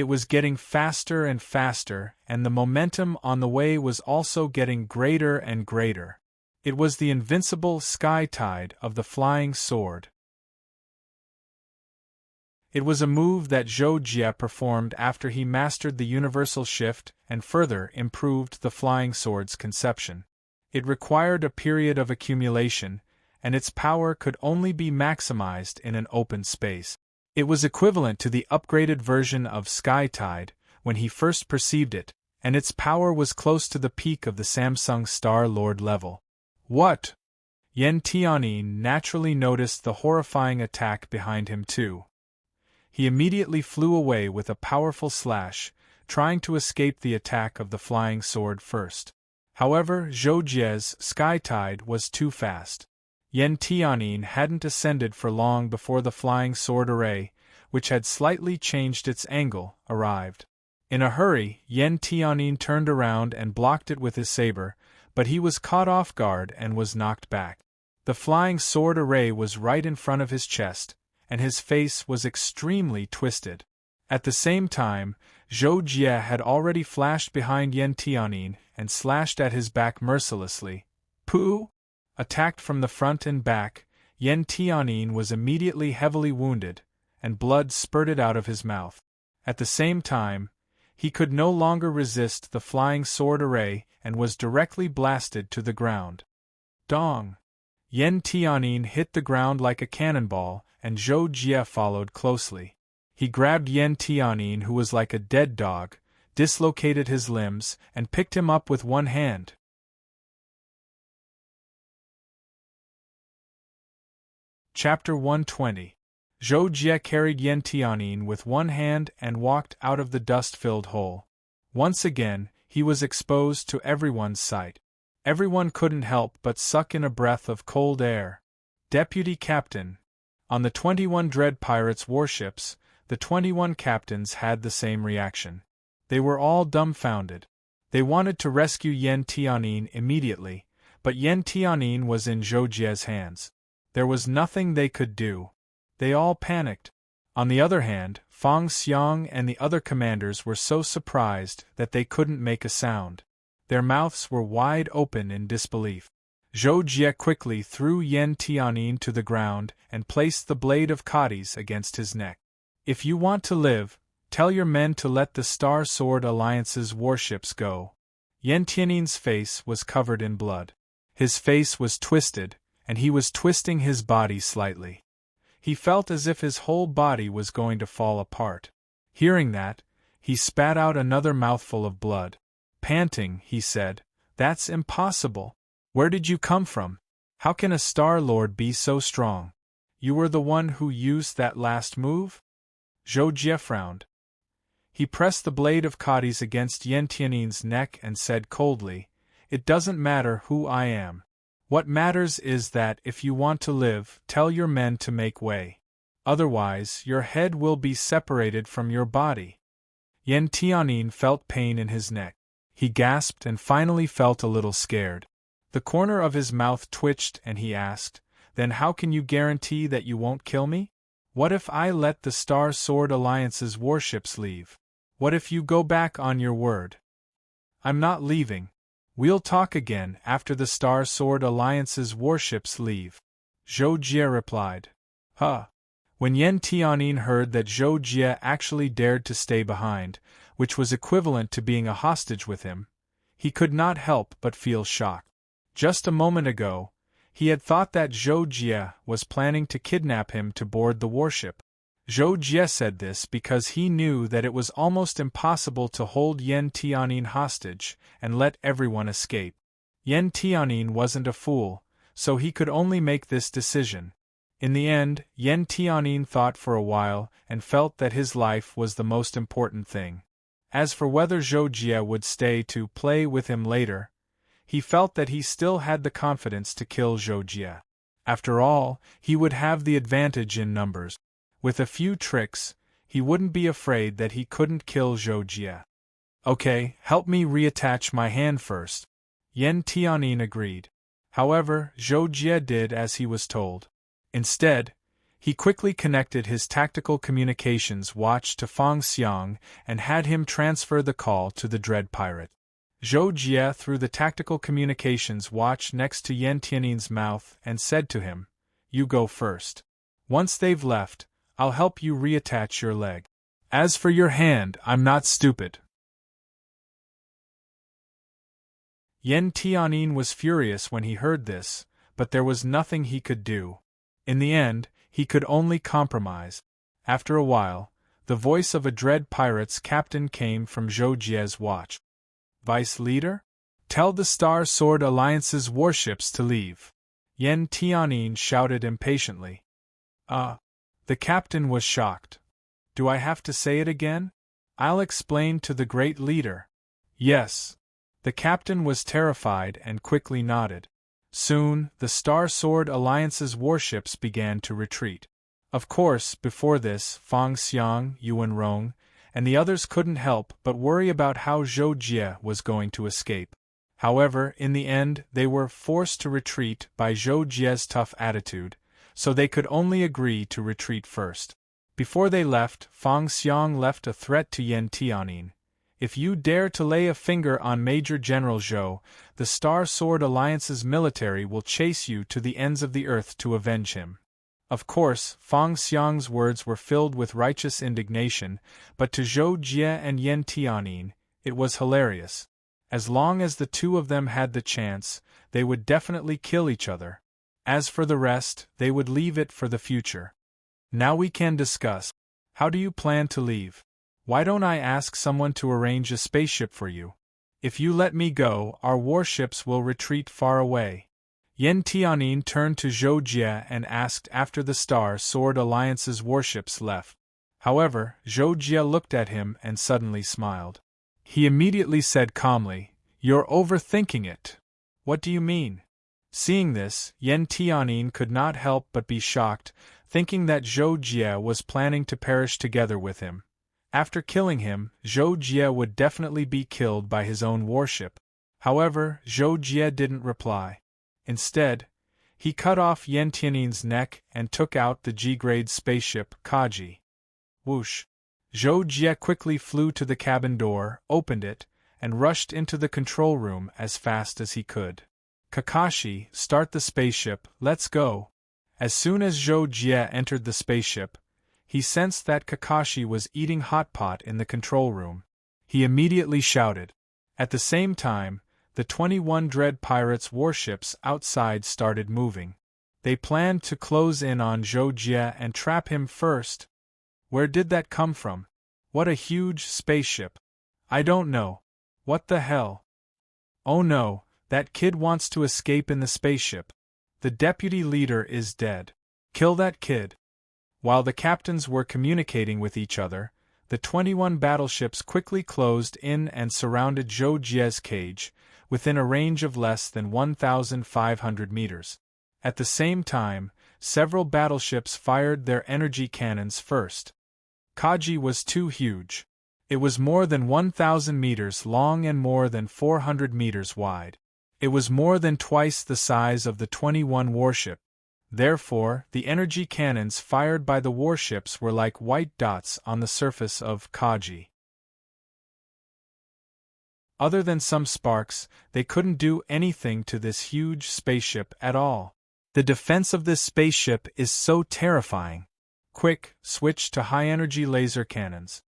It was getting faster and faster, and the momentum on the way was also getting greater and greater. It was the invincible sky tide of the flying sword. It was a move that Zhou Jie performed after he mastered the universal shift and further improved the flying sword's conception. It required a period of accumulation, and its power could only be maximized in an open space. It was equivalent to the upgraded version of Sky Tide when he first perceived it, and its power was close to the peak of the Samsung Star Lord level. What? Yan Tianyin naturally noticed the horrifying attack behind him too. He immediately flew away with a powerful slash, trying to escape the attack of the flying sword first. However, Zhou Jie's Sky Tide was too fast. Yan Tianyin hadn't ascended for long before the flying sword array, which had slightly changed its angle, arrived. In a hurry, Yan Tianyin turned around and blocked it with his saber, but he was caught off guard and was knocked back. The flying sword array was right in front of his chest, and his face was extremely twisted. At the same time, Zhou Jie had already flashed behind Yan Tianyin and slashed at his back mercilessly. Pooh! Attacked from the front and back, Yan Tianyin was immediately heavily wounded, and blood spurted out of his mouth. At the same time, he could no longer resist the flying sword array and was directly blasted to the ground. Dong! Yan Tianyin hit the ground like a cannonball, and Zhou Jie followed closely. He grabbed Yan Tianyin, who was like a dead dog, dislocated his limbs, and picked him up with one hand. Chapter 120. Zhou Jie carried Yan Tianyin with one hand and walked out of the dust-filled hole. Once again, he was exposed to everyone's sight. Everyone couldn't help but suck in a breath of cold air. Deputy Captain. On the 21 Dread Pirates warships, the 21 captains had the same reaction. They were all dumbfounded. They wanted to rescue Yan Tianyin immediately, but Yan Tianyin was in Zhou Jie's hands. There was nothing they could do. They all panicked. On the other hand, Fang Xiang and the other commanders were so surprised that they couldn't make a sound. Their mouths were wide open in disbelief. Zhou Jie quickly threw Yan Tianyin to the ground and placed the blade of Cadiz against his neck. If you want to live, tell your men to let the Star Sword Alliance's warships go. Yan Tianyin's face was covered in blood. His face was twisted, and he was twisting his body slightly. He felt as if his whole body was going to fall apart. Hearing that, he spat out another mouthful of blood. Panting, he said, "That's impossible. Where did you come from? How can a Star Lord be so strong? You were the one who used that last move?" Zhou Jie frowned. He pressed the blade of Cadiz against Yan Tianyin's neck and said coldly, "It doesn't matter who I am. What matters is that if you want to live, tell your men to make way. Otherwise, your head will be separated from your body." Yan Tianyin felt pain in his neck. He gasped and finally felt a little scared. The corner of his mouth twitched and he asked, "Then how can you guarantee that you won't kill me? What if I let the Star Sword Alliance's warships leave? What if you go back on your word?" "I'm not leaving. We'll talk again after the Star Sword Alliance's warships leave," Zhou Jie replied. Huh. When Yan Tianyin heard that Zhou Jie actually dared to stay behind, which was equivalent to being a hostage with him, he could not help but feel shocked. Just a moment ago, he had thought that Zhou Jie was planning to kidnap him to board the warship. Zhou Jie said this because he knew that it was almost impossible to hold Yan Tianyin hostage and let everyone escape. Yan Tianyin wasn't a fool, so he could only make this decision. In the end, Yan Tianyin thought for a while and felt that his life was the most important thing. As for whether Zhou Jie would stay to play with him later, he felt that he still had the confidence to kill Zhou Jie. After all, he would have the advantage in numbers. With a few tricks, he wouldn't be afraid that he couldn't kill Zhou Jie. "Okay, help me reattach my hand first," Yan Tianyin agreed. However, Zhou Jie did as he was told. Instead, He quickly connected his tactical communications watch to Fang Xiang and had him transfer the call to the dread pirate. Zhou Jie threw the tactical communications watch next to Yan Tiannin's mouth and said to him, "You go first. Once they've left, I'll help you reattach your leg. As for your hand, I'm not stupid." Yan Tiannin was furious when he heard this, but there was nothing he could do. In the end, he could only compromise. After a while, the voice of a dread pirate's captain came from Zhou Jie's watch. "Vice Leader? Tell the Star Sword Alliance's warships to leave." Yan Tiannin shouted impatiently. The captain was shocked. "Do I have to say it again? I'll explain to the great leader." "Yes." The captain was terrified and quickly nodded. Soon, the Star Sword Alliance's warships began to retreat. Of course, before this, Fang Xiang, Yuan Rong, and the others couldn't help but worry about how Zhou Jie was going to escape. However, in the end, they were forced to retreat by Zhou Jie's tough attitude, so they could only agree to retreat first. Before they left, Fang Xiang left a threat to Yan Tiannin. "If you dare to lay a finger on Major General Zhou, the Star Sword Alliance's military will chase you to the ends of the earth to avenge him." Of course, Fang Xiang's words were filled with righteous indignation, but to Zhou Jie and Yan Tiannin, it was hilarious. As long as the two of them had the chance, they would definitely kill each other. As for the rest, they would leave it for the future. Now we can discuss. How do you plan to leave? Why don't I ask someone to arrange a spaceship for you? If you let me go, our warships will retreat far away. Yan Tiannin turned to Zhou Jie and asked after the Star Sword Alliance's warships left. However, Zhou Jie looked at him and suddenly smiled. He immediately said calmly, "You're overthinking it." "What do you mean?" Seeing this, Yan Tiannin could not help but be shocked, thinking that Zhou Jie was planning to perish together with him. After killing him, Zhou Jie would definitely be killed by his own warship. However, Zhou Jie didn't reply. Instead, he cut off Yan Tiannin's neck and took out the G-grade spaceship Kaji. Whoosh! Zhou Jie quickly flew to the cabin door, opened it, and rushed into the control room as fast as he could. "Kakashi, start the spaceship, let's go." As soon as Zhou Jie entered the spaceship, he sensed that Kakashi was eating hot pot in the control room. He immediately shouted. At the same time, the 21 Dread Pirates' warships outside started moving. They planned to close in on Zhou Jie and trap him first. Where did that come from? What a huge spaceship. I don't know. What the hell? Oh no, that kid wants to escape in the spaceship. The deputy leader is dead. Kill that kid. While the captains were communicating with each other, the 21 battleships quickly closed in and surrounded Zhou Jie's cage, within a range of less than 1,500 meters. At the same time, several battleships fired their energy cannons first. Kaji was too huge. It was more than 1,000 meters long and more than 400 meters wide. It was more than twice the size of the 21 warship. Therefore, the energy cannons fired by the warships were like white dots on the surface of Kaji. Other than some sparks, they couldn't do anything to this huge spaceship at all. The defense of this spaceship is so terrifying. Quick, switch to high-energy laser cannons.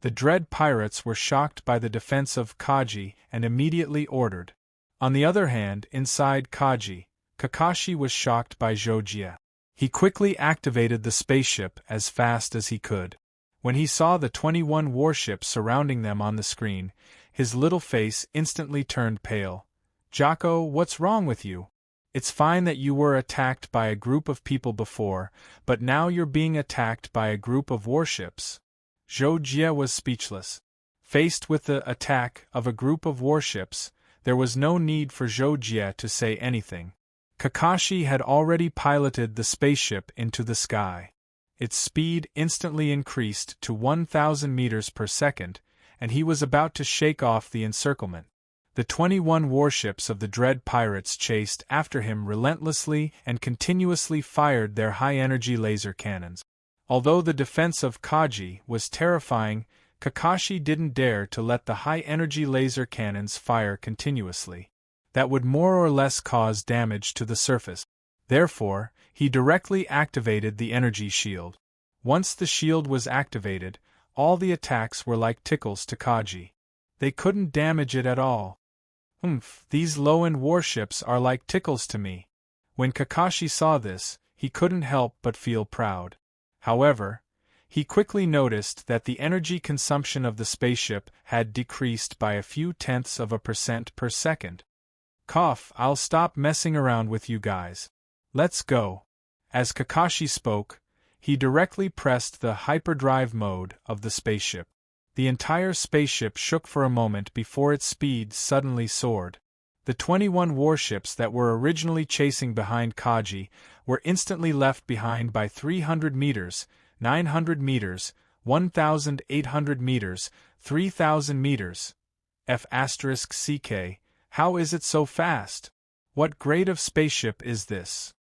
The Dread Pirates were shocked by the defense of Kaji and immediately ordered. On the other hand, inside Kaji, Kakashi was shocked by Zhou Jie. He quickly activated the spaceship as fast as he could. When he saw the 21 warships surrounding them on the screen, his little face instantly turned pale. "Jocko, what's wrong with you? It's fine that you were attacked by a group of people before, but now you're being attacked by a group of warships." Zhou Jie was speechless. Faced with the attack of a group of warships, there was no need for Zhou Jie to say anything. Kakashi had already piloted the spaceship into the sky. Its speed instantly increased to 1,000 meters per second, and he was about to shake off the encirclement. The 21 warships of the dread pirates chased after him relentlessly and continuously fired their high-energy laser cannons. Although the defense of Kaji was terrifying, Kakashi didn't dare to let the high-energy laser cannons fire continuously. That would more or less cause damage to the surface. Therefore, he directly activated the energy shield. Once the shield was activated, all the attacks were like tickles to Kaji. They couldn't damage it at all. These low-end warships are like tickles to me. When Kakashi saw this, he couldn't help but feel proud. However, he quickly noticed that the energy consumption of the spaceship had decreased by a few tenths of a % per second. I'll stop messing around with you guys. Let's go. As Kakashi spoke, he directly pressed the hyperdrive mode of the spaceship. The entire spaceship shook for a moment before its speed suddenly soared. The 21 warships that were originally chasing behind Kaji were instantly left behind by 300 meters, 900 meters, 1,800 meters, 3,000 meters. F***CK, how is it so fast? What grade of spaceship is this?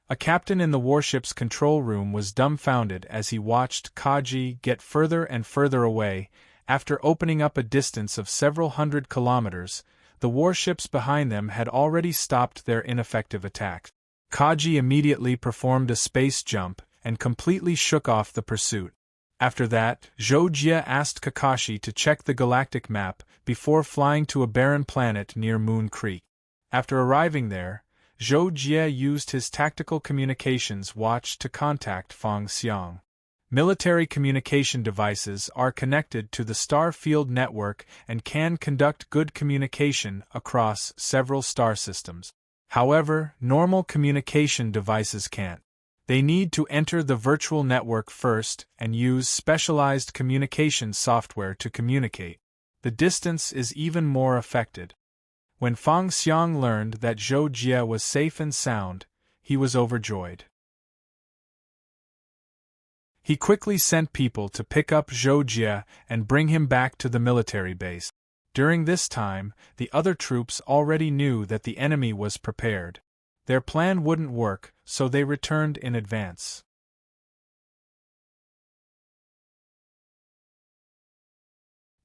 A captain in the warship's control room was dumbfounded as he watched Kaji get further and further away. After opening up a distance of several hundred kilometers, the warships behind them had already stopped their ineffective attack. Kaji immediately performed a space jump and completely shook off the pursuit. After that, Zhou asked Kakashi to check the galactic map before flying to a barren planet near Moon Creek. After arriving there, Zhou used his tactical communications watch to contact Fang Xiang. Military communication devices are connected to the star field network and can conduct good communication across several star systems. However, normal communication devices can't. They need to enter the virtual network first and use specialized communication software to communicate. The distance is even more affected. When Fang Xiang learned that Zhou was safe and sound, he was overjoyed. He quickly sent people to pick up Zhou and bring him back to the military base. During this time, the other troops already knew that the enemy was prepared. Their plan wouldn't work, so they returned in advance.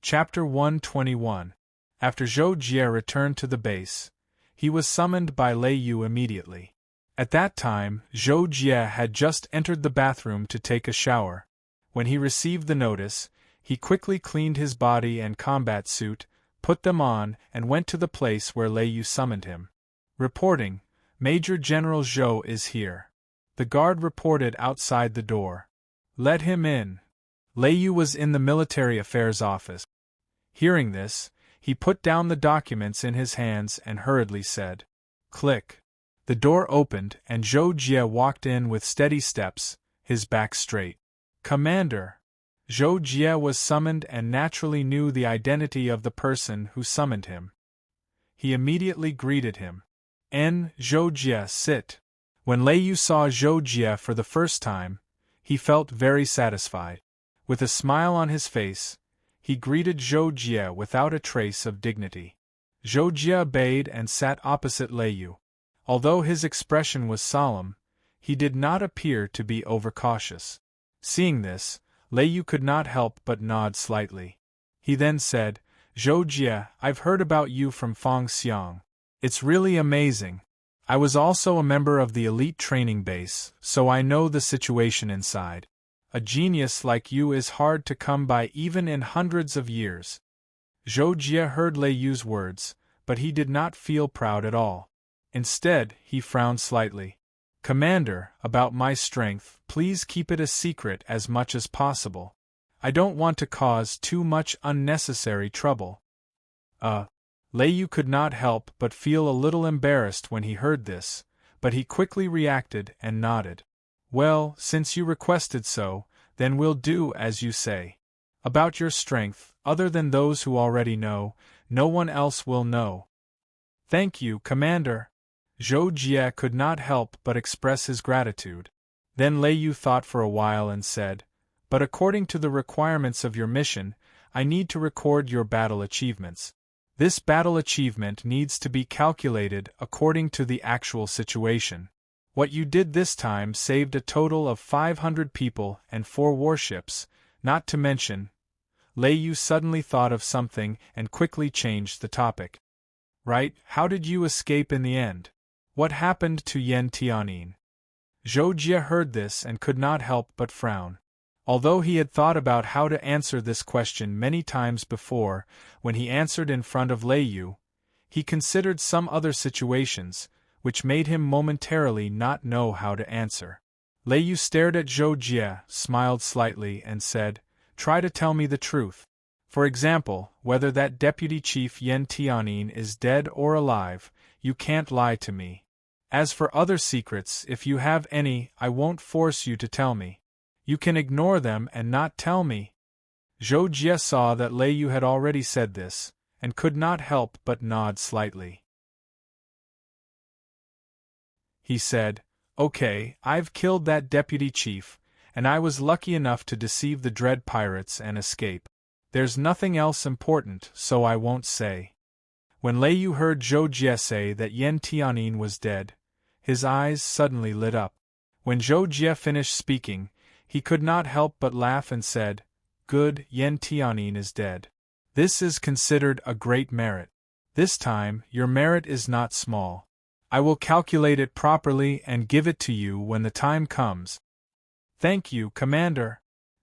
Chapter 121. After Zhou returned to the base, he was summoned by Lei Yu immediately. At that time, Zhou had just entered the bathroom to take a shower. When he received the notice, he quickly cleaned his body and combat suit, put them on, and went to the place where Lei Yu summoned him. Reporting, Major General Zhou is here. The guard reported outside the door. Let him in. Lei Yu was in the military affairs office. Hearing this, he put down the documents in his hands and hurriedly said, "Click." The door opened and Zhou walked in with steady steps, his back straight. "Commander!" Zhou was summoned and naturally knew the identity of the person who summoned him. He immediately greeted him. Zhou, sit." When Lei Yu saw Zhou for the first time, he felt very satisfied. With a smile on his face, he greeted Zhou without a trace of dignity. Zhou obeyed and sat opposite Lei Yu. Although his expression was solemn, he did not appear to be overcautious. Seeing this, Lei Yu could not help but nod slightly. He then said, "Zhou, I've heard about you from Fang Xiang. It's really amazing. I was also a member of the elite training base, so I know the situation inside. A genius like you is hard to come by even in hundreds of years." Zhou heard Lei Yu's words, but he did not feel proud at all. Instead, he frowned slightly. "Commander, about my strength, please keep it a secret as much as possible. I don't want to cause too much unnecessary trouble." Lei Yu could not help but feel a little embarrassed when he heard this, but he quickly reacted and nodded. "Well, since you requested so, then we'll do as you say. About your strength, other than those who already know, no one else will know." "Thank you, Commander." Zhou could not help but express his gratitude. Then Lei Yu thought for a while and said, "But according to the requirements of your mission, I need to record your battle achievements. This battle achievement needs to be calculated according to the actual situation. What you did this time saved a total of 500 people and 4 warships, not to mention. Lei Yu suddenly thought of something and quickly changed the topic. Right, how did you escape in the end? What happened to Yan Tianyin? Zhou Jie heard this and could not help but frown. Although he had thought about how to answer this question many times before, when he answered in front of Lei Yu, he considered some other situations, which made him momentarily not know how to answer. Lei Yu stared at Zhou Jie, smiled slightly and said, "Try to tell me the truth. For example, whether that deputy chief Yan Tianyin is dead or alive, you can't lie to me. As for other secrets, if you have any, I won't force you to tell me. You can ignore them and not tell me." Zhou Jie saw that Lei Yu had already said this, and could not help but nod slightly. He said, "Okay, I've killed that deputy chief, and I was lucky enough to deceive the dread pirates and escape. There's nothing else important, so I won't say." When Lei Yu heard Zhou Jie say that Yan Tianyin was dead, his eyes suddenly lit up. When Zhou Jie finished speaking, he could not help but laugh and said, "Good, Yan Tianyin is dead. This is considered a great merit. This time, your merit is not small. I will calculate it properly and give it to you when the time comes." "Thank you, Commander."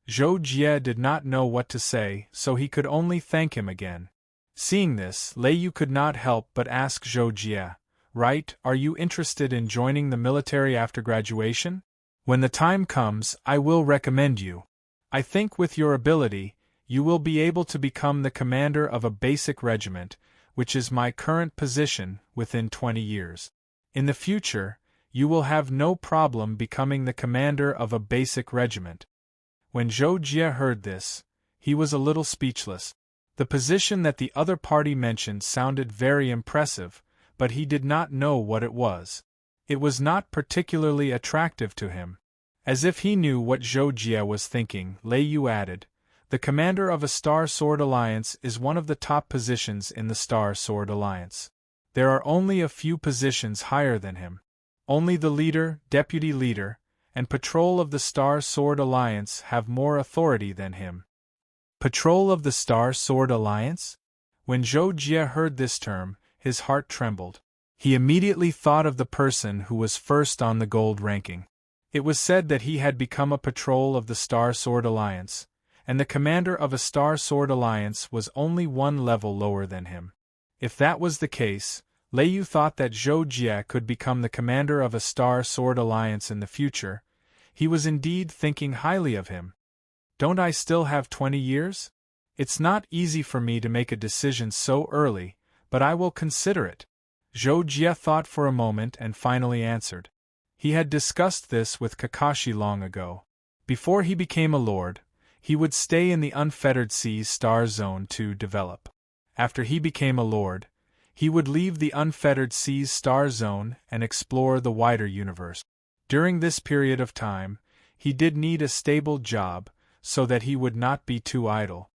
Zhou Jie did not know what to say, so he could only thank him again. Seeing this, Lei Yu could not help but ask Zhou Jie, "Right, are you interested in joining the military after graduation? When the time comes, I will recommend you. I think with your ability, you will be able to become the commander of a basic regiment, which is my current position, within 20 years. In the future, you will have no problem becoming the commander of a basic regiment." When Zhou Jie heard this, he was a little speechless. The position that the other party mentioned sounded very impressive, but he did not know what it was. It was not particularly attractive to him. As if he knew what Zhou Jie was thinking, Lei Yu added, "The commander of a Star Sword Alliance is one of the top positions in the Star Sword Alliance. There are only a few positions higher than him. Only the leader, deputy leader, and patrol of the Star Sword Alliance have more authority than him." Patrol of the Star Sword Alliance? When Zhou Jie heard this term, his heart trembled. He immediately thought of the person who was first on the gold ranking. It was said that he had become a patrol of the Star Sword Alliance, and the commander of a Star Sword Alliance was only one level lower than him. If that was the case, Lei Yu thought that Zhou Jie could become the commander of a Star Sword Alliance in the future. He was indeed thinking highly of him. "Don't I still have 20 years? It's not easy for me to make a decision so early, but I will consider it." Zhou Jie thought for a moment and finally answered. He had discussed this with Kakashi long ago. Before he became a lord, he would stay in the Unfettered Seas Star Zone to develop. After he became a lord, he would leave the Unfettered Seas Star Zone and explore the wider universe. During this period of time, he did need a stable job, so that he would not be too idle.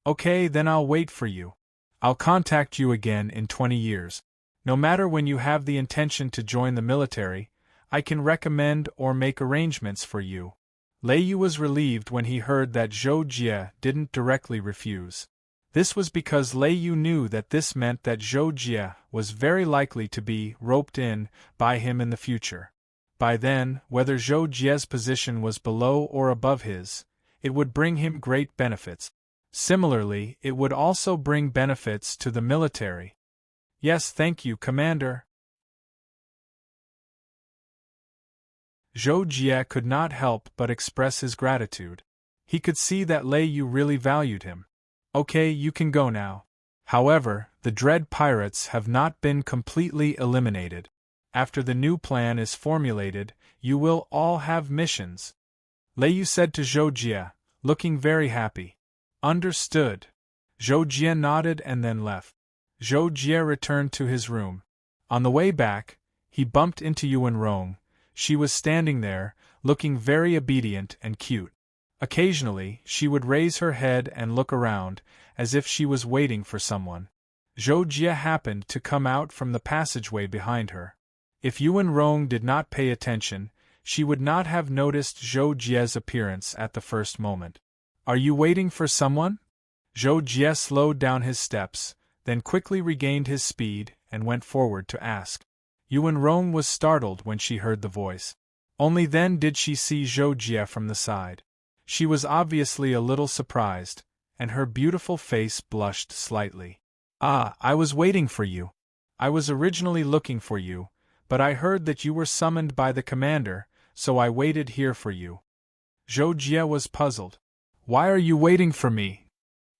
"Okay, then I'll wait for you. I'll contact you again in 20 years. No matter when you have the intention to join the military, I can recommend or make arrangements for you." Lei Yu was relieved when he heard that Zhou Jie didn't directly refuse. This was because Lei Yu knew that this meant that Zhou Jie was very likely to be roped in by him in the future. By then, whether Zhou Jie's position was below or above his, it would bring him great benefits. Similarly, it would also bring benefits to the military. "Yes, thank you, Commander." Zhou Jie could not help but express his gratitude. He could see that Lei Yu really valued him. "Okay, you can go now. However, the dread pirates have not been completely eliminated. After the new plan is formulated, you will all have missions," Lei Yu said to Zhou Jie, looking very happy. "Understood." Zhou Jie nodded and then left. Zhou Jie returned to his room. On the way back, he bumped into Yuan Rong. She was standing there, looking very obedient and cute. Occasionally, she would raise her head and look around, as if she was waiting for someone. Zhou Jie happened to come out from the passageway behind her. If Yuan Rong did not pay attention, she would not have noticed Zhou Jie's appearance at the first moment. Are you waiting for someone? Zhou Jie slowed down his steps, then quickly regained his speed and went forward to ask. Yuan Rong was startled when she heard the voice. Only then did she see Zhou Jie from the side. She was obviously a little surprised, and her beautiful face blushed slightly. Ah, I was waiting for you. I was originally looking for you, but I heard that you were summoned by the commander, so I waited here for you. Zhou Jie was puzzled. Why are you waiting for me?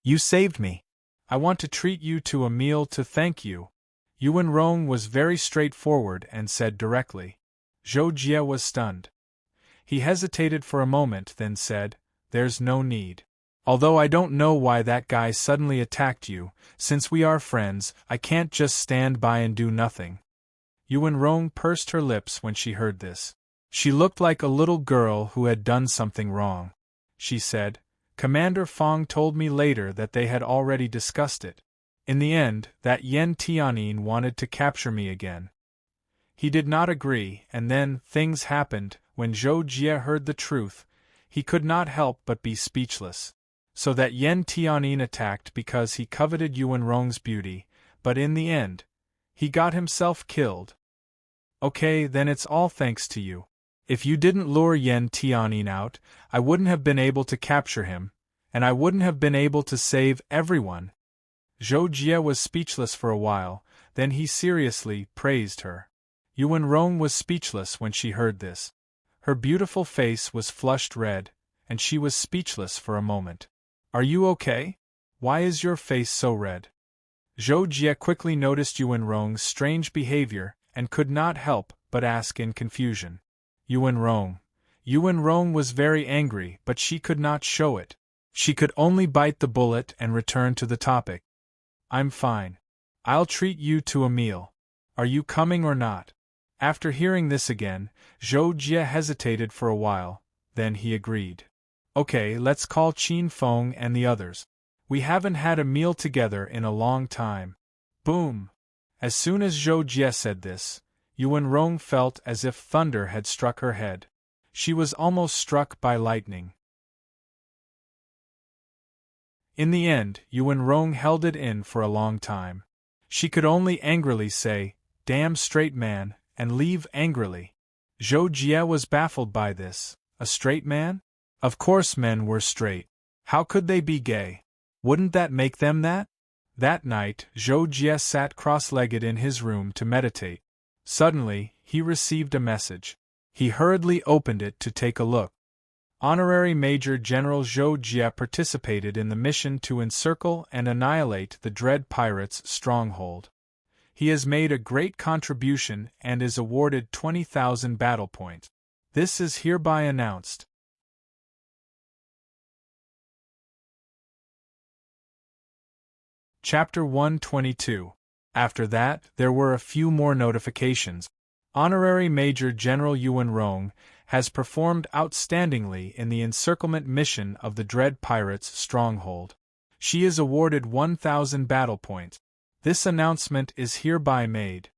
You saved me. I want to treat you to a meal to thank you. Yuan Rong was very straightforward and said directly. Zhou Jie was stunned. He hesitated for a moment, then said, There's no need. Although I don't know why that guy suddenly attacked you, since we are friends, I can't just stand by and do nothing. Yuan Rong pursed her lips when she heard this. She looked like a little girl who had done something wrong. She said, Commander Fong told me later that they had already discussed it. In the end, that Yen Tianyin wanted to capture me again. He did not agree, and then things happened. When Zhou Jie heard the truth, he could not help but be speechless. So that Yen Tianyin attacked because he coveted Yuan Rong's beauty, but in the end, he got himself killed. Okay, then it's all thanks to you. If you didn't lure Yen Tianyin out, I wouldn't have been able to capture him, and I wouldn't have been able to save everyone. Zhou Jie was speechless for a while, then he seriously praised her. Yuan Rong was speechless when she heard this. Her beautiful face was flushed red, and she was speechless for a moment. Are you okay? Why is your face so red? Zhou Jie quickly noticed Yuan Rong's strange behavior and could not help but ask in confusion. Yuan Rong. Yuan Rong was very angry, but she could not show it. She could only bite the bullet and return to the topic. I'm fine. I'll treat you to a meal. Are you coming or not? After hearing this again, Zhou Jie hesitated for a while, then he agreed. Okay, let's call Qin Feng and the others. We haven't had a meal together in a long time. Boom! As soon as Zhou Jie said this, Yuan Rong felt as if thunder had struck her head. She was almost struck by lightning. In the end, Yuan Rong held it in for a long time. She could only angrily say, Damn straight man, and leave angrily. Zhou Jie was baffled by this. A straight man? Of course men were straight. How could they be gay? Wouldn't that make them that? That night, Zhou Jie sat cross-legged in his room to meditate. Suddenly, he received a message. He hurriedly opened it to take a look. Honorary Major General Zhou Jie participated in the mission to encircle and annihilate the Dread Pirates' stronghold. He has made a great contribution and is awarded 20,000 battle points. This is hereby announced. Chapter 122. After that, there were a few more notifications. Honorary Major General Yuan Rong has performed outstandingly in the encirclement mission of the Dread Pirates' stronghold. She is awarded 1,000 battle points. This announcement is hereby made.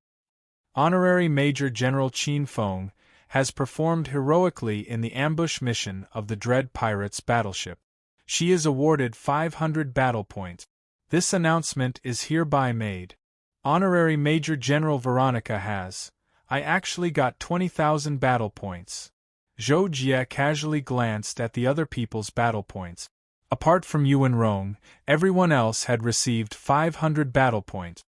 Honorary Major General Qin Feng has performed heroically in the ambush mission of the Dread Pirates' battleship. She is awarded 500 battle points. This announcement is hereby made. Honorary Major General Veronica has. I actually got 20,000 battle points. Zhou Jie casually glanced at the other people's battle points. Apart from Yuan Rong, everyone else had received 500 battle points.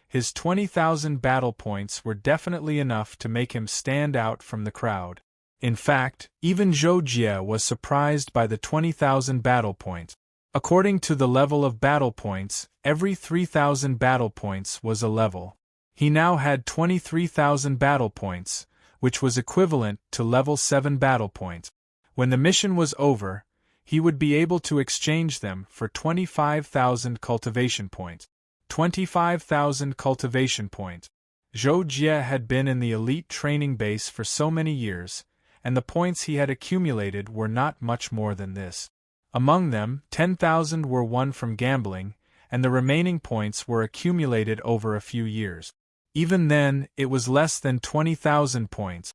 His 20,000 battle points were definitely enough to make him stand out from the crowd. In fact, even Zhou Jie was surprised by the 20,000 battle points. According to the level of battle points, every 3,000 battle points was a level. He now had 23,000 battle points, which was equivalent to level 7 battle points. When the mission was over, he would be able to exchange them for 25,000 cultivation points. 25,000 cultivation points. Zhou Jie had been in the elite training base for so many years, and the points he had accumulated were not much more than this. Among them, 10,000 were won from gambling, and the remaining points were accumulated over a few years. Even then, it was less than 20,000 points.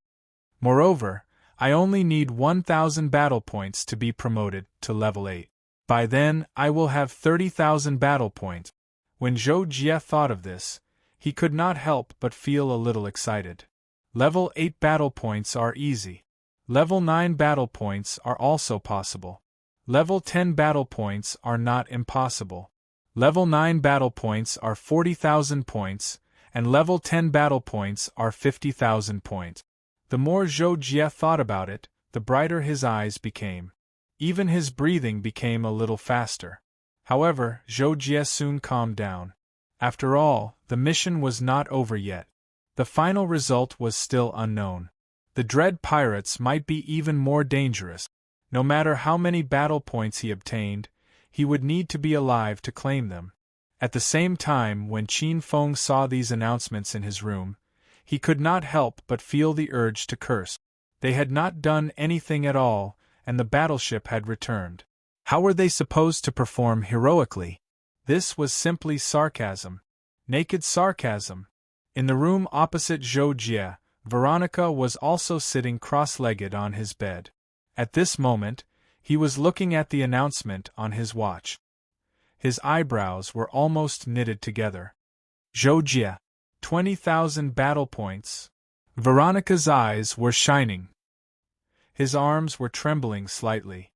Moreover, I only need 1,000 battle points to be promoted to level 8. By then, I will have 30,000 battle points. When Zhou Jie thought of this, he could not help but feel a little excited. Level 8 battle points are easy. Level 9 battle points are also possible. Level 10 battle points are not impossible. Level 9 battle points are 40,000 points, and level 10 battle points are 50,000 points. The more Zhou Jie thought about it, the brighter his eyes became. Even his breathing became a little faster. However, Zhou Jie soon calmed down. After all, the mission was not over yet. The final result was still unknown. The dread pirates might be even more dangerous. No matter how many battle points he obtained, he would need to be alive to claim them. At the same time, when Qin Feng saw these announcements in his room, he could not help but feel the urge to curse. They had not done anything at all, and the battleship had returned. How were they supposed to perform heroically? This was simply sarcasm. Naked sarcasm. In the room opposite Zhou Jie, Veronica was also sitting cross-legged on his bed. At this moment, he was looking at the announcement on his watch. His eyebrows were almost knitted together. Zhou Jie. 20,000 battle points. Veronica's eyes were shining. His arms were trembling slightly.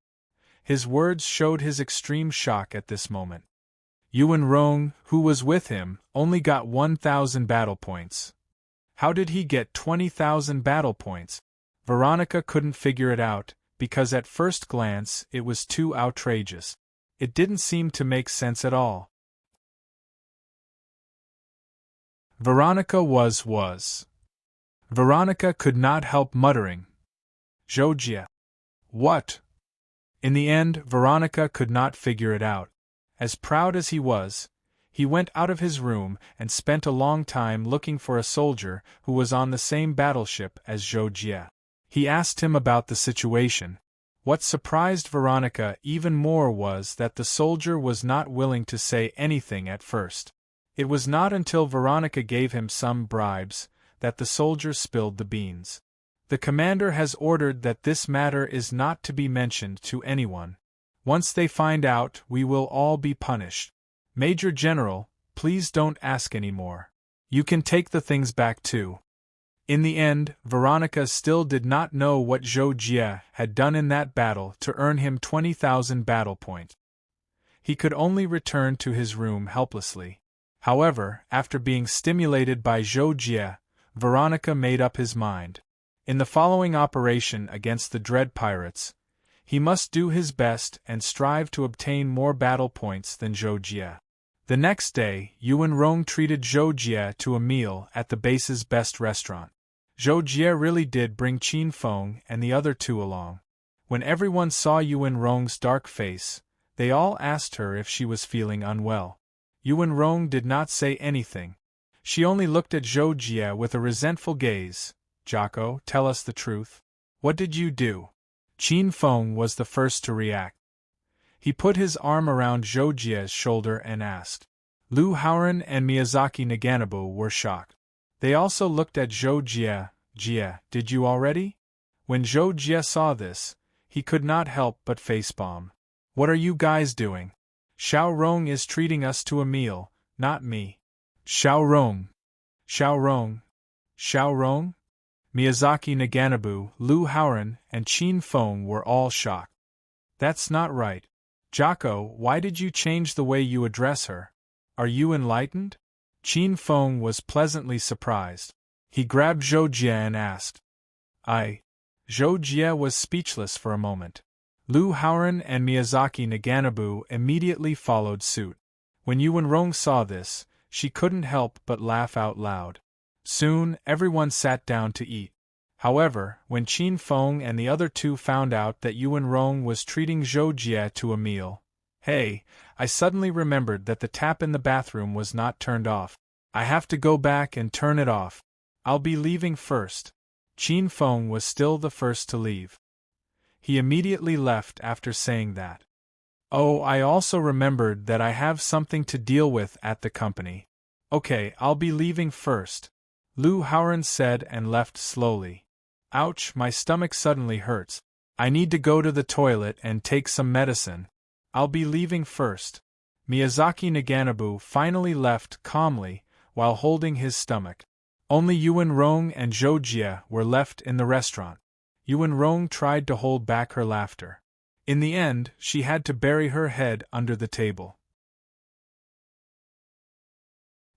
His words showed his extreme shock at this moment. Yuan Rong, who was with him, only got 1,000 battle points. How did he get 20,000 battle points? Veronica couldn't figure it out, because at first glance it was too outrageous. It didn't seem to make sense at all. Veronica was. Veronica could not help muttering. Zhou Jie. What? In the end, Veronica could not figure it out. As proud as he was, he went out of his room and spent a long time looking for a soldier who was on the same battleship as Zhou Jie. He asked him about the situation. What surprised Veronica even more was that the soldier was not willing to say anything at first. It was not until Veronica gave him some bribes that the soldier spilled the beans. The commander has ordered that this matter is not to be mentioned to anyone. Once they find out, we will all be punished. Major General, please don't ask any more. You can take the things back too. In the end, Veronica still did not know what Zhou Jie had done in that battle to earn him 20,000 battle points. He could only return to his room helplessly. However, after being stimulated by Zhou Jie, Veronica made up his mind. In the following operation against the dread pirates, he must do his best and strive to obtain more battle points than Zhou Jie. The next day, Yuan Rong treated Zhou Jie to a meal at the base's best restaurant. Zhou Jie really did bring Qin Feng and the other two along. When everyone saw Yuan Rong's dark face, they all asked her if she was feeling unwell. Yuan Rong did not say anything. She only looked at Zhou Jie with a resentful gaze. Jocko, tell us the truth. What did you do? Qin Feng was the first to react. He put his arm around Zhou Jie's shoulder and asked. Lu Haoren and Miyazaki Naganabu were shocked. They also looked at Zhou Jie. Jie, did you already? When Zhou Jie saw this, he could not help but facepalm. What are you guys doing? Xiao Rong is treating us to a meal, not me. Xiao Rong. Xiao Rong. Xiao Rong? Miyazaki Naganabu, Lu Haoren, and Qin Feng were all shocked. That's not right. Jocko, why did you change the way you address her? Are you enlightened? Qin Feng was pleasantly surprised. He grabbed Zhou Jie and asked. Zhou Jie was speechless for a moment. Lu Haoren and Miyazaki Naganabu immediately followed suit. When Yuan Rong saw this, she couldn't help but laugh out loud. Soon, everyone sat down to eat. However, when Qin Feng and the other two found out that Yuan Rong was treating Zhou Jie to a meal, hey, I suddenly remembered that the tap in the bathroom was not turned off. I have to go back and turn it off. I'll be leaving first. Qin Feng was still the first to leave. He immediately left after saying that. Oh, I also remembered that I have something to deal with at the company. Okay, I'll be leaving first, Lu Howren said and left slowly. Ouch, my stomach suddenly hurts. I need to go to the toilet and take some medicine. I'll be leaving first. Miyazaki Naganobu finally left calmly, while holding his stomach. Only Yuan Rong and Zhou Jie were left in the restaurant. Yuan Rong tried to hold back her laughter. In the end, she had to bury her head under the table.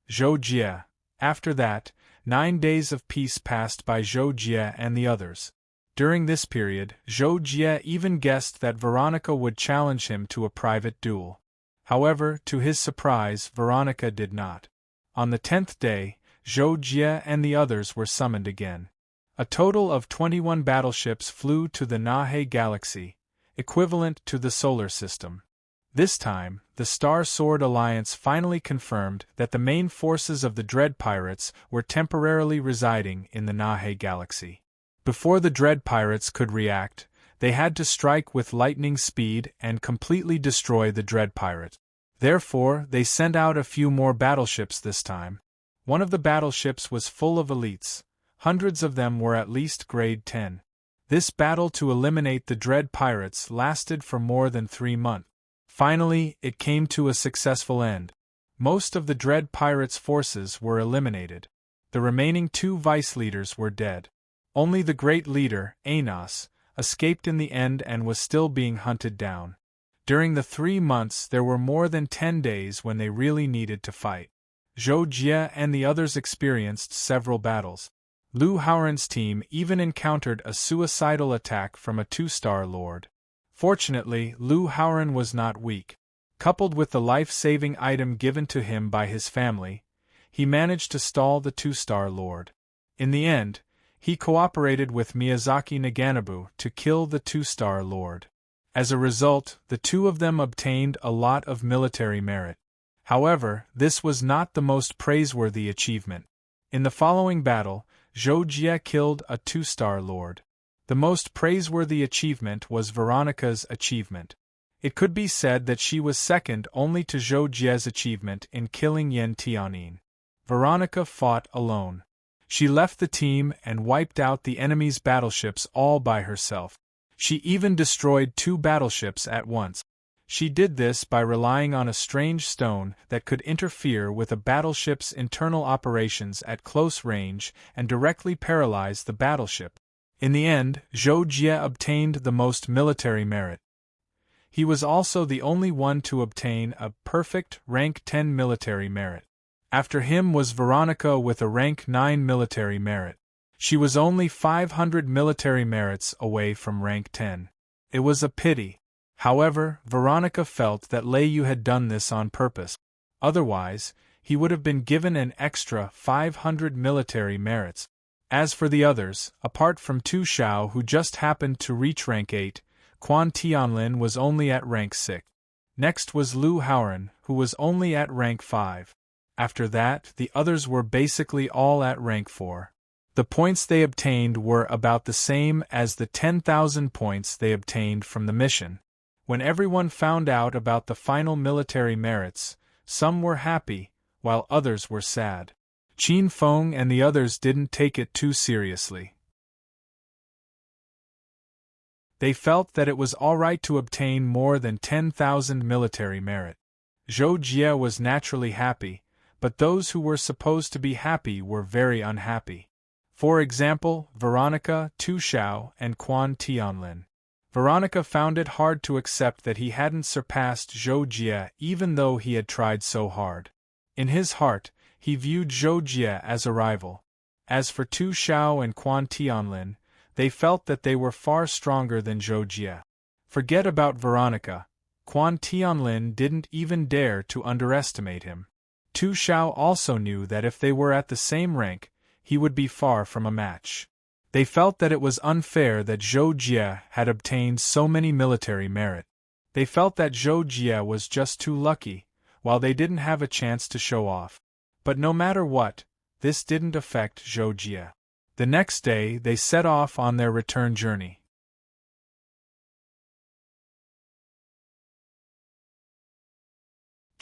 Zhou Jie. After that, 9 days of peace passed by Zhou Jie and the others. During this period, Zhou Jie even guessed that Veronica would challenge him to a private duel. However, to his surprise, Veronica did not. On the 10th day, Zhou Jie and the others were summoned again. A total of 21 battleships flew to the Nahe Galaxy, equivalent to the solar system. This time, the Star Sword Alliance finally confirmed that the main forces of the Dread Pirates were temporarily residing in the Nahe Galaxy. Before the Dread Pirates could react, they had to strike with lightning speed and completely destroy the Dread Pirate. Therefore, they sent out a few more battleships this time. One of the battleships was full of elites. Hundreds of them were at least grade 10. This battle to eliminate the Dread Pirates lasted for more than 3 months. Finally, it came to a successful end. Most of the Dread Pirates' forces were eliminated. The remaining 2 vice leaders were dead. Only the great leader, Anos, escaped in the end and was still being hunted down. During the 3 months there were more than 10 days when they really needed to fight. Zhou Jie and the others experienced several battles. Lu Howren's team even encountered a suicidal attack from a 2-star lord. Fortunately, Lu Howren was not weak. Coupled with the life-saving item given to him by his family, he managed to stall the 2-star lord. In the end, he cooperated with Miyazaki Naganobu to kill the 2-star lord. As a result, the two of them obtained a lot of military merit. However, this was not the most praiseworthy achievement. In the following battle, Zhou Jie killed a 2-star lord. The most praiseworthy achievement was Veronica's achievement. It could be said that she was second only to Zhou Jie's achievement in killing Yen Tianin. Veronica fought alone. She left the team and wiped out the enemy's battleships all by herself. She even destroyed 2 battleships at once. She did this by relying on a strange stone that could interfere with a battleship's internal operations at close range and directly paralyze the battleship. In the end, Zhou Jie obtained the most military merit. He was also the only one to obtain a perfect rank 10 military merit. After him was Veronica with a rank 9 military merit. She was only 500 military merits away from rank 10. It was a pity. However, Veronica felt that Lei Yu had done this on purpose. Otherwise, he would have been given an extra 500 military merits. As for the others, apart from Tu Xiao who just happened to reach rank 8, Quan Tianlin was only at rank 6. Next was Lu Howren, who was only at rank 5. After that, the others were basically all at rank 4. The points they obtained were about the same as the 10,000 points they obtained from the mission. When everyone found out about the final military merits, some were happy, while others were sad. Qin Feng and the others didn't take it too seriously. They felt that it was alright to obtain more than 10,000 military merit. Zhou Jie was naturally happy, but those who were supposed to be happy were very unhappy. For example, Veronica, Tu Xiao, and Quan Tianlin. Veronica found it hard to accept that he hadn't surpassed Zhou Jie even though he had tried so hard. In his heart, he viewed Zhou Jie as a rival. As for Tu Xiao and Quan Tianlin, they felt that they were far stronger than Zhou Jie. Forget about Veronica. Quan Tianlin didn't even dare to underestimate him. Tu Xiao also knew that if they were at the same rank, he would be far from a match. They felt that it was unfair that Zhou Jie had obtained so many military merit. They felt that Zhou Jie was just too lucky, while they didn't have a chance to show off. But no matter what, this didn't affect Zhou Jie. The next day they set off on their return journey.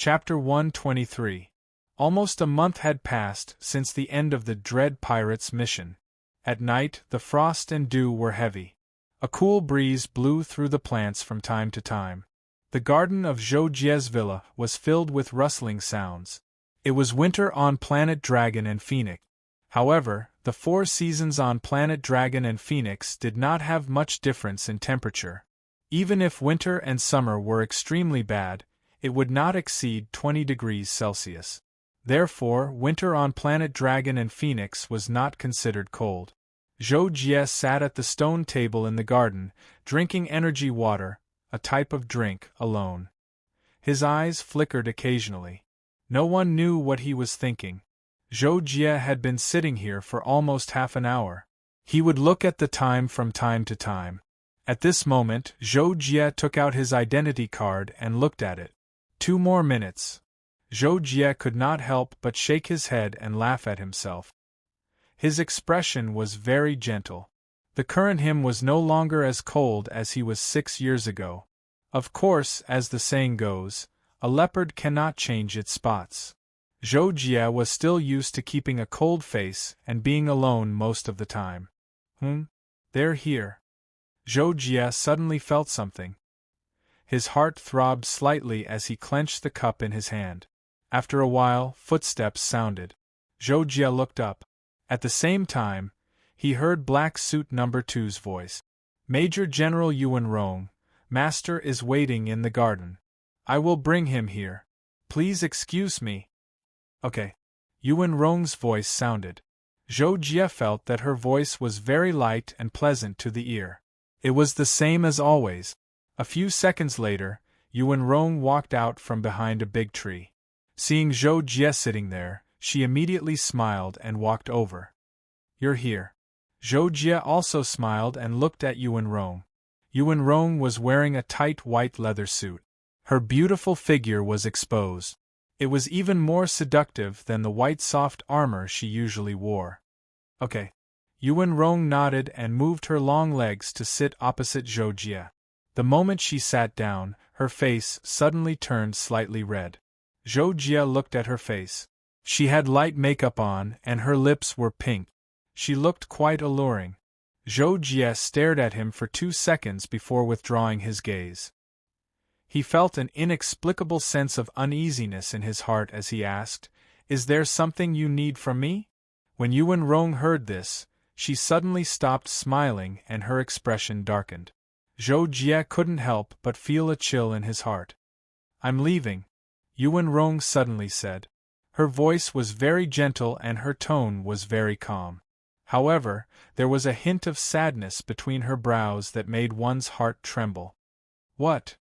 Chapter 123. Almost a month had passed since the end of the Dread Pirates mission. At night, the frost and dew were heavy. A cool breeze blew through the plants from time to time. The garden of Zhou Jie's villa was filled with rustling sounds. It was winter on Planet Dragon and Phoenix. However, the 4 seasons on Planet Dragon and Phoenix did not have much difference in temperature. Even if winter and summer were extremely bad, it would not exceed 20 degrees Celsius. Therefore, winter on Planet Dragon and Phoenix was not considered cold. Zhou Jie sat at the stone table in the garden, drinking energy water, a type of drink, alone. His eyes flickered occasionally. No one knew what he was thinking. Zhou Jie had been sitting here for almost half an hour. He would look at the time from time to time. At this moment, Zhou Jie took out his identity card and looked at it. 2 more minutes. Zhou Jie could not help but shake his head and laugh at himself. His expression was very gentle. The current him was no longer as cold as he was 6 years ago. Of course, as the saying goes, a leopard cannot change its spots. Zhou Jie was still used to keeping a cold face and being alone most of the time. They're here. Zhou Jie suddenly felt something. His heart throbbed slightly as he clenched the cup in his hand. After a while, footsteps sounded. Zhou Jie looked up. At the same time, he heard Black Suit No. 2's voice. Major General Yuan Rong, Master is waiting in the garden. I will bring him here. Please excuse me. Okay. Yuan Rong's voice sounded. Zhou Jie felt that her voice was very light and pleasant to the ear. It was the same as always. A few seconds later, Yuan Rong walked out from behind a big tree. Seeing Zhou Jie sitting there, she immediately smiled and walked over. You're here. Zhou Jie also smiled and looked at Yuan Rong. Yuan Rong was wearing a tight white leather suit. Her beautiful figure was exposed. It was even more seductive than the white soft armor she usually wore. Okay. Yuan Rong nodded and moved her long legs to sit opposite Zhou Jie. The moment she sat down, her face suddenly turned slightly red. Zhou Jie looked at her face. She had light makeup on and her lips were pink. She looked quite alluring. Zhou Jie stared at him for 2 seconds before withdrawing his gaze. He felt an inexplicable sense of uneasiness in his heart as he asked, "Is there something you need from me?" When Yuan Rong heard this, she suddenly stopped smiling and her expression darkened. Zhou Jie couldn't help but feel a chill in his heart. "I'm leaving," Yuan Rong suddenly said. Her voice was very gentle and her tone was very calm. However, there was a hint of sadness between her brows that made one's heart tremble. "What?"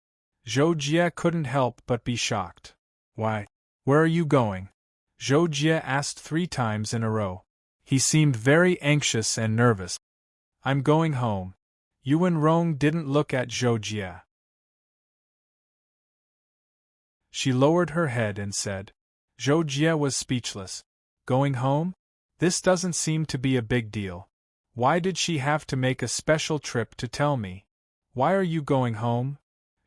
Zhou Jie couldn't help but be shocked. "Why? Where are you going?" Zhou Jie asked 3 times in a row. He seemed very anxious and nervous. "I'm going home." Yuan Rong didn't look at Zhou Jie. She lowered her head and said. Zhou Jie was speechless. "Going home? This doesn't seem to be a big deal. Why did she have to make a special trip to tell me? Why are you going home?"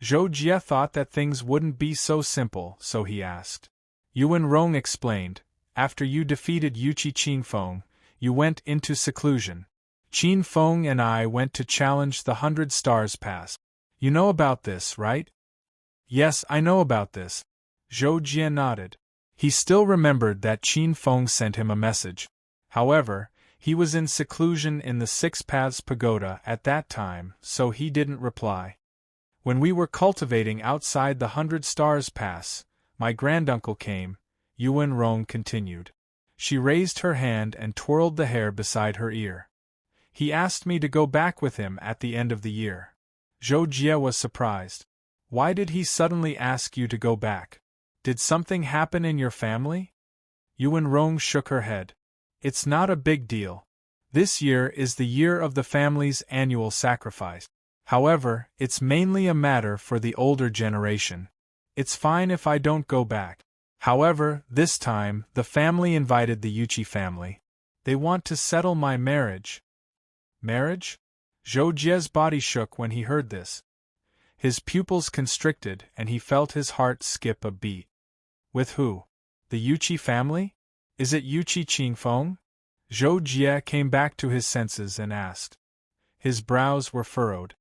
Zhou Jie thought that things wouldn't be so simple, so he asked. Yuan Rong explained, "After you defeated Yuqi Qingfeng, you went into seclusion. Qingfeng and I went to challenge the 100 Stars Pass. You know about this, right?" "Yes, I know about this." Zhou Jie nodded. He still remembered that Qingfeng sent him a message. However, he was in seclusion in the 6 Paths Pagoda at that time, so he didn't reply. "When we were cultivating outside the 100 Stars Pass, my granduncle came," Yuan Rong continued. She raised her hand and twirled the hair beside her ear. "He asked me to go back with him at the end of the year." Zhou Jie was surprised. "Why did he suddenly ask you to go back? Did something happen in your family?" Yuan Rong shook her head. "It's not a big deal. This year is the year of the family's annual sacrifice. However, it's mainly a matter for the older generation. It's fine if I don't go back. However, this time, the family invited the Yuqi family. They want to settle my marriage." "Marriage?" Zhou Jie's body shook when he heard this. His pupils constricted and he felt his heart skip a beat. With who? The Yuchi family? Is it Yuchi Qingfeng? Zhou Jie came back to his senses and asked. His brows were furrowed.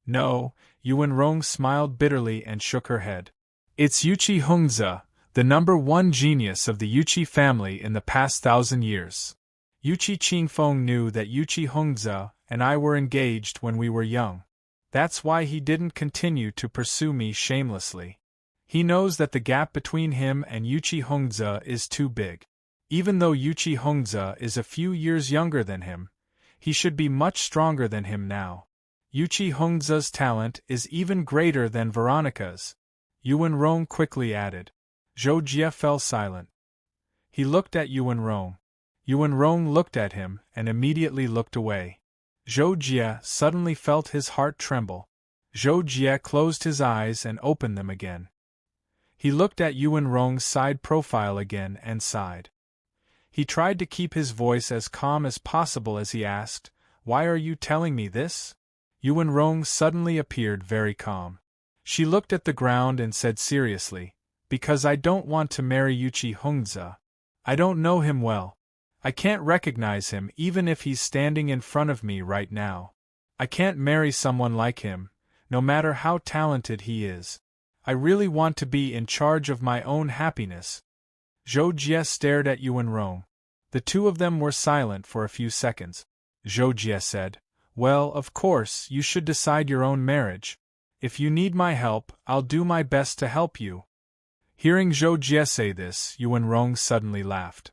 No, Yuan Rong smiled bitterly and shook her head. It's Yuchi Hongze, the #1 genius of the Yuchi family in the past 1,000 years. Yuchi Qingfeng knew that Yuchi Hongze and I were engaged when we were young. That's why he didn't continue to pursue me shamelessly. He knows that the gap between him and Yuchi Hongze is too big. Even though Yuchi Hongze is a few years younger than him, he should be much stronger than him now. Yuchi Hongze's talent is even greater than Veronica's, Yuan Rong quickly added. Zhou Jie fell silent. He looked at Yuan Rong. Yuan Rong looked at him and immediately looked away. Zhou Jie suddenly felt his heart tremble. Zhou Jie closed his eyes and opened them again. He looked at Yuan Rong's side profile again and sighed. He tried to keep his voice as calm as possible as he asked, "Why are you telling me this?" Yuan Rong suddenly appeared very calm. She looked at the ground and said seriously, "Because I don't want to marry Yuchi Hongze. I don't know him well. I can't recognize him even if he's standing in front of me right now. I can't marry someone like him, no matter how talented he is. I really want to be in charge of my own happiness." Zhou Jie stared at Yuan Rong. The two of them were silent for a few seconds. Zhou Jie said, "Well, of course, you should decide your own marriage. If you need my help, I'll do my best to help you." Hearing Zhou Jie say this, Yuan Rong suddenly laughed.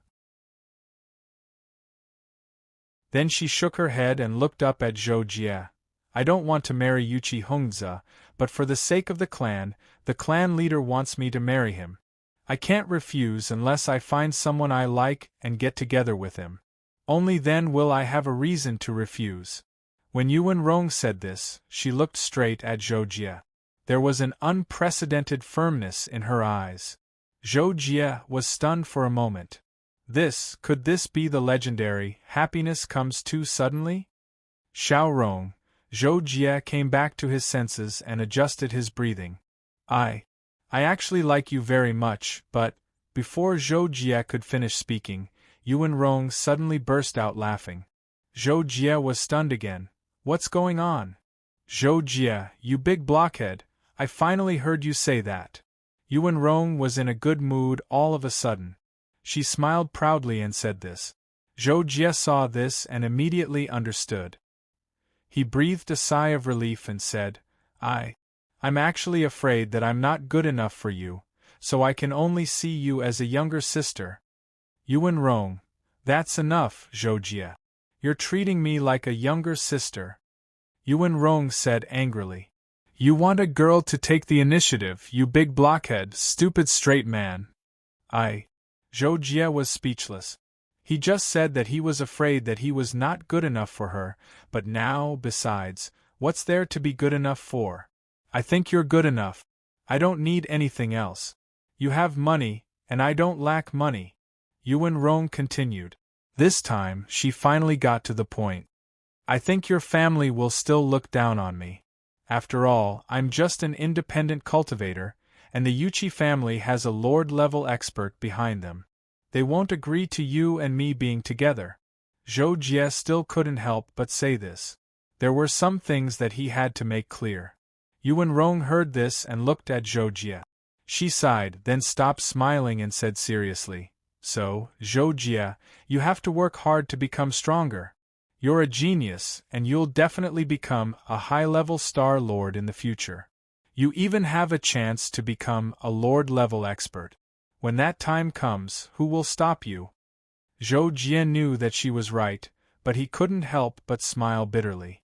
Then she shook her head and looked up at Zhou Jie. "I don't want to marry Yuchi Hongze, but for the sake of the clan leader wants me to marry him. I can't refuse unless I find someone I like and get together with him. Only then will I have a reason to refuse." When Yuan Rong said this, she looked straight at Zhou Jie. There was an unprecedented firmness in her eyes. Zhou Jie was stunned for a moment. Could this be the legendary happiness comes too suddenly? Xiao Rong, Zhou Jie came back to his senses and adjusted his breathing. I actually like you very much, but, before Zhou Jie could finish speaking, Yuan Rong suddenly burst out laughing. Zhou Jie was stunned again. "What's going on?" "Zhou Jie, you big blockhead, I finally heard you say that." Yuan Rong was in a good mood all of a sudden. She smiled proudly and said this. Zhou Jie saw this and immediately understood. He breathed a sigh of relief and said, I'm actually afraid that I'm not good enough for you, so I can only see you as a younger sister." Yuan Rong, "That's enough, Zhou Jie. You're treating me like a younger sister." Yuan Rong said angrily. "You want a girl to take the initiative, you big blockhead, stupid straight man." Zhou Jie was speechless. He just said that he was afraid that he was not good enough for her, but now, besides, what's there to be good enough for? "I think you're good enough. I don't need anything else. You have money, and I don't lack money," Yuan Rong continued. This time, she finally got to the point. "I think your family will still look down on me. After all, I'm just an independent cultivator, and the Yuchi family has a lord-level expert behind them. They won't agree to you and me being together." Zhou Jie still couldn't help but say this. There were some things that he had to make clear. Yuan Rong heard this and looked at Zhou Jie. She sighed, then stopped smiling and said seriously, "So, Zhou Jie, you have to work hard to become stronger. You're a genius, and you'll definitely become a high-level star lord in the future. You even have a chance to become a lord-level expert. When that time comes, who will stop you?" Zhou Jie knew that she was right, but he couldn't help but smile bitterly.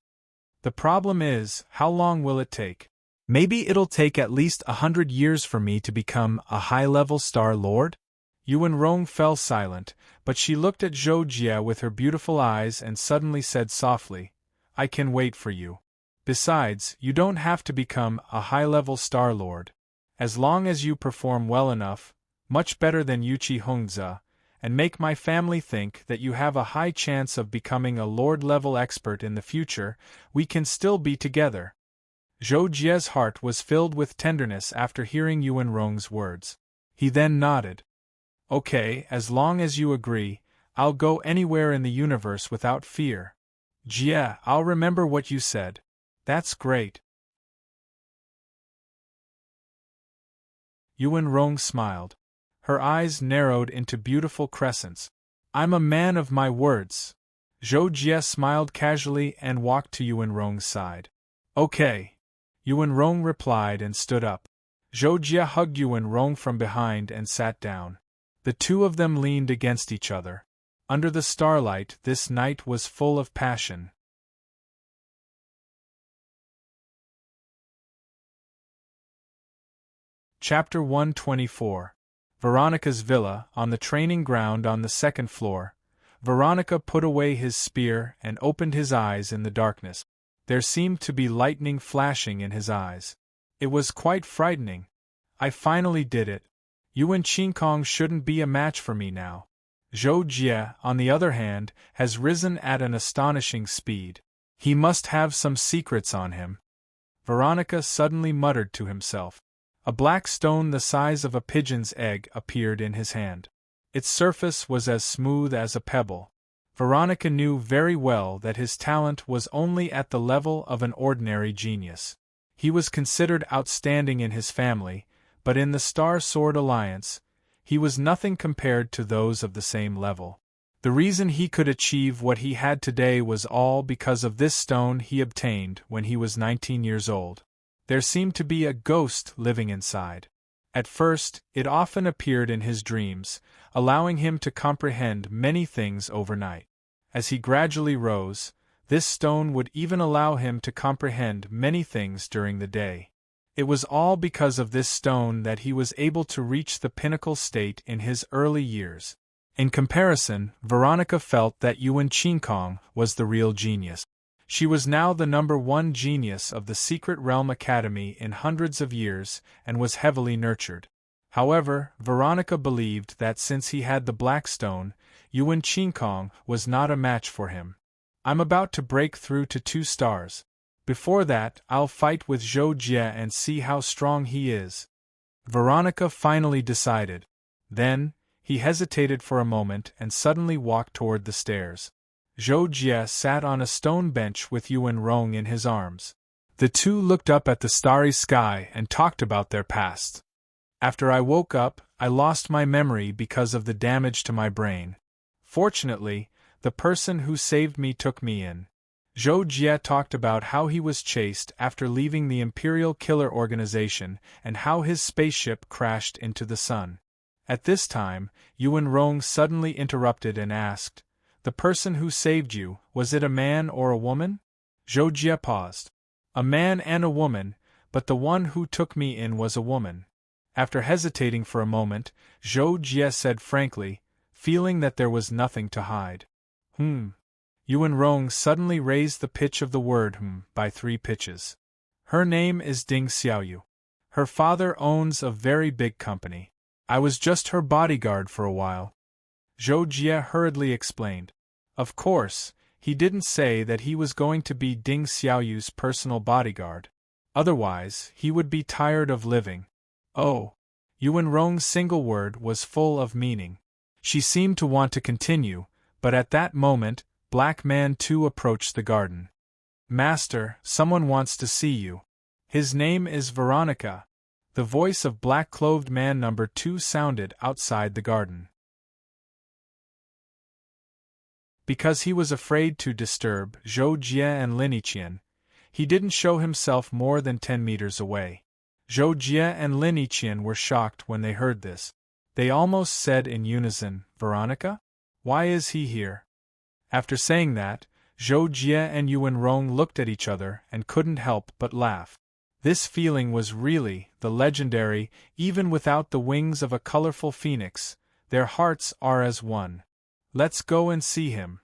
"The problem is, how long will it take? Maybe it'll take at least 100 years for me to become a high-level star lord?" Yuan Rong fell silent, but she looked at Zhou Jie with her beautiful eyes and suddenly said softly, "I can wait for you. Besides, you don't have to become a high-level star lord. As long as you perform well enough, much better than Yuchi Hongze, and make my family think that you have a high chance of becoming a lord-level expert in the future, we can still be together." Zhou Jie's heart was filled with tenderness after hearing Yuan Rong's words. He then nodded. Okay, as long as you agree, I'll go anywhere in the universe without fear. Jie, I'll remember what you said. That's great. Yuan Rong smiled. Her eyes narrowed into beautiful crescents. I'm a man of my words. Zhou Jie smiled casually and walked to Yuan Rong's side. Okay. Yuan Rong replied and stood up. Zhou Jie hugged Yuan Rong from behind and sat down. The two of them leaned against each other. Under the starlight, this night was full of passion. Chapter 124. Veronica's villa, on the training ground on the second floor. Veronica put away his spear and opened his eyes in the darkness. There seemed to be lightning flashing in his eyes. It was quite frightening. I finally did it. Yuan Qingkong shouldn't be a match for me now. Zhou Jie, on the other hand, has risen at an astonishing speed. He must have some secrets on him. Veronica suddenly muttered to himself. A black stone the size of a pigeon's egg appeared in his hand. Its surface was as smooth as a pebble. Veronica knew very well that his talent was only at the level of an ordinary genius. He was considered outstanding in his family, but in the Star Sword Alliance, he was nothing compared to those of the same level. The reason he could achieve what he had today was all because of this stone he obtained when he was 19 years old. There seemed to be a ghost living inside. At first, it often appeared in his dreams, allowing him to comprehend many things overnight. As he gradually rose, this stone would even allow him to comprehend many things during the day. It was all because of this stone that he was able to reach the pinnacle state in his early years. In comparison, Veronica felt that Yuan Qingkong was the real genius. She was now the #1 genius of the Secret Realm Academy in hundreds of years and was heavily nurtured. However, Veronica believed that since he had the Black Stone, Yuan Qingkong was not a match for him. I'm about to break through to 2 stars. Before that, I'll fight with Zhou Jie and see how strong he is. Veronica finally decided. Then, he hesitated for a moment and suddenly walked toward the stairs. Zhou Jie sat on a stone bench with Yuan Rong in his arms. The two looked up at the starry sky and talked about their past. After I woke up, I lost my memory because of the damage to my brain. Fortunately, the person who saved me took me in. Zhou Jie talked about how he was chased after leaving the Imperial Killer Organization and how his spaceship crashed into the sun. At this time, Yuan Rong suddenly interrupted and asked, "The person who saved you, was it a man or a woman?" Zhou Jie paused. "A man and a woman, but the one who took me in was a woman." After hesitating for a moment, Zhou Jie said frankly, feeling that there was nothing to hide. Yuan Rong suddenly raised the pitch of the word by 3 pitches. "Her name is Ding Xiaoyu. Her father owns a very big company. I was just her bodyguard for a while." Zhou Jie hurriedly explained. Of course, he didn't say that he was going to be Ding Xiaoyu's personal bodyguard. Otherwise, he would be tired of living. Oh. Yuan Rong's single word was full of meaning. She seemed to want to continue, but at that moment, Black Man 2 approached the garden. "Master, someone wants to see you. His name is Veronica." The voice of black-clothed man number 2 sounded outside the garden. Because he was afraid to disturb Zhou Jie and Lin Yiqian, he didn't show himself more than 10 meters away. Zhou Jie and Lin Yiqian were shocked when they heard this. They almost said in unison, "Veronica? Why is he here?" After saying that, Zhou Jie and Yuan Rong looked at each other and couldn't help but laugh. This feeling was really the legendary, even without the wings of a colorful phoenix, their hearts are as one. "Let's go and see him,"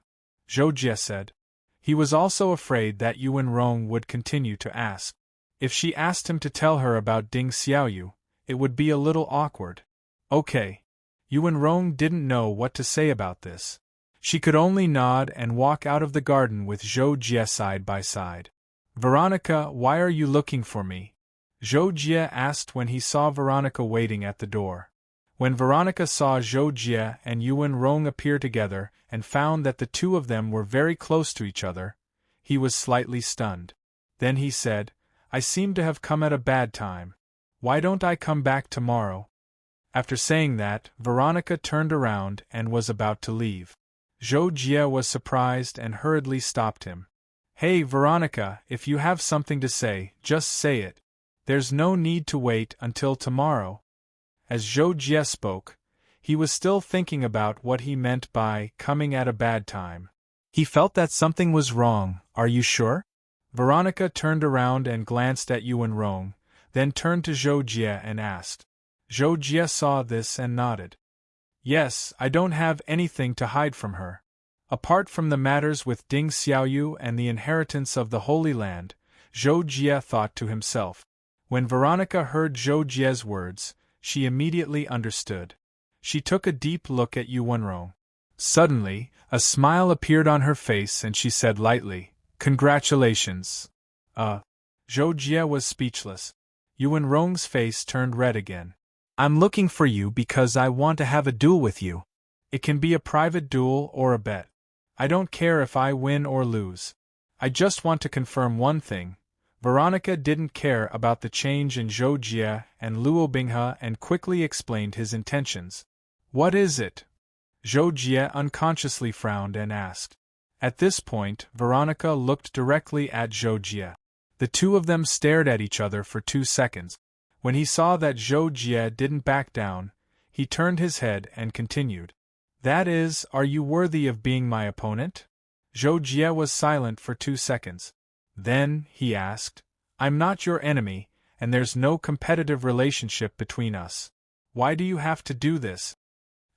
Zhou Jie said. He was also afraid that Yuan Rong would continue to ask. If she asked him to tell her about Ding Xiaoyu, it would be a little awkward. Okay. Yuan Rong didn't know what to say about this. She could only nod and walk out of the garden with Zhou Jie side by side. "Veronica, why are you looking for me?" Zhou Jie asked when he saw Veronica waiting at the door. When Veronica saw Zhou Jie and Yuan Rong appear together and found that the two of them were very close to each other, he was slightly stunned. Then he said, "I seem to have come at a bad time. Why don't I come back tomorrow?" After saying that, Veronica turned around and was about to leave. Zhou Jie was surprised and hurriedly stopped him. "Hey, Veronica, if you have something to say, just say it. There's no need to wait until tomorrow." As Zhou Jie spoke, he was still thinking about what he meant by coming at a bad time. He felt that something was wrong. "Are you sure?" Veronica turned around and glanced at Yuan Rong, then turned to Zhou Jie and asked. Zhou Jie saw this and nodded. "Yes, I don't have anything to hide from her. Apart from the matters with Ding Xiaoyu and the inheritance of the Holy Land," Zhou Jie thought to himself. When Veronica heard Zhou Jie's words, she immediately understood. She took a deep look at Yuan Rong. Suddenly, a smile appeared on her face and she said lightly, "Congratulations." Zhou Jie was speechless. Yuan Rong's face turned red again. "I'm looking for you because I want to have a duel with you. It can be a private duel or a bet. I don't care if I win or lose. I just want to confirm one thing." Veronica didn't care about the change in Zhou Jie and Luo Binghe and quickly explained his intentions. "What is it?" Zhou Jie unconsciously frowned and asked. At this point, Veronica looked directly at Zhou Jie. The two of them stared at each other for 2 seconds. When he saw that Zhou Jie didn't back down, he turned his head and continued. "That is, are you worthy of being my opponent?" Zhou Jie was silent for 2 seconds. Then, he asked, "I'm not your enemy, and there's no competitive relationship between us. Why do you have to do this?"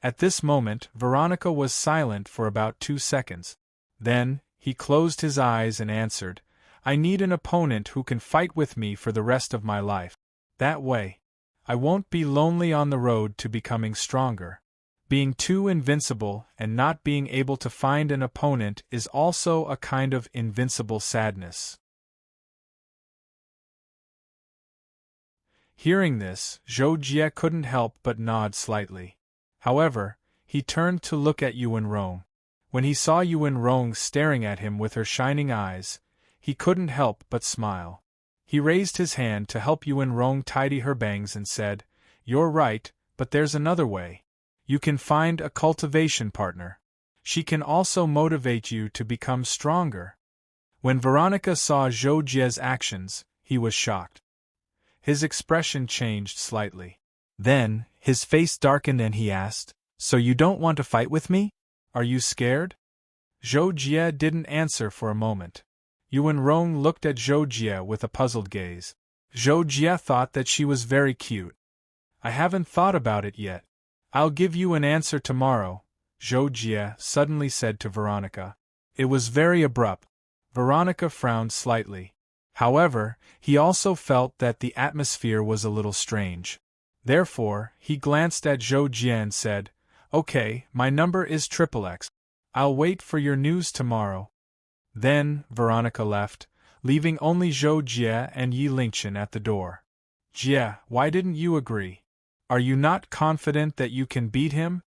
At this moment, Veronica was silent for about 2 seconds. Then, he closed his eyes and answered, "I need an opponent who can fight with me for the rest of my life. That way, I won't be lonely on the road to becoming stronger. Being too invincible and not being able to find an opponent is also a kind of invincible sadness." Hearing this, Zhou Jie couldn't help but nod slightly. However, he turned to look at Yuan Rong. When he saw Yuan Rong staring at him with her shining eyes, he couldn't help but smile. He raised his hand to help Yuan Rong tidy her bangs and said, "You're right, but there's another way. You can find a cultivation partner. She can also motivate you to become stronger." When Veronica saw Zhou Jie's actions, he was shocked. His expression changed slightly. Then, his face darkened and he asked, "So you don't want to fight with me? Are you scared?" Zhou Jie didn't answer for a moment. Yuan Rong looked at Zhou Jie with a puzzled gaze. Zhou Jie thought that she was very cute. "I haven't thought about it yet. I'll give you an answer tomorrow," Zhou Jie suddenly said to Veronica. It was very abrupt. Veronica frowned slightly. However, he also felt that the atmosphere was a little strange. Therefore, he glanced at Zhou Jie and said, "Okay, my number is XXX. I'll wait for your news tomorrow." Then, Veronica left, leaving only Zhou Jie and Yi Lingchen at the door. "Jie, why didn't you agree? Are you not confident that you can beat him?"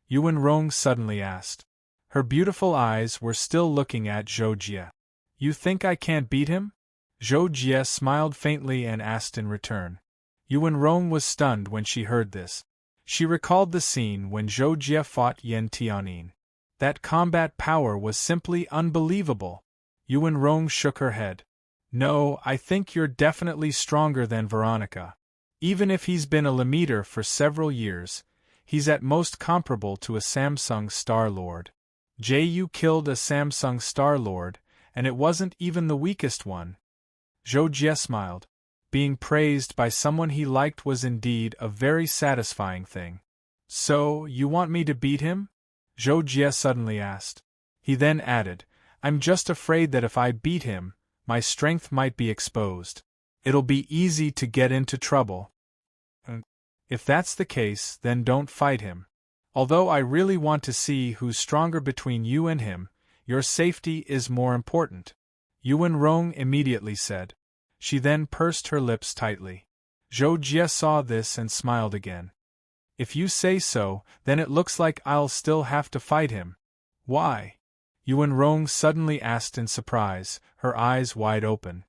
Yuan Rong suddenly asked. Her beautiful eyes were still looking at Zhou Jie. "You think I can't beat him?" Zhou Jie smiled faintly and asked in return. Yuan Rong was stunned when she heard this. She recalled the scene when Zhou Jie fought Yan Tianin. That combat power was simply unbelievable. Yuan Rong shook her head. "No, I think you're definitely stronger than Veronica. Even if he's been a Lemiter for several years, he's at most comparable to a Samsung Star Lord. You killed a Samsung Star Lord, and it wasn't even the weakest one." Zhou Jie smiled. Being praised by someone he liked was indeed a very satisfying thing. "So, you want me to beat him?" Zhou Jie suddenly asked. He then added, "I'm just afraid that if I beat him, my strength might be exposed. It'll be easy to get into trouble." "If that's the case, then don't fight him. Although I really want to see who's stronger between you and him, your safety is more important," Yuan Rong immediately said. She then pursed her lips tightly. Zhou Jie saw this and smiled again. If you say so, then it looks like I'll still have to fight him. Why? Yuan Rong suddenly asked in surprise, her eyes wide open.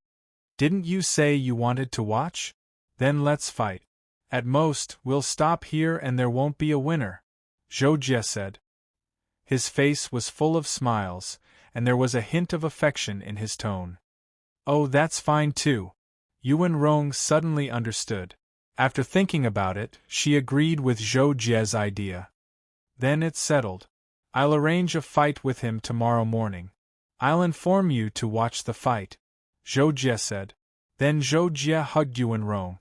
Didn't you say you wanted to watch? Then let's fight. At most, we'll stop here and there won't be a winner, Zhou Jie said. His face was full of smiles, and there was a hint of affection in his tone. Oh, that's fine too. Yuan Rong suddenly understood. After thinking about it, she agreed with Zhou Jie's idea. Then it's settled. I'll arrange a fight with him tomorrow morning. I'll inform you to watch the fight, Zhou Jie said. Then Zhou Jie hugged Yuan Rong.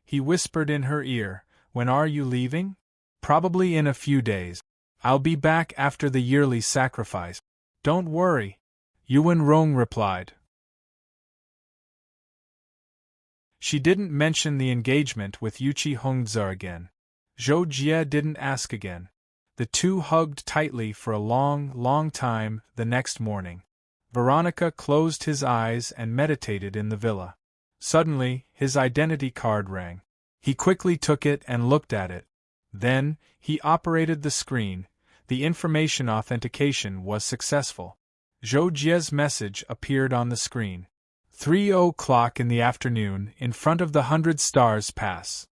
He whispered in her ear, when are you leaving? Probably in a few days. I'll be back after the yearly sacrifice. Don't worry, Yuan Rong replied. She didn't mention the engagement with Yuqi Hongzhe again. Zhou Jie didn't ask again. The two hugged tightly for a long time the next morning. Veronica closed his eyes and meditated in the villa. Suddenly, his identity card rang. He quickly took it and looked at it. Then, he operated the screen. The information authentication was successful. Zhou Jie's message appeared on the screen. 3:00 in the afternoon, in front of the 100 Stars Pass.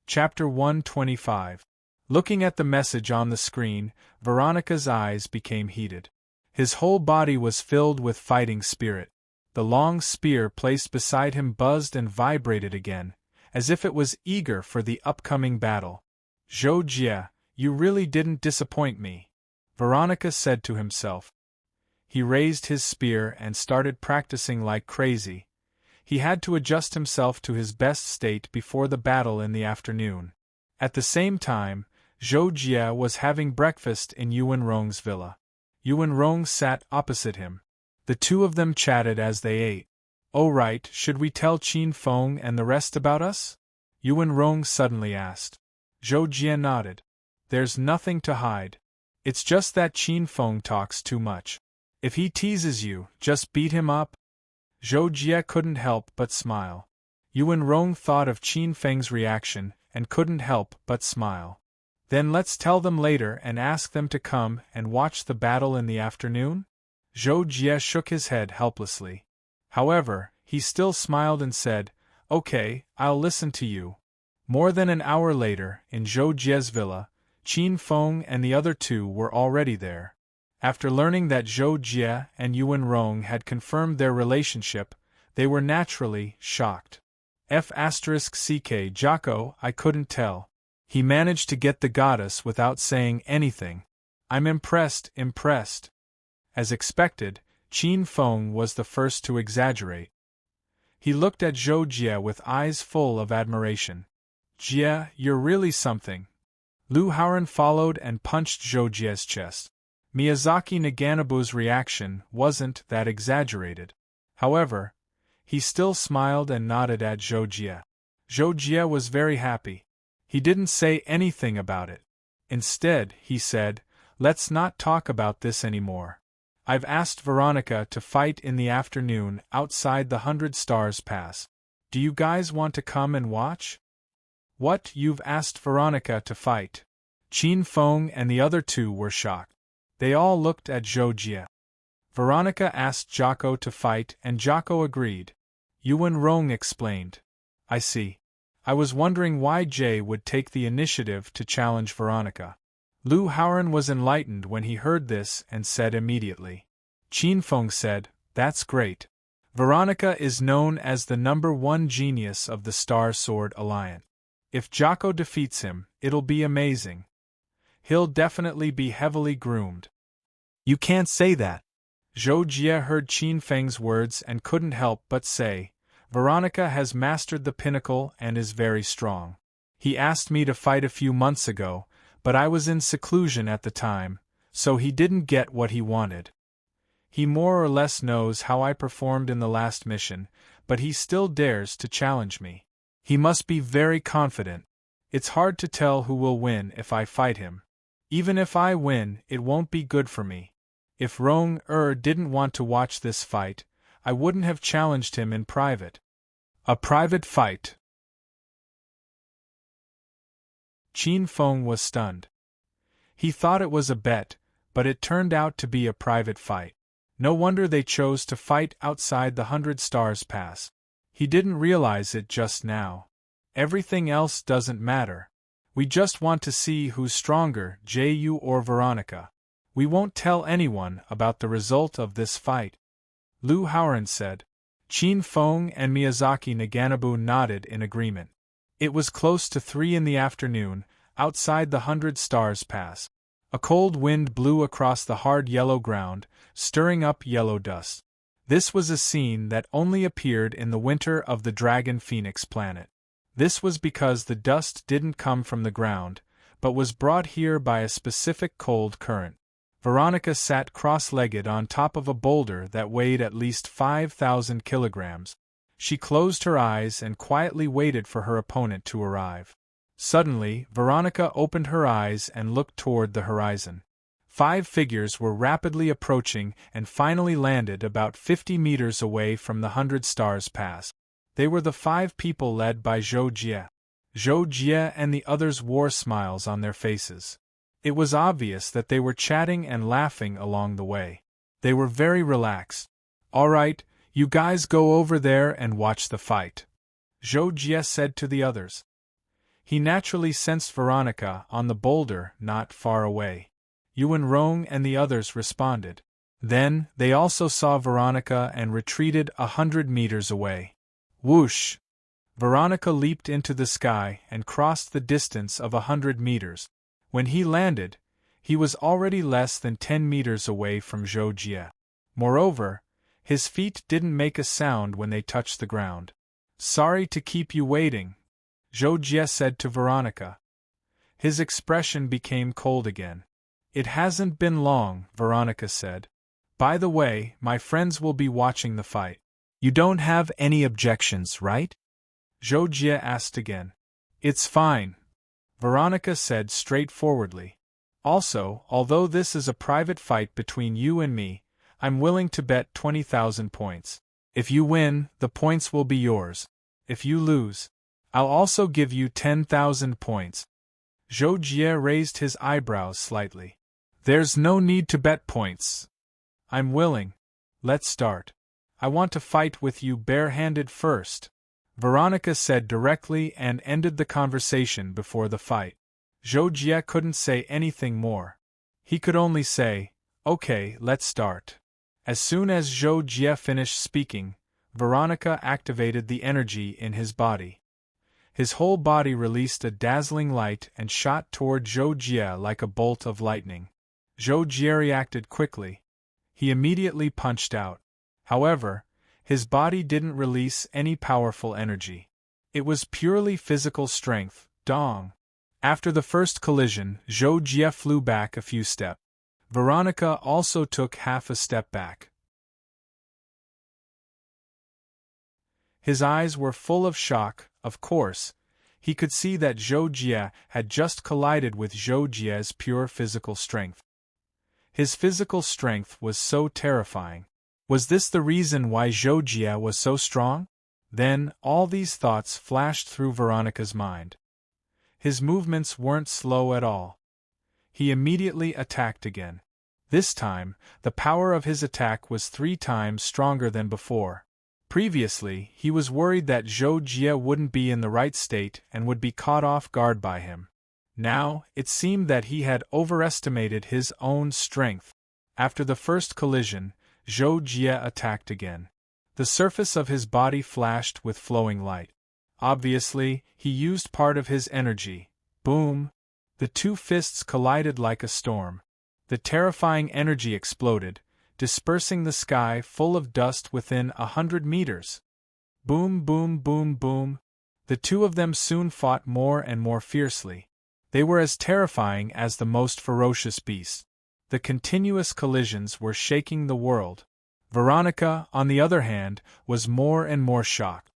Chapter 125. Looking at the message on the screen, Veronica's eyes became heated. His whole body was filled with fighting spirit. The long spear placed beside him buzzed and vibrated again, as if it was eager for the upcoming battle. Zhou Jie, you really didn't disappoint me, Veronica said to himself. He raised his spear and started practicing like crazy. He had to adjust himself to his best state before the battle in the afternoon. At the same time, Zhou Jie was having breakfast in Yuan Rong's villa. Yuan Rong sat opposite him. The two of them chatted as they ate. Oh right, should we tell Qin Feng and the rest about us? Yuan Rong suddenly asked. Zhou Jie nodded. There's nothing to hide. It's just that Qin Feng talks too much. If he teases you, just beat him up. Zhou Jie couldn't help but smile. Yuan Rong thought of Qin Feng's reaction and couldn't help but smile. Then let's tell them later and ask them to come and watch the battle in the afternoon? Zhou Jie shook his head helplessly. However, he still smiled and said, Okay, I'll listen to you. More than an hour later, in Zhou Jie's villa, Qin Feng and the other two were already there. After learning that Zhou Jie and Yuan Rong had confirmed their relationship, they were naturally shocked. F***ck Jocko, I couldn't tell. He managed to get the goddess without saying anything. I'm impressed. As expected, Qin Feng was the first to exaggerate. He looked at Zhou Jie with eyes full of admiration. Jie, you're really something. Lu Haoran followed and punched Zhou Jie's chest. Miyazaki Naganobu's reaction wasn't that exaggerated. However, he still smiled and nodded at Zhou Jie. Zhou Jie was very happy. He didn't say anything about it. Instead, he said, Let's not talk about this anymore. I've asked Veronica to fight in the afternoon outside the 100 Stars Pass. Do you guys want to come and watch? What, you've asked Veronica to fight? Qin Feng and the other two were shocked. They all looked at Zhou Jie. Veronica asked Jocko to fight and Jocko agreed. Yuan Rong explained. I see. I was wondering why Jay would take the initiative to challenge Veronica. Lu Haoran was enlightened when he heard this and said immediately. Qin Feng said, That's great. Veronica is known as the #1 genius of the Star Sword Alliance. If Jocko defeats him, it'll be amazing. He'll definitely be heavily groomed. You can't say that. Zhou Jie heard Qin Feng's words and couldn't help but say, Veronica has mastered the pinnacle and is very strong. He asked me to fight a few months ago, but I was in seclusion at the time, so he didn't get what he wanted. He more or less knows how I performed in the last mission, but he still dares to challenge me. He must be very confident. It's hard to tell who will win if I fight him. Even if I win, it won't be good for me. If Rong didn't want to watch this fight, I wouldn't have challenged him in private. A private fight. Qin Feng was stunned. He thought it was a bet, but it turned out to be a private fight. No wonder they chose to fight outside the 100 Stars Pass. He didn't realize it just now. Everything else doesn't matter. We just want to see who's stronger, Ju or Veronica. We won't tell anyone about the result of this fight. Lu Haoran said. Qin Feng and Miyazaki Naganabu nodded in agreement. It was close to 3 in the afternoon, outside the 100 Stars Pass. A cold wind blew across the hard yellow ground, stirring up yellow dust. This was a scene that only appeared in the winter of the Dragon Phoenix planet. This was because the dust didn't come from the ground, but was brought here by a specific cold current. Veronica sat cross-legged on top of a boulder that weighed at least 5,000 kilograms. She closed her eyes and quietly waited for her opponent to arrive. Suddenly, Veronica opened her eyes and looked toward the horizon. 5 figures were rapidly approaching and finally landed about 50 meters away from the 100 Stars Pass. They were the 5 people led by Zhou Jie. Zhou Jie and the others wore smiles on their faces. It was obvious that they were chatting and laughing along the way. They were very relaxed. "All right, you guys go over there and watch the fight," Zhou Jie said to the others. He naturally sensed Veronica on the boulder not far away. Yuan Rong and the others responded. Then, they also saw Veronica and retreated 100 meters away. Whoosh! Veronica leaped into the sky and crossed the distance of 100 meters. When he landed, he was already less than 10 meters away from Zhou Jie. Moreover, his feet didn't make a sound when they touched the ground. "Sorry to keep you waiting," Zhou Jie said to Veronica. His expression became cold again. "It hasn't been long," Veronica said. "By the way, my friends will be watching the fight. You don't have any objections, right?" Zhou Jie asked again. "It's fine," Veronica said straightforwardly. "Also, although this is a private fight between you and me, I'm willing to bet 20,000 points. If you win, the points will be yours. If you lose, I'll also give you 10,000 points." Zhou Jie raised his eyebrows slightly. "There's no need to bet points. I'm willing. Let's start. I want to fight with you bare-handed first," Veronica said directly and ended the conversation before the fight. Zhou Jie couldn't say anything more. He could only say, "Okay, let's start." As soon as Zhou Jie finished speaking, Veronica activated the energy in his body. His whole body released a dazzling light and shot toward Zhou Jie like a bolt of lightning. Zhou Jie reacted quickly. He immediately punched out. However, his body didn't release any powerful energy. It was purely physical strength. Dong! After the first collision, Zhou Jie flew back a few steps. Veronica also took half a step back. His eyes were full of shock. Of course, he could see that Zhou Jie had just collided with Zhou Jie's pure physical strength. His physical strength was so terrifying. Was this the reason why Zhou Jie was so strong? Then, all these thoughts flashed through Veronica's mind. His movements weren't slow at all. He immediately attacked again. This time, the power of his attack was 3 times stronger than before. Previously, he was worried that Zhou Jie wouldn't be in the right state and would be caught off guard by him. Now, it seemed that he had overestimated his own strength. After the first collision, Zhou Jie attacked again. The surface of his body flashed with flowing light. Obviously, he used part of his energy. Boom! The 2 fists collided like a storm. The terrifying energy exploded, dispersing the sky full of dust within 100 meters. Boom, boom, boom, boom. The 2 of them soon fought more and more fiercely. They were as terrifying as the most ferocious beasts. The continuous collisions were shaking the world. Veronica, on the other hand, was more and more shocked.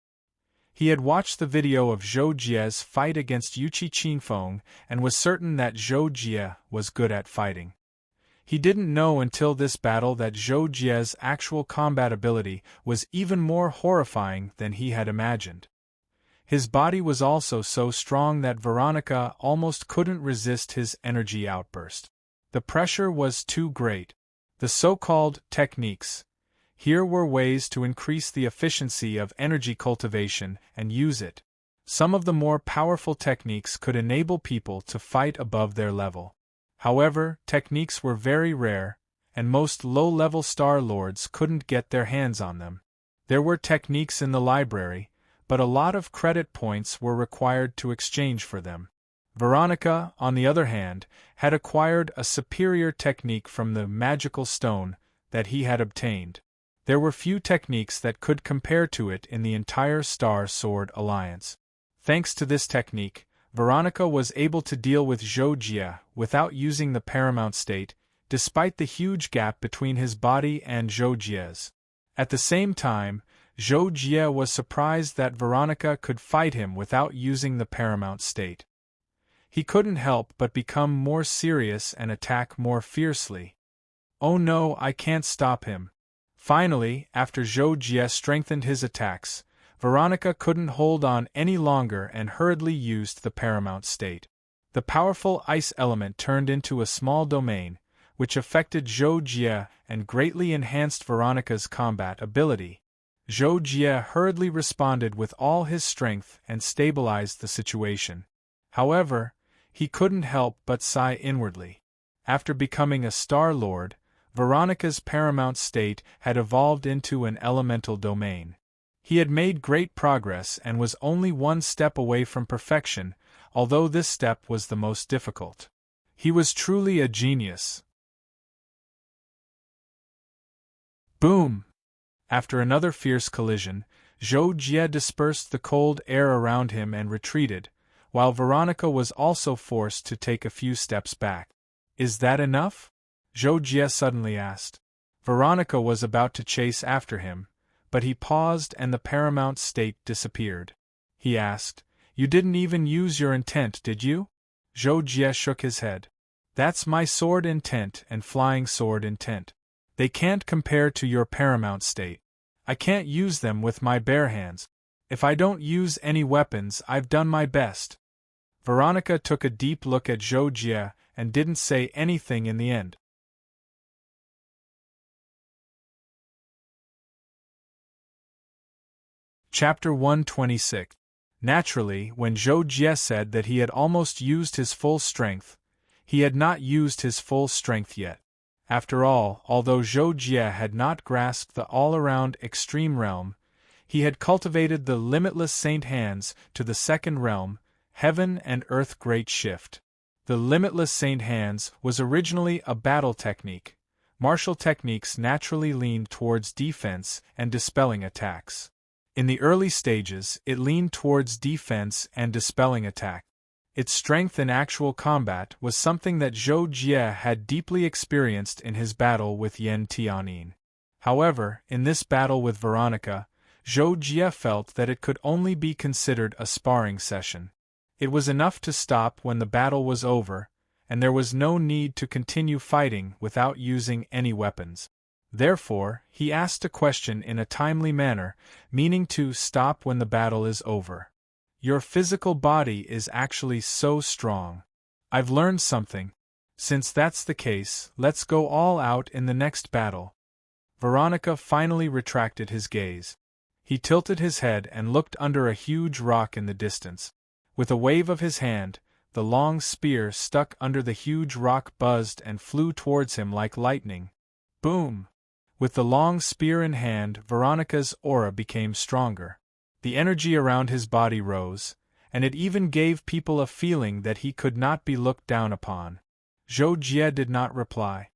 He had watched the video of Zhou Jie's fight against Yuqi Qinfeng and was certain that Zhou Jie was good at fighting. He didn't know until this battle that Zhou Jie's actual combat ability was even more horrifying than he had imagined. His body was also so strong that Veronica almost couldn't resist his energy outburst. The pressure was too great. The so-called techniques. Here were ways to increase the efficiency of energy cultivation and use it. Some of the more powerful techniques could enable people to fight above their level. However, techniques were very rare, and most low-level Star Lords couldn't get their hands on them. There were techniques in the library, but a lot of credit points were required to exchange for them. Veronica, on the other hand, had acquired a superior technique from the magical stone that he had obtained. There were few techniques that could compare to it in the entire Star Sword Alliance. Thanks to this technique, Veronica was able to deal with Zhou Jie without using the paramount state, despite the huge gap between his body and Zhou Jie's. At the same time, Zhou Jie was surprised that Veronica could fight him without using the paramount state. He couldn't help but become more serious and attack more fiercely. "Oh no, I can't stop him." Finally, after Zhou Jie strengthened his attacks, Veronica couldn't hold on any longer and hurriedly used the paramount state. The powerful ice element turned into a small domain, which affected Zhou Jie and greatly enhanced Veronica's combat ability. Zhou Jie hurriedly responded with all his strength and stabilized the situation. However, he couldn't help but sigh inwardly. After becoming a Star Lord, Veronica's paramount state had evolved into an elemental domain. He had made great progress and was only one step away from perfection, although this step was the most difficult. He was truly a genius. Boom! After another fierce collision, Zhou Jie dispersed the cold air around him and retreated, while Veronica was also forced to take a few steps back. "Is that enough?" Zhou Jie suddenly asked. Veronica was about to chase after him, but he paused and the paramount state disappeared. He asked, "You didn't even use your intent, did you?" Zhou Jie shook his head. "That's my sword intent and flying sword intent. They can't compare to your paramount state. I can't use them with my bare hands. If I don't use any weapons, I've done my best." Veronica took a deep look at Zhou Jie and didn't say anything in the end. Chapter 126. Naturally, when Zhou Jie said that he had almost used his full strength, he had not used his full strength yet. After all, although Zhou Jie had not grasped the all-around extreme realm, he had cultivated the limitless saint hands to the second realm, heaven and earth great shift. The limitless saint hands was originally a battle technique. Martial techniques naturally leaned towards defense and dispelling attacks. In the early stages, it leaned towards defense and dispelling attack. Its strength in actual combat was something that Zhou Jie had deeply experienced in his battle with Yan Tianin. However, in this battle with Veronica, Zhou Jie felt that it could only be considered a sparring session. It was enough to stop when the battle was over, and there was no need to continue fighting without using any weapons. Therefore, he asked a question in a timely manner, meaning to stop when the battle is over. "Your physical body is actually so strong. I've learned something. Since that's the case, let's go all out in the next battle." Veronica finally retracted his gaze. He tilted his head and looked under a huge rock in the distance. With a wave of his hand, the long spear stuck under the huge rock buzzed and flew towards him like lightning. Boom! With the long spear in hand, Veronica's aura became stronger. The energy around his body rose, and it even gave people a feeling that he could not be looked down upon. Zhou Jie did not reply.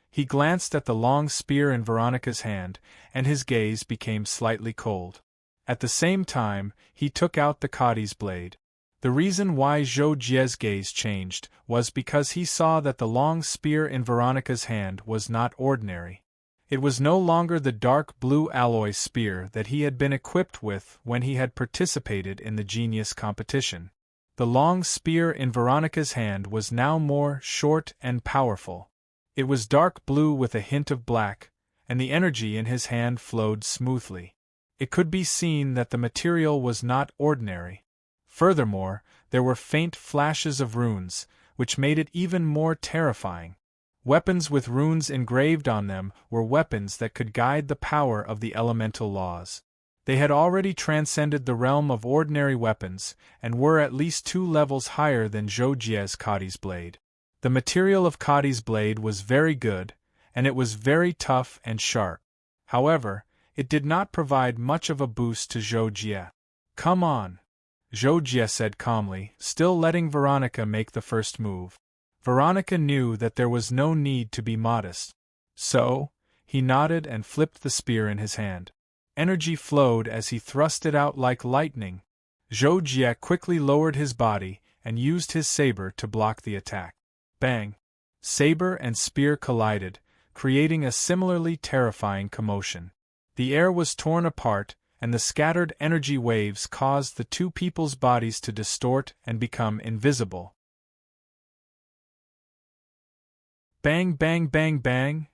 He glanced at the long spear in Veronica's hand, and his gaze became slightly cold. At the same time, he took out the Kadi's blade. The reason why Zhou Jie's gaze changed was because he saw that the long spear in Veronica's hand was not ordinary. It was no longer the dark blue alloy spear that he had been equipped with when he had participated in the genius competition. The long spear in Veronica's hand was now more short and powerful. It was dark blue with a hint of black, and the energy in his hand flowed smoothly. It could be seen that the material was not ordinary. Furthermore, there were faint flashes of runes, which made it even more terrifying. Weapons with runes engraved on them were weapons that could guide the power of the elemental laws. They had already transcended the realm of ordinary weapons, and were at least 2 levels higher than Zhou Jie's Kadi's blade. The material of Kadi's blade was very good, and it was very tough and sharp. However, it did not provide much of a boost to Zhou Jie. "Come on," Zhou Jie said calmly, still letting Veronica make the first move. Veronica knew that there was no need to be modest. So, he nodded and flipped the spear in his hand. Energy flowed as he thrust it out like lightning. Zhou Jie quickly lowered his body and used his saber to block the attack. Bang! Saber and spear collided, creating a similarly terrifying commotion. The air was torn apart, and the scattered energy waves caused the two people's bodies to distort and become invisible. Bang, bang, bang, bang!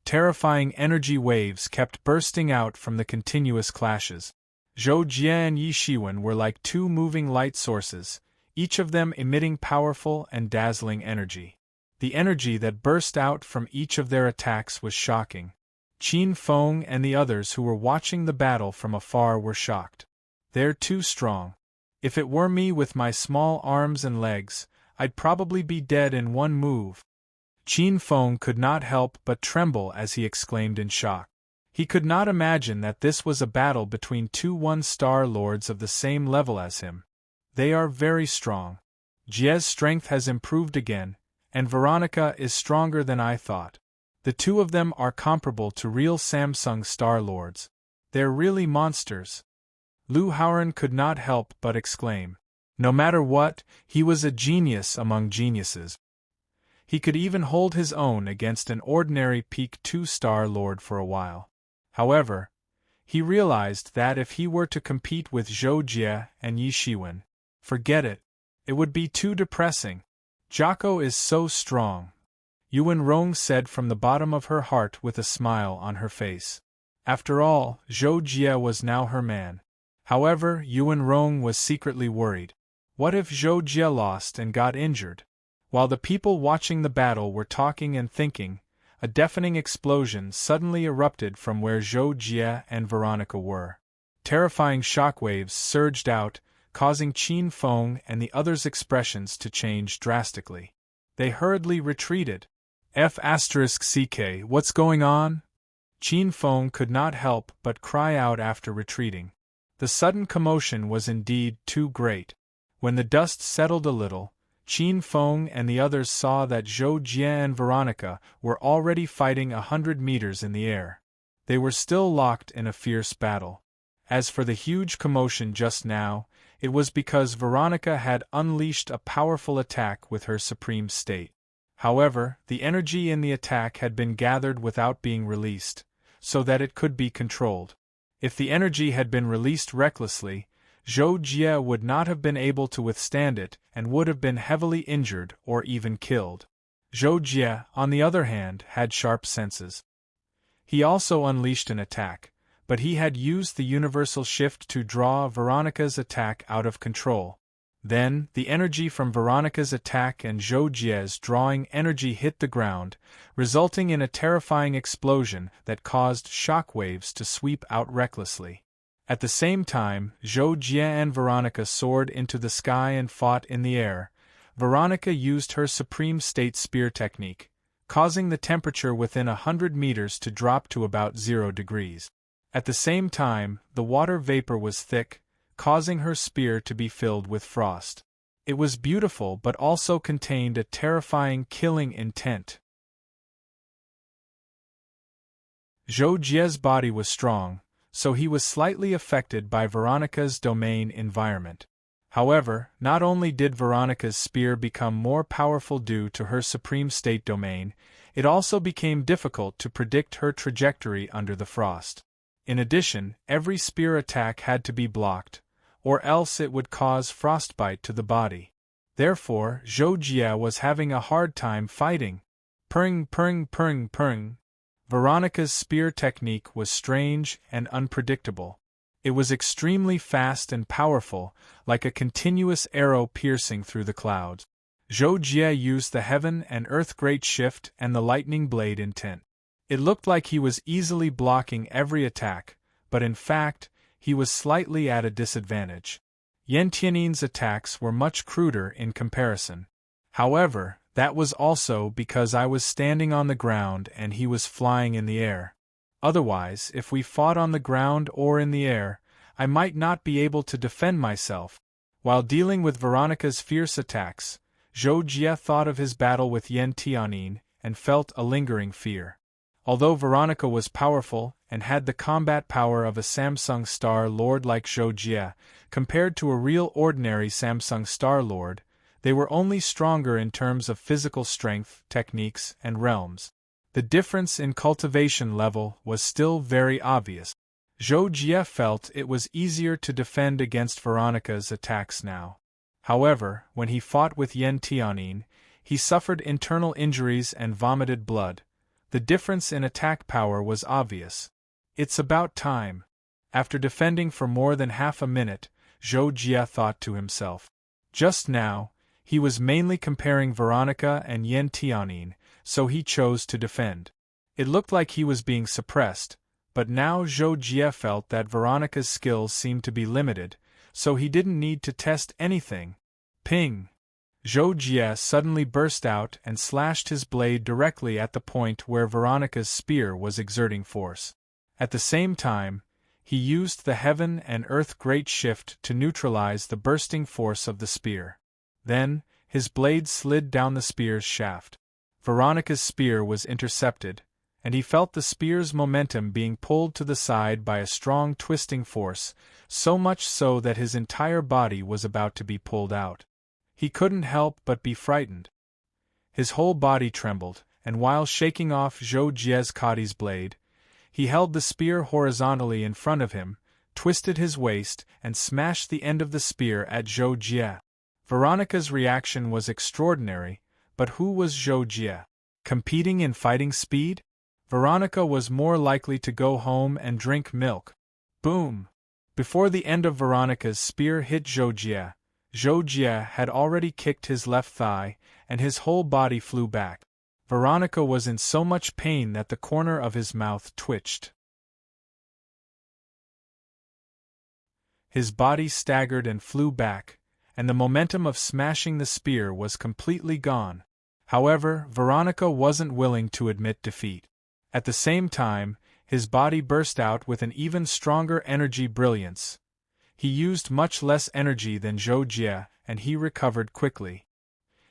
Terrifying energy waves kept bursting out from the continuous clashes. Zhou Jie and Yi Shiwen were like 2 moving light sources, each of them emitting powerful and dazzling energy. The energy that burst out from each of their attacks was shocking. Qin Feng and the others who were watching the battle from afar were shocked. "They're too strong. If it were me with my small arms and legs, I'd probably be dead in one move." Qin Feng could not help but tremble as he exclaimed in shock. He could not imagine that this was a battle between 2 one-star lords of the same level as him. "They are very strong. Jie's strength has improved again, and Veronica is stronger than I thought. The 2 of them are comparable to real Samsung Star Lords. They're really monsters." Lu Haoran could not help but exclaim. No matter what, he was a genius among geniuses. He could even hold his own against an ordinary peak 2-star lord for a while. However, he realized that if he were to compete with Zhou Jie and Yi Shiwen, forget it. It would be too depressing. "Jocko is so strong," Yuan Rong said from the bottom of her heart with a smile on her face. After all, Zhou Jie was now her man. However, Yuan Rong was secretly worried. What if Zhou Jie lost and got injured? While the people watching the battle were talking and thinking, a deafening explosion suddenly erupted from where Zhou Jie and Veronica were. Terrifying shockwaves surged out, causing Qin Feng and the others' expressions to change drastically. They hurriedly retreated. "F***CK, what's going on?" Qin Feng could not help but cry out after retreating. The sudden commotion was indeed too great. When the dust settled a little, Qin Feng and the others saw that Zhou Jie and Veronica were already fighting 100 meters in the air. They were still locked in a fierce battle. As for the huge commotion just now, it was because Veronica had unleashed a powerful attack with her supreme state. However, the energy in the attack had been gathered without being released, so that it could be controlled. If the energy had been released recklessly, Zhou Jie would not have been able to withstand it and would have been heavily injured or even killed. Zhou Jie, on the other hand, had sharp senses. He also unleashed an attack, but he had used the universal shift to draw Veronica's attack out of control. Then, the energy from Veronica's attack and Zhou Jie's drawing energy hit the ground, resulting in a terrifying explosion that caused shockwaves to sweep out recklessly. At the same time, Zhou Jie and Veronica soared into the sky and fought in the air. Veronica used her supreme state spear technique, causing the temperature within 100 meters to drop to about 0 degrees. At the same time, the water vapor was thick, causing her spear to be filled with frost. It was beautiful but also contained a terrifying killing intent. Zhou Jie's body was strong, so he was slightly affected by Veronica's domain environment. However, not only did Veronica's spear become more powerful due to her supreme state domain, it also became difficult to predict her trajectory under the frost. In addition, every spear attack had to be blocked, or else it would cause frostbite to the body. Therefore, Zhou Jie was having a hard time fighting. Purring, purring, purring, purring. Veronica's spear technique was strange and unpredictable. It was extremely fast and powerful, like a continuous arrow piercing through the clouds. Zhou Jie used the heaven and earth great shift and the lightning blade intent. It looked like he was easily blocking every attack, but in fact, he was slightly at a disadvantage. Yan Tianin's attacks were much cruder in comparison. However, that was also because I was standing on the ground and he was flying in the air. Otherwise, if we fought on the ground or in the air, I might not be able to defend myself. While dealing with Veronica's fierce attacks, Zhou Jie thought of his battle with Yan Tianin and felt a lingering fear. Although Veronica was powerful and had the combat power of a Samsung Star Lord like Zhou Jie, compared to a real ordinary Samsung Star Lord, they were only stronger in terms of physical strength, techniques, and realms. The difference in cultivation level was still very obvious. Zhou Jie felt it was easier to defend against Veronica's attacks now. However, when he fought with Yan Tianin, he suffered internal injuries and vomited blood. The difference in attack power was obvious. It's about time. After defending for more than half a minute, Zhou Jie thought to himself. Just now, he was mainly comparing Veronica and Yan Tianin, so he chose to defend. It looked like he was being suppressed, but now Zhou Jie felt that Veronica's skills seemed to be limited, so he didn't need to test anything. Ping! Zhou Jie suddenly burst out and slashed his blade directly at the point where Veronica's spear was exerting force. At the same time, he used the heaven and earth great shift to neutralize the bursting force of the spear. Then, his blade slid down the spear's shaft. Veronica's spear was intercepted, and he felt the spear's momentum being pulled to the side by a strong twisting force, so much so that his entire body was about to be pulled out. He couldn't help but be frightened. His whole body trembled, and while shaking off Zhou Jie's Kadi's blade, he held the spear horizontally in front of him, twisted his waist, and smashed the end of the spear at Zhou Jie. Veronica's reaction was extraordinary, but who was Zhou Jie? Competing in fighting speed? Veronica was more likely to go home and drink milk. Boom! Before the end of Veronica's spear hit Zhou Jie had already kicked his left thigh, and his whole body flew back. Veronica was in so much pain that the corner of his mouth twitched. His body staggered and flew back, and the momentum of smashing the spear was completely gone. However, Veronica wasn't willing to admit defeat. At the same time, his body burst out with an even stronger energy brilliance. He used much less energy than Zhou Jie, and he recovered quickly.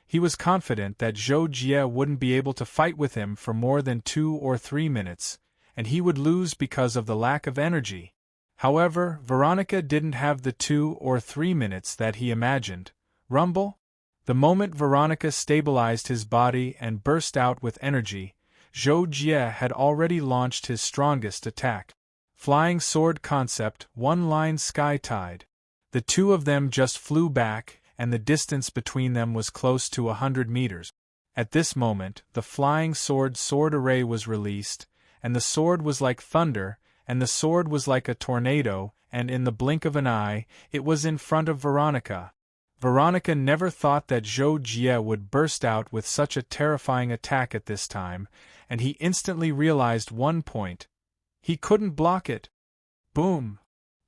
He was confident that Zhou Jie wouldn't be able to fight with him for more than 2 or 3 minutes, and he would lose because of the lack of energy. However, Veronica didn't have the 2 or 3 minutes that he imagined. Rumble? The moment Veronica stabilized his body and burst out with energy, Zhou Jie had already launched his strongest attack. Flying sword concept, one-line sky tide. The two of them just flew back, and the distance between them was close to 100 meters. At this moment, the flying sword array was released, and the sword was like thunder, and the sword was like a tornado, and in the blink of an eye, it was in front of Veronica. Veronica never thought that Zhou Jie would burst out with such a terrifying attack at this time, and he instantly realized one point. He couldn't block it. Boom!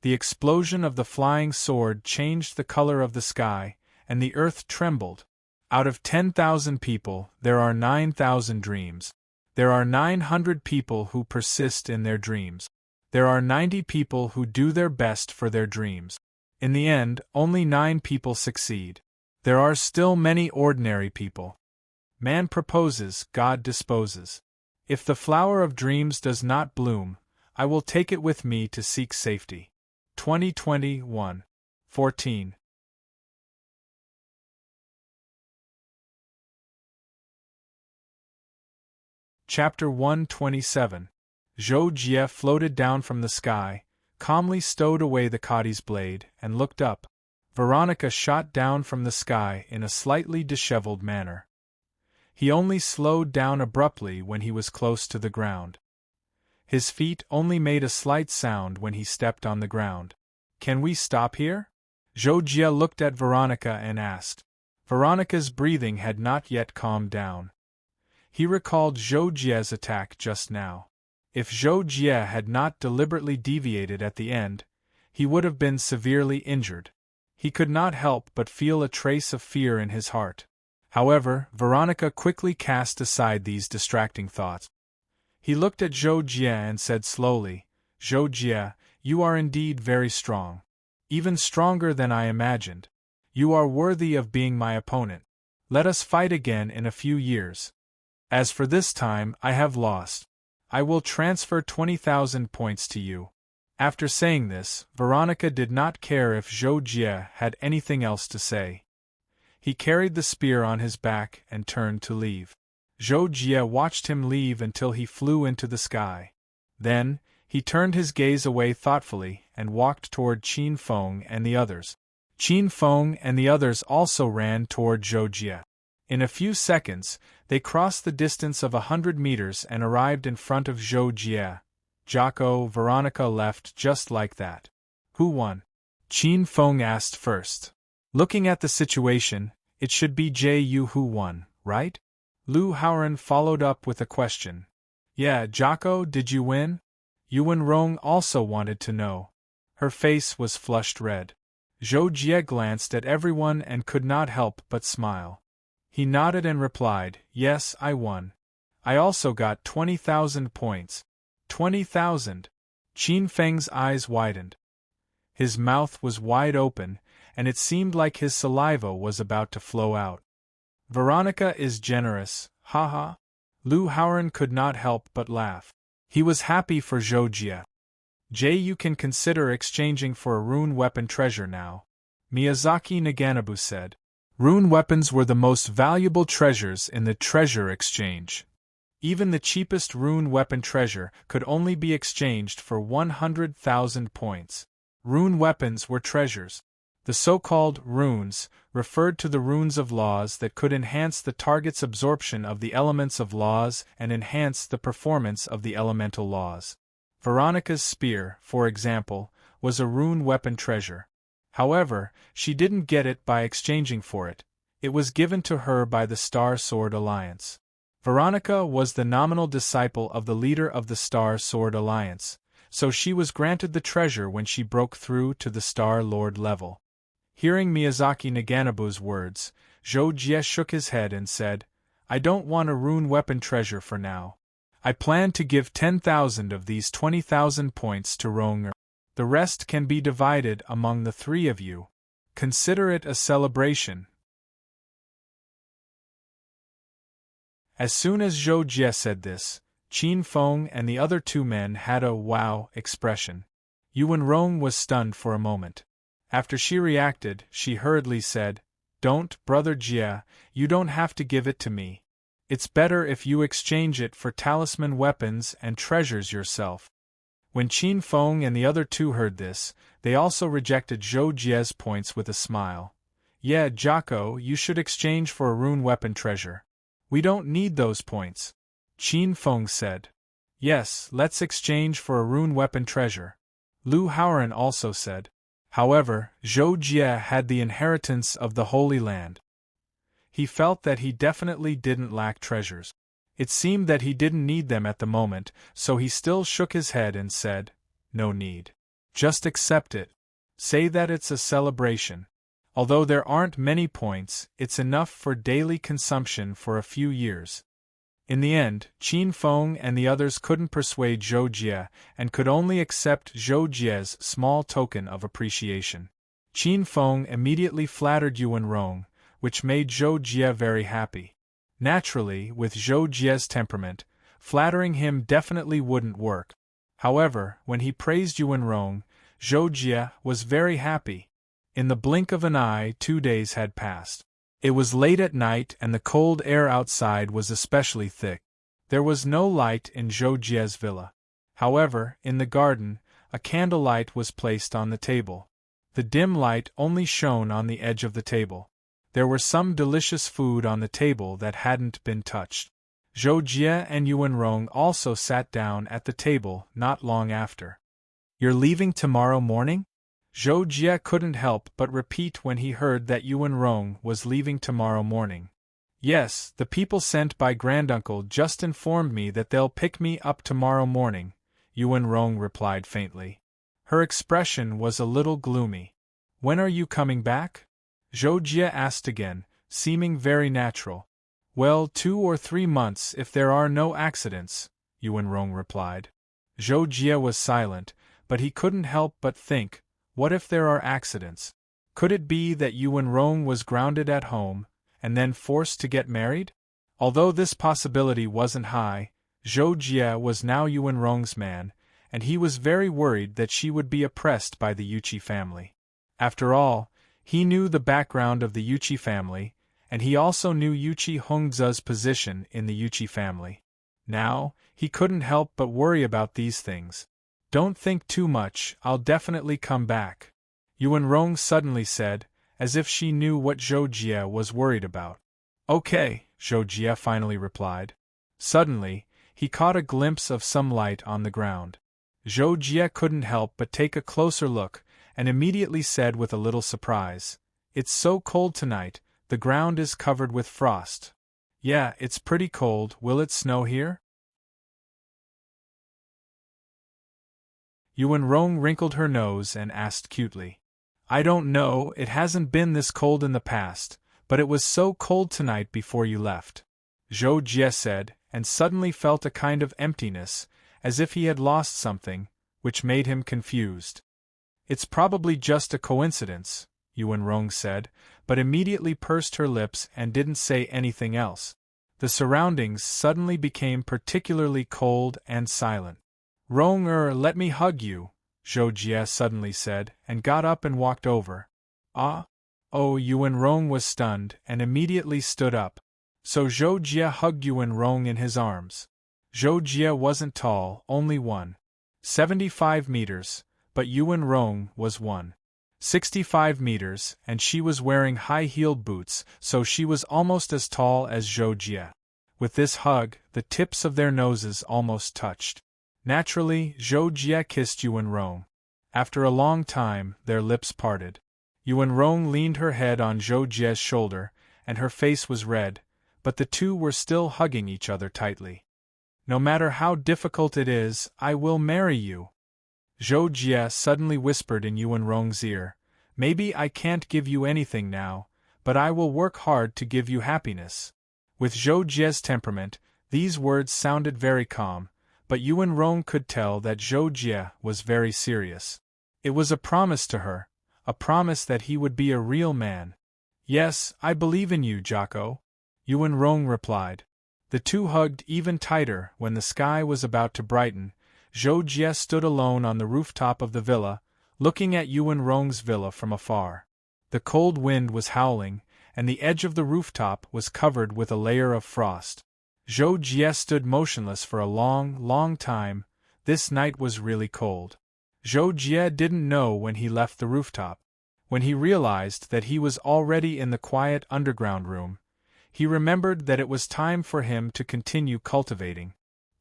The explosion of the flying sword changed the color of the sky, and the earth trembled. Out of 10,000 people, there are 9,000 dreams. There are 900 people who persist in their dreams. There are 90 people who do their best for their dreams. In the end, only 9 people succeed. There are still many ordinary people. Man proposes, God disposes. If the flower of dreams does not bloom, I will take it with me to seek safety. 2021-14. Chapter 127. Zhou Jie floated down from the sky, calmly stowed away the Kadi's blade, and looked up. Veronica shot down from the sky in a slightly disheveled manner. He only slowed down abruptly when he was close to the ground. His feet only made a slight sound when he stepped on the ground. Can we stop here? Zhou Jie looked at Veronica and asked. Veronica's breathing had not yet calmed down. He recalled Zhou Jie's attack just now. If Zhou Jie had not deliberately deviated at the end, he would have been severely injured. He could not help but feel a trace of fear in his heart. However, Veronica quickly cast aside these distracting thoughts. He looked at Zhou Jie and said slowly, Zhou Jie, you are indeed very strong. Even stronger than I imagined. You are worthy of being my opponent. Let us fight again in a few years. As for this time, I have lost. I will transfer 20,000 points to you. After saying this, Veronica did not care if Zhou Jie had anything else to say. He carried the spear on his back and turned to leave. Zhou Jie watched him leave until he flew into the sky. Then, he turned his gaze away thoughtfully and walked toward Qin Feng and the others. Qin Feng and the others also ran toward Zhou Jie. In a few seconds, they crossed the distance of 100 meters and arrived in front of Zhou Jie. Jocko, Veronica left just like that. Who won? Qin Feng asked first. Looking at the situation, it should be Yu who won, right? Lu Haoran followed up with a question. Yeah, Jocko, did you win? Yuan Rong also wanted to know. Her face was flushed red. Zhou Jie glanced at everyone and could not help but smile. He nodded and replied, Yes, I won. I also got 20,000 points. 20,000! Qin Feng's eyes widened. His mouth was wide open, and it seemed like his saliva was about to flow out. Veronica is generous, haha. Lu Haoran could not help but laugh. He was happy for Zhou Jie. You can consider exchanging for a rune weapon treasure now. Miyazaki Naganabu said. Rune weapons were the most valuable treasures in the treasure exchange. Even the cheapest rune weapon treasure could only be exchanged for 100,000 points. Rune weapons were treasures. The so-called runes referred to the runes of laws that could enhance the target's absorption of the elements of laws and enhance the performance of the elemental laws. Veronica's spear, for example, was a rune weapon treasure. However, she didn't get it by exchanging for it. It was given to her by the Star Sword Alliance. Veronica was the nominal disciple of the leader of the Star Sword Alliance, so she was granted the treasure when she broke through to the Star Lord level. Hearing Miyazaki Naganabu's words, Zhou Jie shook his head and said, I don't want a rune weapon treasure for now. I plan to give 10,000 of these 20,000 points to Ronger. The rest can be divided among the three of you. Consider it a celebration. As soon as Zhou Jie said this, Qin Feng and the other two men had a wow expression. Yuan Rong was stunned for a moment. After she reacted, she hurriedly said, Don't, Brother Jie, you don't have to give it to me. It's better if you exchange it for talisman weapons and treasures yourself. When Qin Feng and the other two heard this, they also rejected Zhou Jie's points with a smile. Yeah, Jocko, you should exchange for a rune weapon treasure. We don't need those points. Qin Feng said. Yes, let's exchange for a rune weapon treasure. Lu Haoran also said. However, Zhou Jie had the inheritance of the Holy Land. He felt that he definitely didn't lack treasures. It seemed that he didn't need them at the moment, so he still shook his head and said, No need. Just accept it. Say that it's a celebration. Although there aren't many points, it's enough for daily consumption for a few years. In the end, Qin Feng and the others couldn't persuade Zhou Jie and could only accept Zhou Jie's small token of appreciation. Qin Feng immediately flattered Yuan Rong, which made Zhou Jie very happy. Naturally, with Zhou Jie's temperament, flattering him definitely wouldn't work. However, when he praised Yuan Rong, Zhou Jie was very happy. In the blink of an eye, 2 days had passed. It was late at night and the cold air outside was especially thick. There was no light in Zhou Jie's villa. However, in the garden, a candlelight was placed on the table. The dim light only shone on the edge of the table. There were some delicious food on the table that hadn't been touched. Zhou Jie and Yuan Rong also sat down at the table not long after. "You're leaving tomorrow morning?" Zhou Jie couldn't help but repeat when he heard that Yuan Rong was leaving tomorrow morning. "Yes, the people sent by granduncle just informed me that they'll pick me up tomorrow morning," Yuan Rong replied faintly. Her expression was a little gloomy. "When are you coming back?" Zhou Jie asked again, seeming very natural. "Well, 2 or 3 months if there are no accidents," Yuan Rong replied. Zhou Jie was silent, but he couldn't help but think, what if there are accidents? Could it be that Yuan Rong was grounded at home, and then forced to get married? Although this possibility wasn't high, Zhou Jie was now Yuan Rong's man, and he was very worried that she would be oppressed by the Yuqi family. After all, he knew the background of the Yuqi family, and he also knew Yuqi Hongzhe's position in the Yuqi family. Now, he couldn't help but worry about these things. "Don't think too much, I'll definitely come back," Yuan Rong suddenly said, as if she knew what Zhou Jie was worried about. "Okay," Zhou Jie finally replied. Suddenly, he caught a glimpse of some light on the ground. Zhou Jie couldn't help but take a closer look, and immediately said with a little surprise, "It's so cold tonight, the ground is covered with frost." "Yeah, it's pretty cold, will it snow here?" Yuan Rong wrinkled her nose and asked cutely. "I don't know, it hasn't been this cold in the past, but it was so cold tonight before you left," Zhou Jie said, and suddenly felt a kind of emptiness, as if he had lost something, which made him confused. "It's probably just a coincidence," Yuan Rong said, but immediately pursed her lips and didn't say anything else. The surroundings suddenly became particularly cold and silent. "Rong let me hug you," Zhou Jie suddenly said, and got up and walked over. "Ah? Oh," Yuan Rong was stunned and immediately stood up. So Zhou Jie hugged Yuan Rong in his arms. Zhou Jie wasn't tall, only 1.75 meters, but Yuan Rong was 1.65 meters, and she was wearing high-heeled boots, so she was almost as tall as Zhou Jie. With this hug, the tips of their noses almost touched. Naturally, Zhou Jie kissed Yuan Rong. After a long time, their lips parted. Yuan Rong leaned her head on Zhou Jie's shoulder, and her face was red, but the two were still hugging each other tightly. "No matter how difficult it is, I will marry you," Zhou Jie suddenly whispered in Yuan Rong's ear. "Maybe I can't give you anything now, but I will work hard to give you happiness." With Zhou Jie's temperament, these words sounded very calm, but Yuan Rong could tell that Zhou Jie was very serious. It was a promise to her, a promise that he would be a real man. "Yes, I believe in you, Jocko," Yuan Rong replied. The two hugged even tighter. When the sky was about to brighten, Zhou Jie stood alone on the rooftop of the villa, looking at Yuan Rong's villa from afar. The cold wind was howling, and the edge of the rooftop was covered with a layer of frost. Zhou Jie stood motionless for a long, long time. This night was really cold. Zhou Jie didn't know when he left the rooftop. When he realized that he was already in the quiet underground room, he remembered that it was time for him to continue cultivating.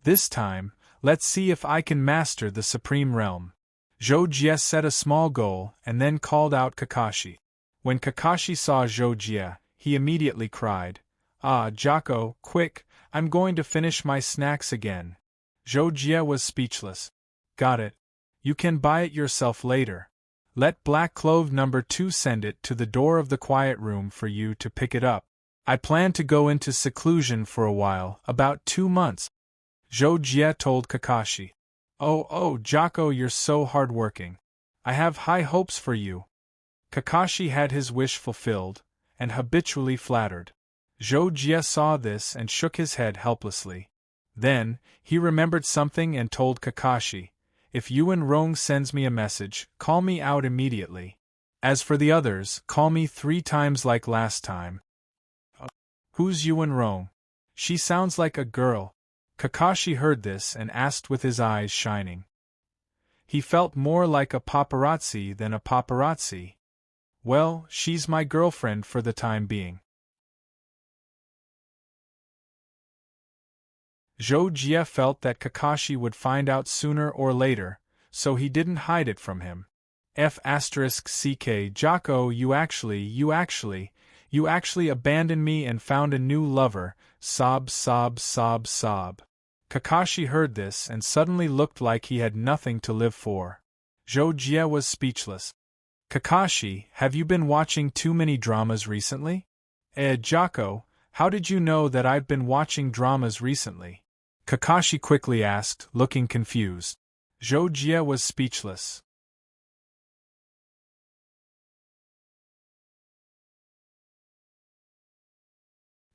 "This time, let's see if I can master the Supreme Realm." Zhou Jie set a small goal and then called out Kakashi. When Kakashi saw Zhou Jie, he immediately cried, "Ah, Jocko, quick, I'm going to finish my snacks again." Zhou Jie was speechless. "Got it. You can buy it yourself later. Let Black Clove number 2 send it to the door of the quiet room for you to pick it up. I plan to go into seclusion for a while, about 2 months," Zhou Jie told Kakashi. Oh, Jocko, you're so hardworking. I have high hopes for you." Kakashi had his wish fulfilled, and habitually flattered. Zhou Jie saw this and shook his head helplessly. Then, he remembered something and told Kakashi, "If Yuan Rong sends me a message, call me out immediately. As for the others, call me 3 times like last time." "Who's Yuan Rong? She sounds like a girl." Kakashi heard this and asked with his eyes shining. He felt more like a paparazzi than a paparazzi. Well, she's my girlfriend for the time being. Zhou Jie felt that Kakashi would find out sooner or later, so he didn't hide it from him. F***ck Jocko, you actually abandoned me and found a new lover, sob. Kakashi heard this and suddenly looked like he had nothing to live for. Zhou Jie was speechless. Kakashi, have you been watching too many dramas recently? Jocko, how did you know that I've been watching dramas recently? Kakashi quickly asked, looking confused. Zhou Jie was speechless.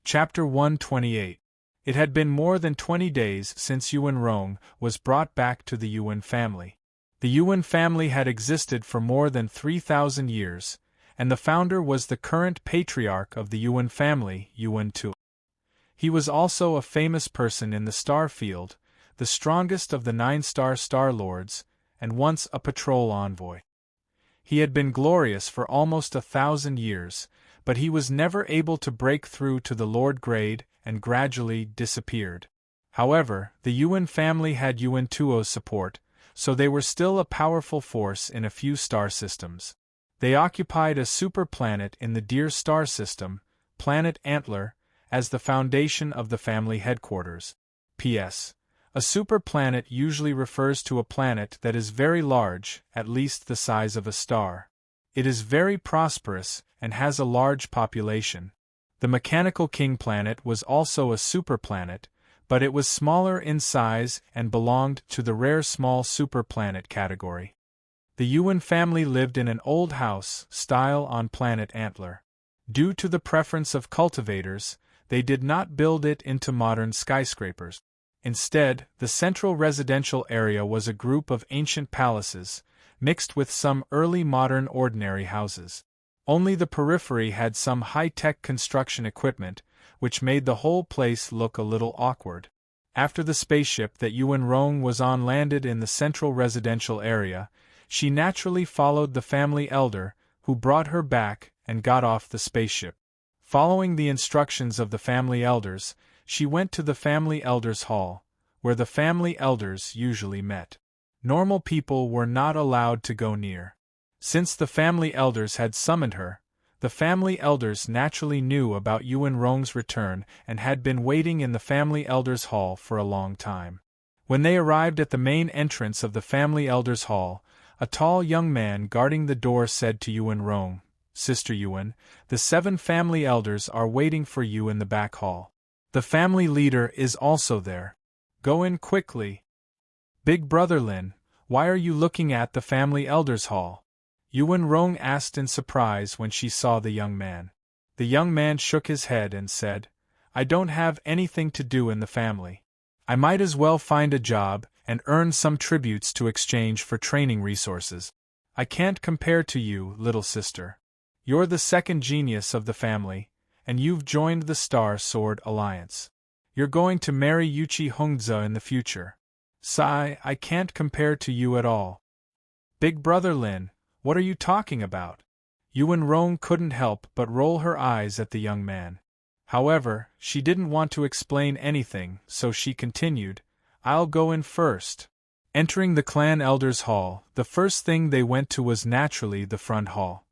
Chapter 128. It had been more than 20 days since Yuan Rong was brought back to the Yuan family. The Yuan family had existed for more than 3,000 years, and the founder was the current patriarch of the Yuan family, Yuan Tu. He was also a famous person in the star field, the strongest of the 9-star Star Lords, and once a patrol envoy. He had been glorious for almost 1,000 years, but he was never able to break through to the Lord grade and gradually disappeared. However, the Yuan family had Yuan Tuo's support, so they were still a powerful force in a few star systems. They occupied a super-planet in the Deer star system, Planet Antler, as the foundation of the family headquarters. P.S. A super-planet usually refers to a planet that is very large, at least the size of a star. It is very prosperous and has a large population. The Mechanical King planet was also a super-planet, but it was smaller in size and belonged to the rare small super-planet category. The Yuan family lived in an old house style on Planet Antler. Due to the preference of cultivators, they did not build it into modern skyscrapers. Instead, the central residential area was a group of ancient palaces, mixed with some early modern ordinary houses. Only the periphery had some high-tech construction equipment, which made the whole place look a little awkward. After the spaceship that Yuan Rong was on landed in the central residential area, she naturally followed the family elder, who brought her back and got off the spaceship. Following the instructions of the family elders, she went to the family elders' hall, where the family elders usually met. Normal people were not allowed to go near. Since the family elders had summoned her, the family elders naturally knew about Yuan Rong's return and had been waiting in the family elders' hall for a long time. When they arrived at the main entrance of the family elders' hall, a tall young man guarding the door said to Yuan Rong, "Sister Yuan, the 7 family elders are waiting for you in the back hall. The family leader is also there. Go in quickly." "Big brother Lin, why are you looking at the family elders' hall?" Yuan Rong asked in surprise when she saw the young man. The young man shook his head and said, "I don't have anything to do in the family. I might as well find a job and earn some tributes to exchange for training resources. I can't compare to you, little sister. You're the second genius of the family, and you've joined the Star Sword Alliance. You're going to marry Yuchi Hongze in the future. Sigh, I can't compare to you at all." "Big brother Lin, what are you talking about?" Yuan Rong couldn't help but roll her eyes at the young man. However, she didn't want to explain anything, so she continued, "I'll go in first." Entering the clan elders' hall, the first thing they went to was naturally the front hall.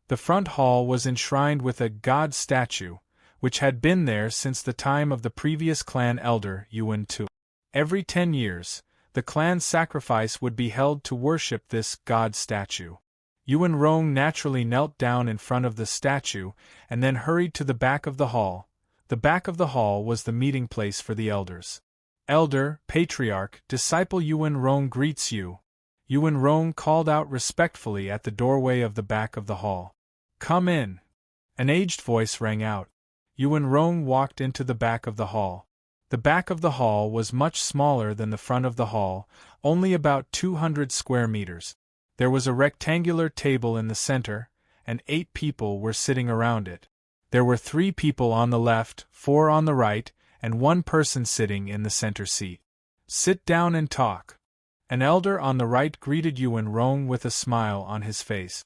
The front hall was enshrined with a god statue, which had been there since the time of the previous clan elder, Yuan Tu. Every 10 years, the clan sacrifice would be held to worship this god statue. Yuan Rong naturally knelt down in front of the statue and then hurried to the back of the hall. The back of the hall was the meeting place for the elders. "Elder, patriarch, disciple Yuan Rong greets you." Yuan Rong called out respectfully at the doorway of the back of the hall. "Come in." An aged voice rang out. Yuan Rong walked into the back of the hall. The back of the hall was much smaller than the front of the hall, only about 200 square meters. There was a rectangular table in the center, and 8 people were sitting around it. There were 3 people on the left, 4 on the right, and 1 person sitting in the center seat. "Sit down and talk." An elder on the right greeted Yuan Rong with a smile on his face.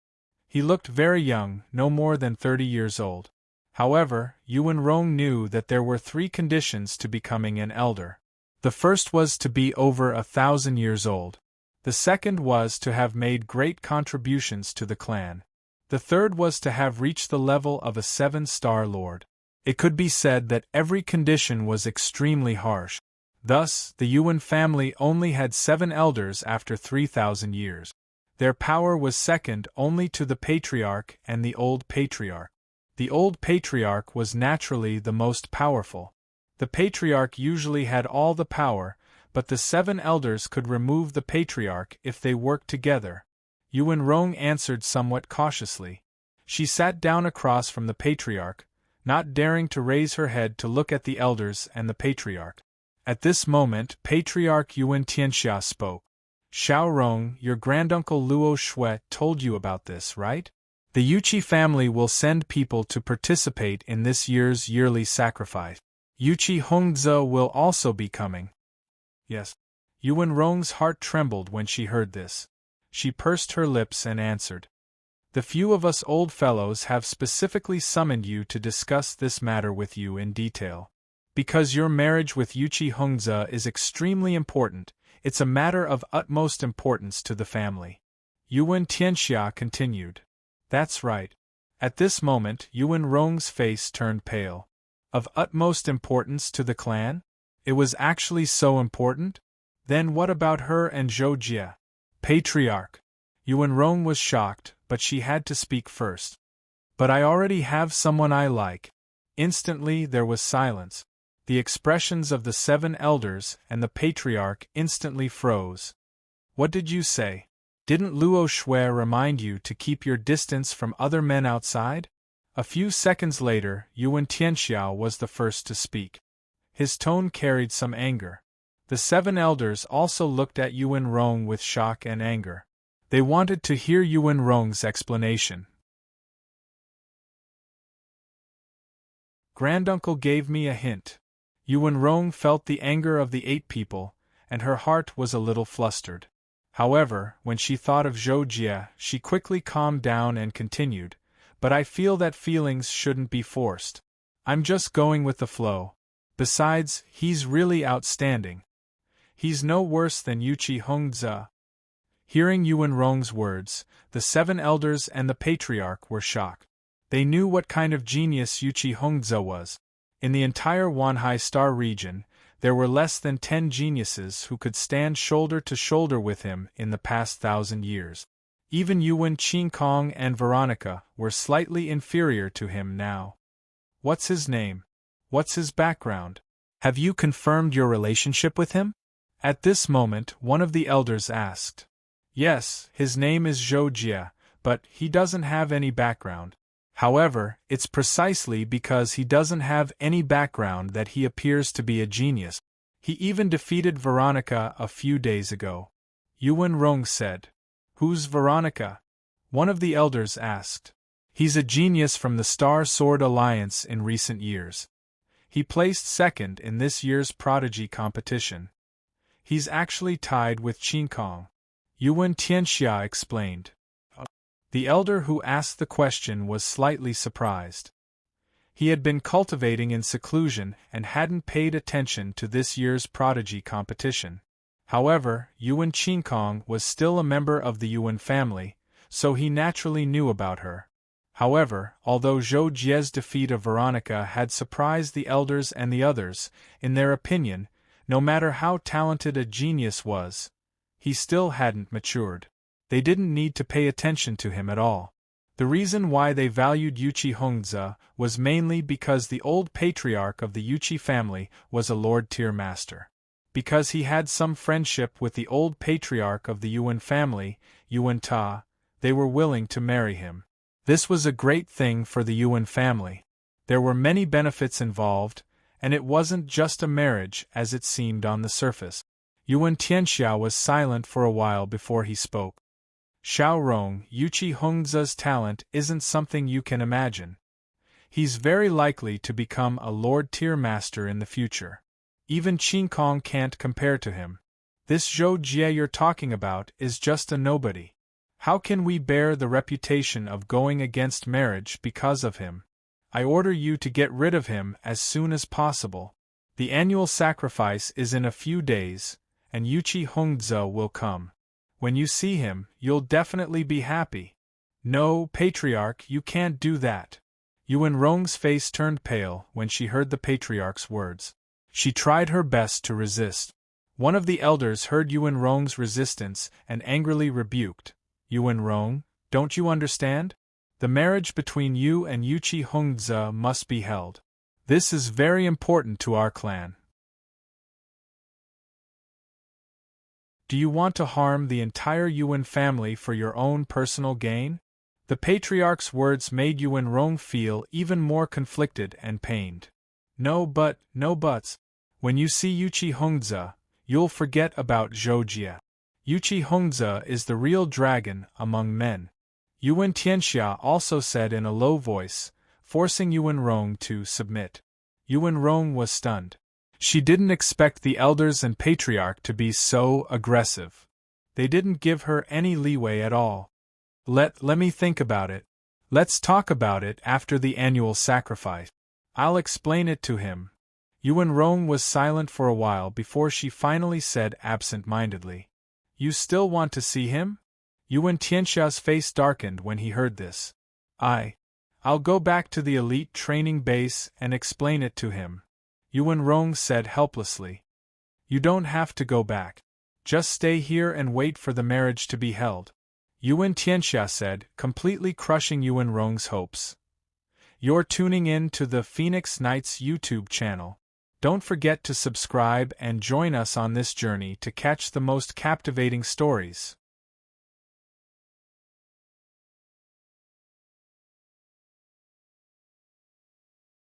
He looked very young, no more than 30 years old. However, Yuan Rong knew that there were 3 conditions to becoming an elder. The first was to be over 1,000 years old. The second was to have made great contributions to the clan. The third was to have reached the level of a 7-star lord. It could be said that every condition was extremely harsh. Thus, the Yuan family only had 7 elders after 3,000 years. Their power was second only to the patriarch and the old patriarch. The old patriarch was naturally the most powerful. The patriarch usually had all the power, but the 7 elders could remove the patriarch if they worked together. Yuan Rong answered somewhat cautiously. She sat down across from the patriarch, not daring to raise her head to look at the elders and the patriarch. At this moment, Patriarch Yuan Tianxia spoke. Xiao Rong, your granduncle Luo Shui told you about this, right? The Yuqi family will send people to participate in this year's yearly sacrifice. Yuqi Hongzi will also be coming. Yes. Yuan Rong's heart trembled when she heard this. She pursed her lips and answered. The few of us old fellows have specifically summoned you to discuss this matter with you in detail. Because your marriage with Yuqi Hongzi is extremely important, it's a matter of utmost importance to the family. Yuan Tianxia continued. That's right. At this moment, Yuan Rong's face turned pale. Of utmost importance to the clan? It was actually so important? Then what about her and Zhou Jie? Patriarch. Yuan Rong was shocked, but she had to speak first. But I already have someone I like. Instantly there was silence. The expressions of the 7 elders and the patriarch instantly froze. What did you say? Didn't Luo Shui remind you to keep your distance from other men outside? A few seconds later, Yuan Tianxiao was the first to speak. His tone carried some anger. The 7 elders also looked at Yuan Rong with shock and anger. They wanted to hear Yuan Rong's explanation. Granduncle gave me a hint. Yuan Rong felt the anger of the 8 people, and her heart was a little flustered. However, when she thought of Zhou Jie, she quickly calmed down and continued, but I feel that feelings shouldn't be forced. I'm just going with the flow. Besides, he's really outstanding. He's no worse than Yuqi Hongzi. Hearing Yuan Rong's words, the 7 elders and the patriarch were shocked. They knew what kind of genius Yuqi Hongzi was. In the entire Wanhai Star region, there were less than 10 geniuses who could stand shoulder to shoulder with him in the past 1,000 years. Even Yuan Qingkong and Veronica were slightly inferior to him now. What's his name? What's his background? Have you confirmed your relationship with him? At this moment, one of the elders asked. Yes, his name is Zhou Jie, but he doesn't have any background. However, it's precisely because he doesn't have any background that he appears to be a genius. He even defeated Veronica a few days ago. Yuan Rong said. Who's Veronica? One of the elders asked. He's a genius from the Star Sword Alliance in recent years. He placed second in this year's prodigy competition. He's actually tied with Qingkong. Yuan Tianxia explained. The elder who asked the question was slightly surprised. He had been cultivating in seclusion and hadn't paid attention to this year's prodigy competition. However, Yuan Qingkong was still a member of the Yuan family, so he naturally knew about her. However, although Zhou Jie's defeat of Veronica had surprised the elders and the others, in their opinion, no matter how talented a genius was, he still hadn't matured. They didn't need to pay attention to him at all. The reason why they valued Yuqi Hongzi was mainly because the old patriarch of the Yuqi family was a Lord-tier master. Because he had some friendship with the old patriarch of the Yuan family, Yuan Ta, they were willing to marry him. This was a great thing for the Yuan family. There were many benefits involved, and it wasn't just a marriage as it seemed on the surface. Yuan Tianxia was silent for a while before he spoke. Xiao Rong, Yuqi Hongzi's talent isn't something you can imagine. He's very likely to become a Lord-tier master in the future. Even Qingkong can't compare to him. This Zhou Jie you're talking about is just a nobody. How can we bear the reputation of going against marriage because of him? I order you to get rid of him as soon as possible. The annual sacrifice is in a few days, and Yuqi Hongzhe will come. When you see him, you'll definitely be happy. No, Patriarch, you can't do that. Yuan Rong's face turned pale when she heard the Patriarch's words. She tried her best to resist. One of the elders heard Yuan Rong's resistance and angrily rebuked. Yuan Rong, don't you understand? The marriage between you and Yuqi Hongzhe must be held. This is very important to our clan. Do you want to harm the entire Yuan family for your own personal gain? The Patriarch's words made Yuan Rong feel even more conflicted and pained. No buts. When you see Yuqi Hongzhe, you'll forget about Zhou Jie. Yuqi Hongzhe is the real dragon among men. Yuan Tianxia also said in a low voice, forcing Yuan Rong to submit. Yuan Rong was stunned. She didn't expect the elders and Patriarch to be so aggressive. They didn't give her any leeway at all. Let me think about it. Let's talk about it after the annual sacrifice. I'll explain it to him. Yuan Rong was silent for a while before she finally said absent-mindedly. You still want to see him? Yuan Tianxia's face darkened when he heard this. I'll go back to the elite training base and explain it to him. Yuan Rong said helplessly. You don't have to go back. Just stay here and wait for the marriage to be held. Yuan Tianxia said, completely crushing Yuan Rong's hopes. You're tuning in to the Phoenix Knights YouTube channel. Don't forget to subscribe and join us on this journey to catch the most captivating stories.